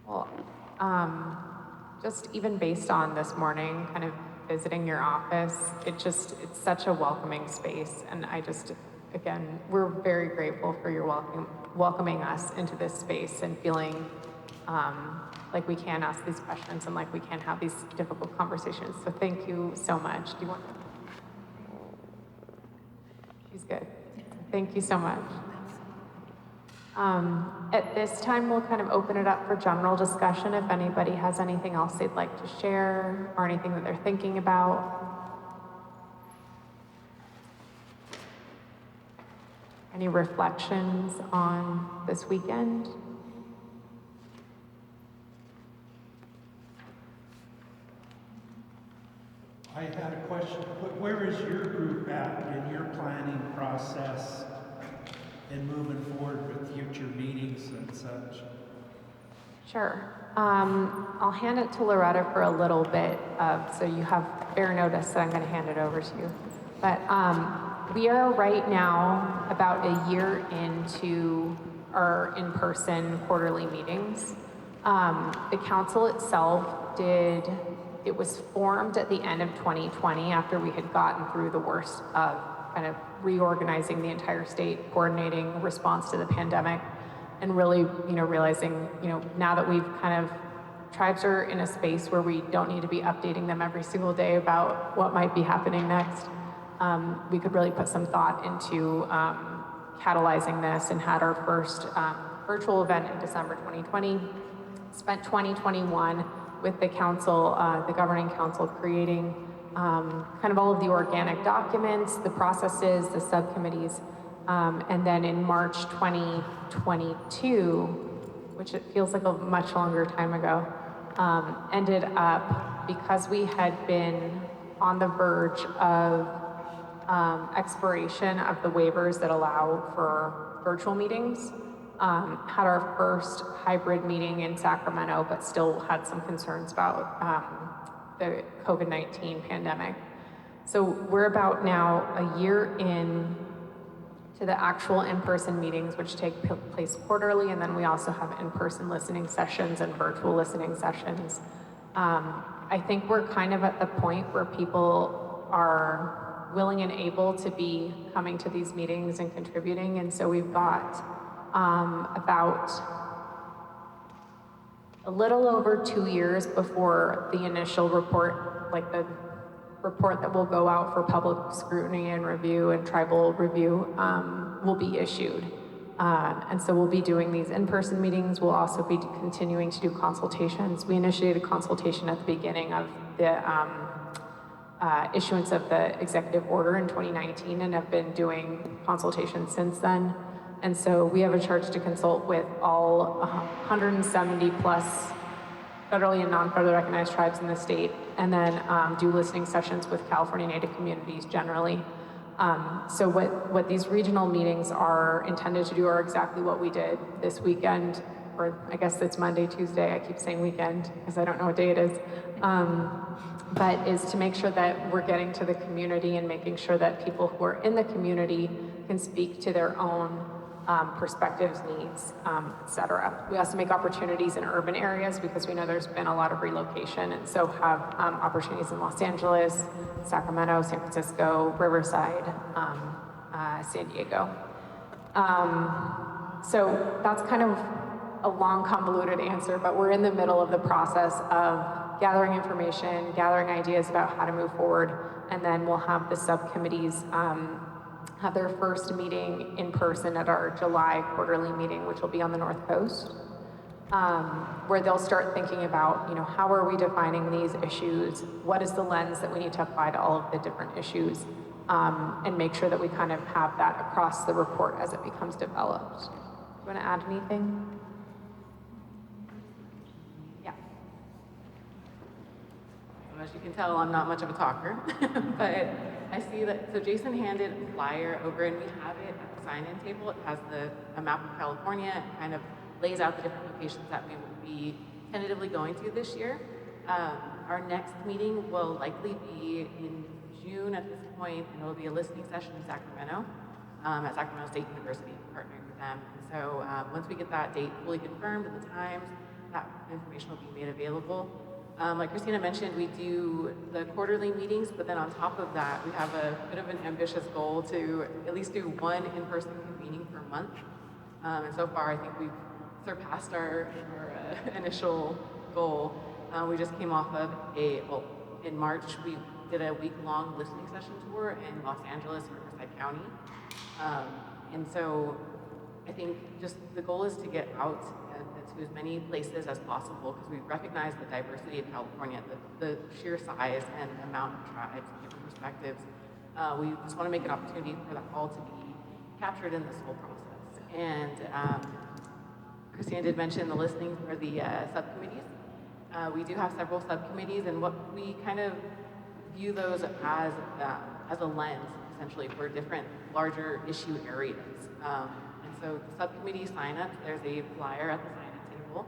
Well, just even based on this morning, kind of visiting your office, it's such a welcoming space. And again, we're very grateful for your welcoming us into this space and feeling like we can ask these questions and like we can have these difficult conversations. So thank you so much. Do you want to? She's good. Thank you so much. At this time, we'll kind of open it up for general discussion if anybody has anything else they'd like to share or anything that they're thinking about. Any reflections on this weekend? I had a question. Where is your group at in your planning process and moving forward with future meetings and such? Sure. I'll hand it to Loretta for a little bit, so you have fair notice that I'm going to hand it over to you. But we are right now about a year into our in-person quarterly meetings. The council itself it was formed at the end of 2020 after we had gotten through the worst of kind of reorganizing the entire state, coordinating response to the pandemic, and really, realizing, now that we've tribes are in a space where we don't need to be updating them every single day about what might be happening next. We could really put some thought into catalyzing this, and had our first virtual event in December 2020. Spent 2021 with the council, the governing council, creating kind of all of the organic documents, the processes, the subcommittees. And then in March 2022, which it feels like a much longer time ago, ended up, because we had been on the verge of expiration of the waivers that allow for virtual meetings, had our first hybrid meeting in Sacramento, but still had some concerns about the COVID-19 pandemic. So we're about now a year in to the actual in-person meetings, which take place quarterly, and then we also have in-person listening sessions and virtual listening sessions. I think we're kind of at the point where people are willing and able to be coming to these meetings and contributing, and so we've got about a little over 2 years before the initial report, like the report that will go out for public scrutiny and review and tribal review, will be issued. And so we'll be doing these in-person meetings. We'll also be continuing to do consultations. We initiated consultation at the beginning of the issuance of the executive order in 2019 and have been doing consultations since then. And so we have a charge to consult with all 170 plus federally and non-federally recognized tribes in the state, and then do listening sessions with California Native communities generally. So what these regional meetings are intended to do are exactly what we did this weekend, or I guess it's Monday, Tuesday, I keep saying weekend because I don't know what day it is, but is to make sure that we're getting to the community and making sure that people who are in the community can speak to their own perspectives, needs, et cetera. We also make opportunities in urban areas because we know there's been a lot of relocation, and so have opportunities in Los Angeles, Sacramento, San Francisco, Riverside, San Diego. So that's kind of a long, convoluted answer, but we're in the middle of the process of gathering information, gathering ideas about how to move forward, and then we'll have the subcommittees have their first meeting in person at our July quarterly meeting, which will be on the North Coast, where they'll start thinking about, how are we defining these issues? What is the lens that we need to apply to all of the different issues? And make sure that we kind of have that across the report as it becomes developed. Do you want to add anything? Yeah. As you can tell, I'm not much of a talker, but I see that, so Jason handed a flyer over, and we have it at the sign-in table. It has a map of California and kind of lays out the different locations that we will be tentatively going to this year. Our next meeting will likely be in June at this point, and it will be a listening session in Sacramento, at Sacramento State University, partnering with them. And so once we get that date fully confirmed and the times, that information will be made available. Like Christina mentioned, we do the quarterly meetings, but then on top of that, we have a bit of an ambitious goal to at least do one in-person convening per month. And so far, I think we've surpassed our initial goal. We just came off of in March, we did a week-long listening session tour in Los Angeles and Riverside County. And so I think just the goal is to get out to as many places as possible, because we recognize the diversity of California, the sheer size and amount of tribes and different perspectives. We just want to make an opportunity for that all to be captured in this whole process. And Christina did mention the listening for the subcommittees. We do have several subcommittees, and what we kind of view those as a lens, essentially, for different larger issue areas. And so the subcommittee sign-ups, there's a flyer at the sign-up table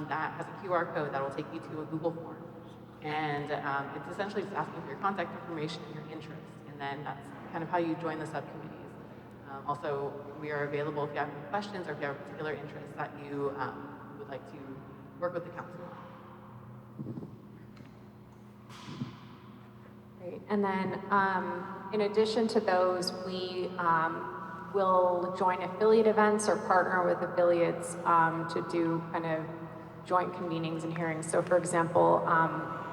that has a QR code that will take you to a Google form. And it's essentially just asking for your contact information and your interests, and then that's kind of how you join the subcommittees. Also, we are available if you have any questions or if you have a particular interest that you would like to work with the council on. Great. And then in addition to those, we will join affiliate events or partner with affiliates to do kind of joint convenings and hearings. So for example,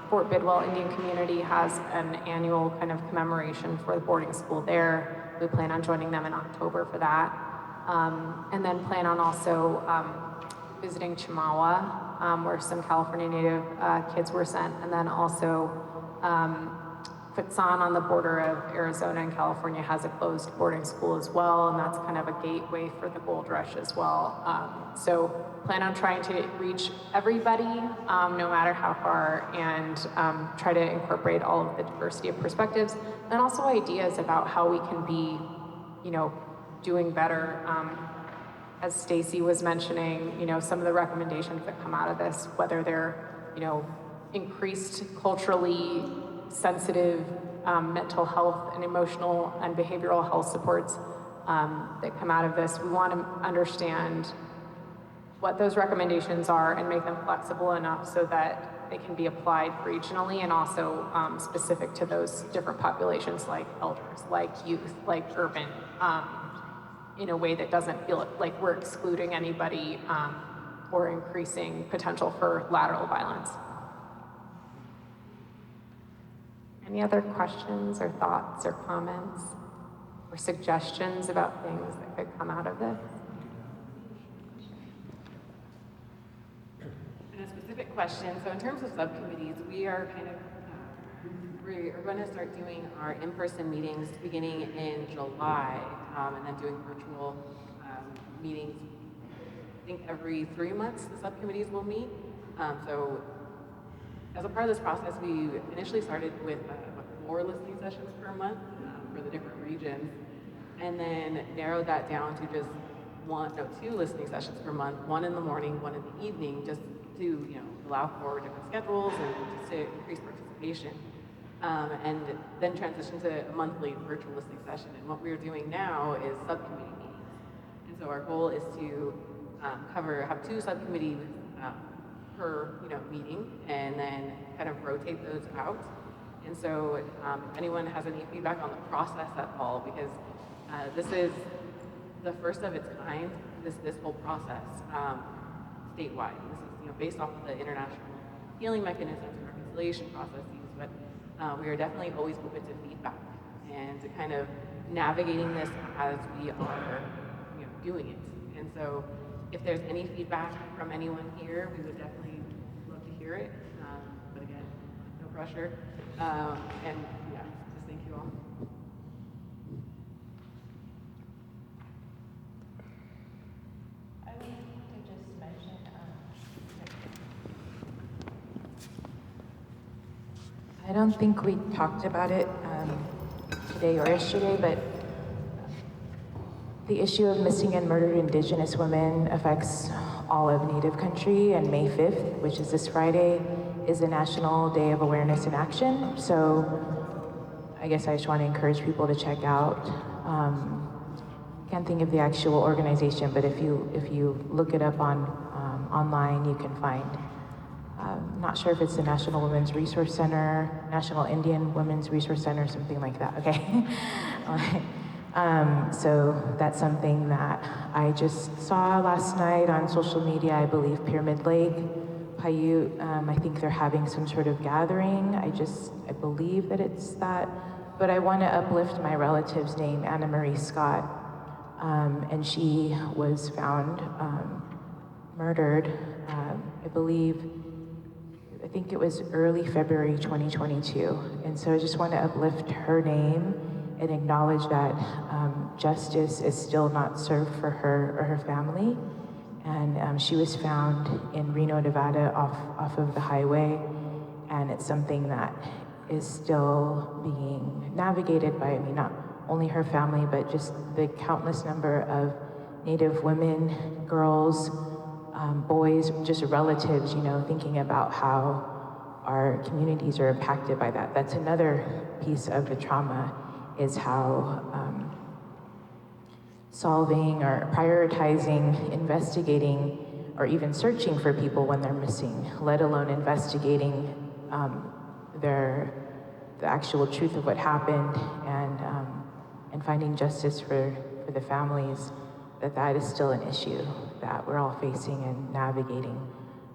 Fort Bidwell Indian Community has an annual kind of commemoration for the boarding school there. We plan on joining them in October for that. And then plan on also visiting Chimawa, where some California Native kids were sent, and then also Quitsan on the border of Arizona and California has a closed boarding school as well, and that's kind of a gateway for the gold rush as well. So plan on trying to reach everybody, no matter how far, and try to incorporate all of the diversity of perspectives, and also ideas about how we can be, doing better. As Stacy was mentioning, some of the recommendations that come out of this, whether they're, increased culturally sensitive mental health and emotional and behavioral health supports that come out of this. We want to understand what those recommendations are and make them flexible enough so that they can be applied regionally and also specific to those different populations like elders, like youth, like urban, in a way that doesn't feel like we're excluding anybody or increasing potential for lateral violence. Any other questions or thoughts or comments or suggestions about things that could come out of this? And a specific question, so in terms of subcommittees, we are we're going to start doing our in-person meetings beginning in July, and then doing virtual meetings. I think every 3 months the subcommittees will meet. So as a part of this process, we initially started with 4 listening sessions per month. for the different regions, and then narrowed that down to just two listening sessions per month, one in the morning, one in the evening, just to allow for different schedules and just to increase participation. And then transition to a monthly virtual listening session. And what we're doing now is subcommittee meetings. And so our goal is to have 2 subcommittees per meeting, and then kind of rotate those out. And so if anyone has any feedback on the process at all, because this is the first of its kind, this whole process statewide. This is based off of the international healing mechanisms and reconciliation processes, but we are definitely always open to feedback and to kind of navigating this as we are doing it. And so if there's any feedback from anyone here, we would definitely love to hear it. But again, no pressure. And yeah, just thank you all. I would like to just mention, I don't think we talked about it today or yesterday, but the issue of missing and murdered Indigenous women affects all of Native country, and May 5th, which is this Friday, is a National Day of Awareness and Action. So I guess I just want to encourage people to check out. Can't think of the actual organization, but if you look it up on online, you can find. Not sure if it's the National Women's Resource Center, National Indian Women's Resource Center, something like that. Okay. So that's something that I just saw last night on social media. I believe Pyramid Lake, Paiute, I think they're having some sort of gathering. I believe that it's that. But I want to uplift my relative's name, Anna Marie Scott. And she was found murdered, I think it was early February 2022. And so I just want to uplift her name and acknowledge that justice is still not served for her or her family. And she was found in Reno, Nevada, off of the highway. And it's something that is still being navigated by, not only her family, but just the countless number of Native women, girls, boys, just relatives, thinking about how our communities are impacted by that. That's another piece of the trauma, is how solving or prioritizing, investigating, or even searching for people when they're missing, let alone investigating the actual truth of what happened, and finding justice for the families, that is still an issue that we're all facing and navigating.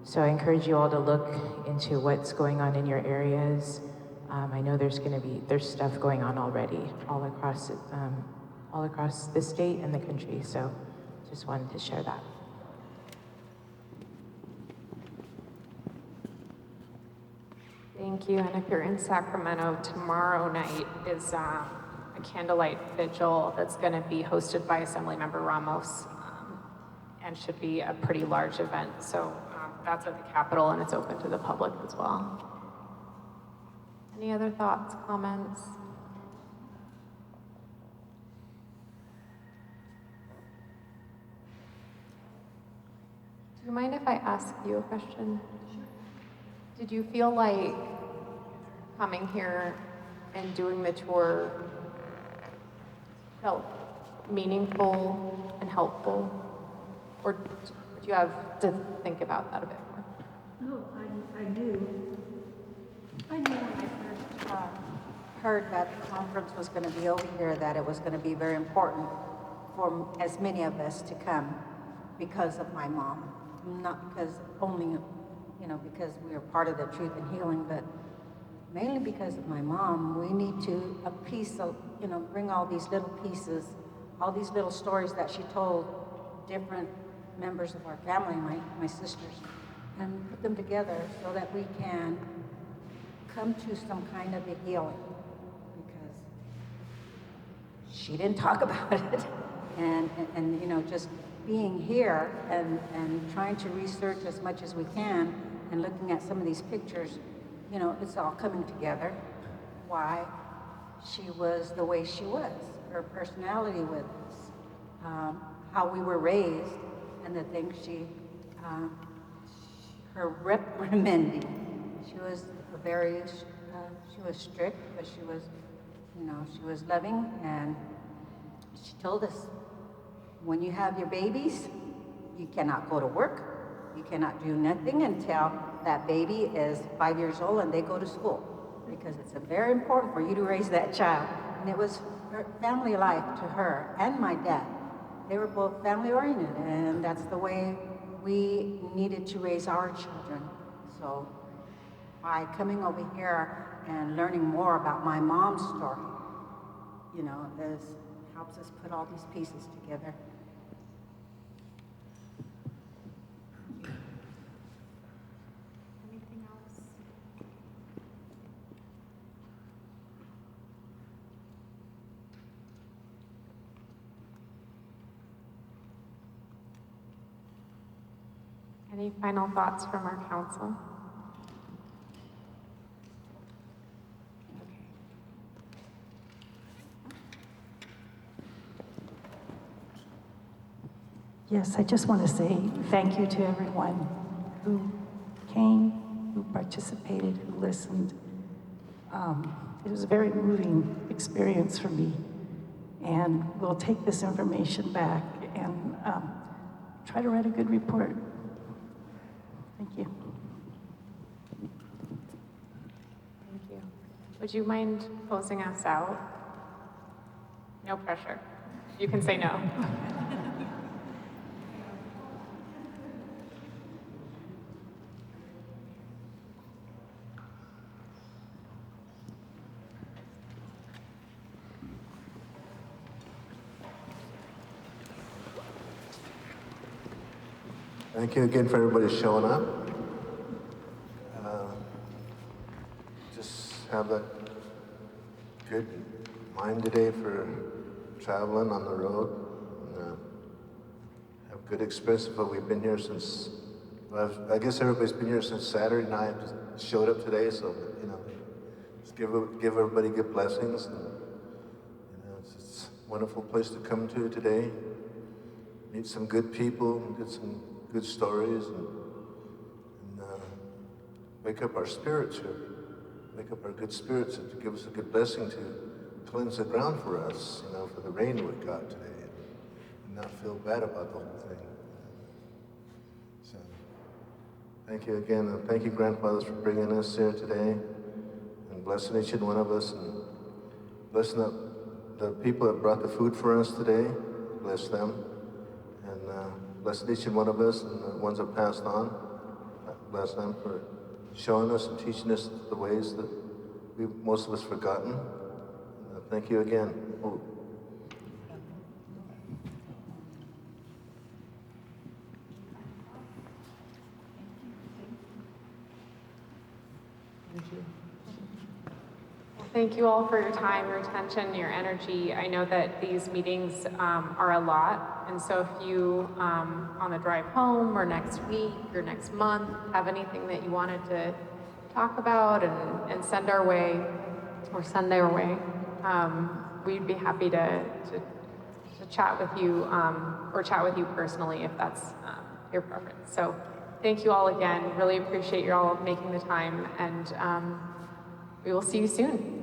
So I encourage you all to look into what's going on in your areas. I know there's stuff going on already all across the state and the country. So just wanted to share that. Thank you. And if you're in Sacramento, tomorrow night is a candlelight vigil that's going to be hosted by Assemblymember Ramos, and should be a pretty large event. So that's at the Capitol, and it's open to the public as well. Any other thoughts, comments? Do you mind if I ask you a question? Sure. Did you feel like coming here and doing the tour felt meaningful and helpful? Or do you have to think about that a bit more? No, I do. I knew when I first heard that the conference was going to be over here, that it was going to be very important for as many of us to come because of my mom. Not because only, because we are part of the Truth and Healing, but mainly because of my mom. We need to, bring all these little pieces, all these little stories that she told different members of our family, my sisters, and put them together so that we can come to some kind of a healing, because she didn't talk about it. And just being here and trying to research as much as we can and looking at some of these pictures, it's all coming together. Why? she was the way she was, her personality with us, how we were raised, and the things her reprimanding. She was she was strict, but she was, she was loving, and she told us, when you have your babies, you cannot go to work, you cannot do nothing until that baby is 5 years old and they go to school, because it's very important for you to raise that child. And it was her family life to her and my dad. They were both family oriented, and that's the way we needed to raise our children. So by coming over here and learning more about my mom's story, this helps us put all these pieces together. Anything else? Any final thoughts from our council? Yes, I just want to say thank you to everyone who came, who participated, who listened. It was a very moving experience for me, and we'll take this information back and try to write a good report. Thank you. Thank you. Would you mind closing us out? No pressure. You can say no. Thank you again for everybody showing up. Just have a good mind today for traveling on the road. And, have good experience, but we've been here since, well, I guess everybody's been here since Saturday night. Just showed up today, so, just give everybody good blessings. And, it's a wonderful place to come to today. Meet some good people, get some good stories, and wake up our spirits here. Wake up our good spirits and to give us a good blessing to cleanse the ground for us, for the rain we got today, and not feel bad about the whole thing. So, thank you again, and thank you, grandfathers, for bringing us here today, and blessing each and one of us, and blessing the people that brought the food for us today. Bless them. Bless each and one of us, and the ones that passed on. Bless them for showing us and teaching us the ways that most of us forgotten. Thank you again. Oh. Thank you. Thank you all for your time, your attention, your energy. I know that these meetings are a lot, and so if you, on the drive home or next week or next month, have anything that you wanted to talk about and send our way, or send their way, we'd be happy to chat with you, or chat with you personally if that's your preference. So thank you all again. Really appreciate you all making the time, and we will see you soon.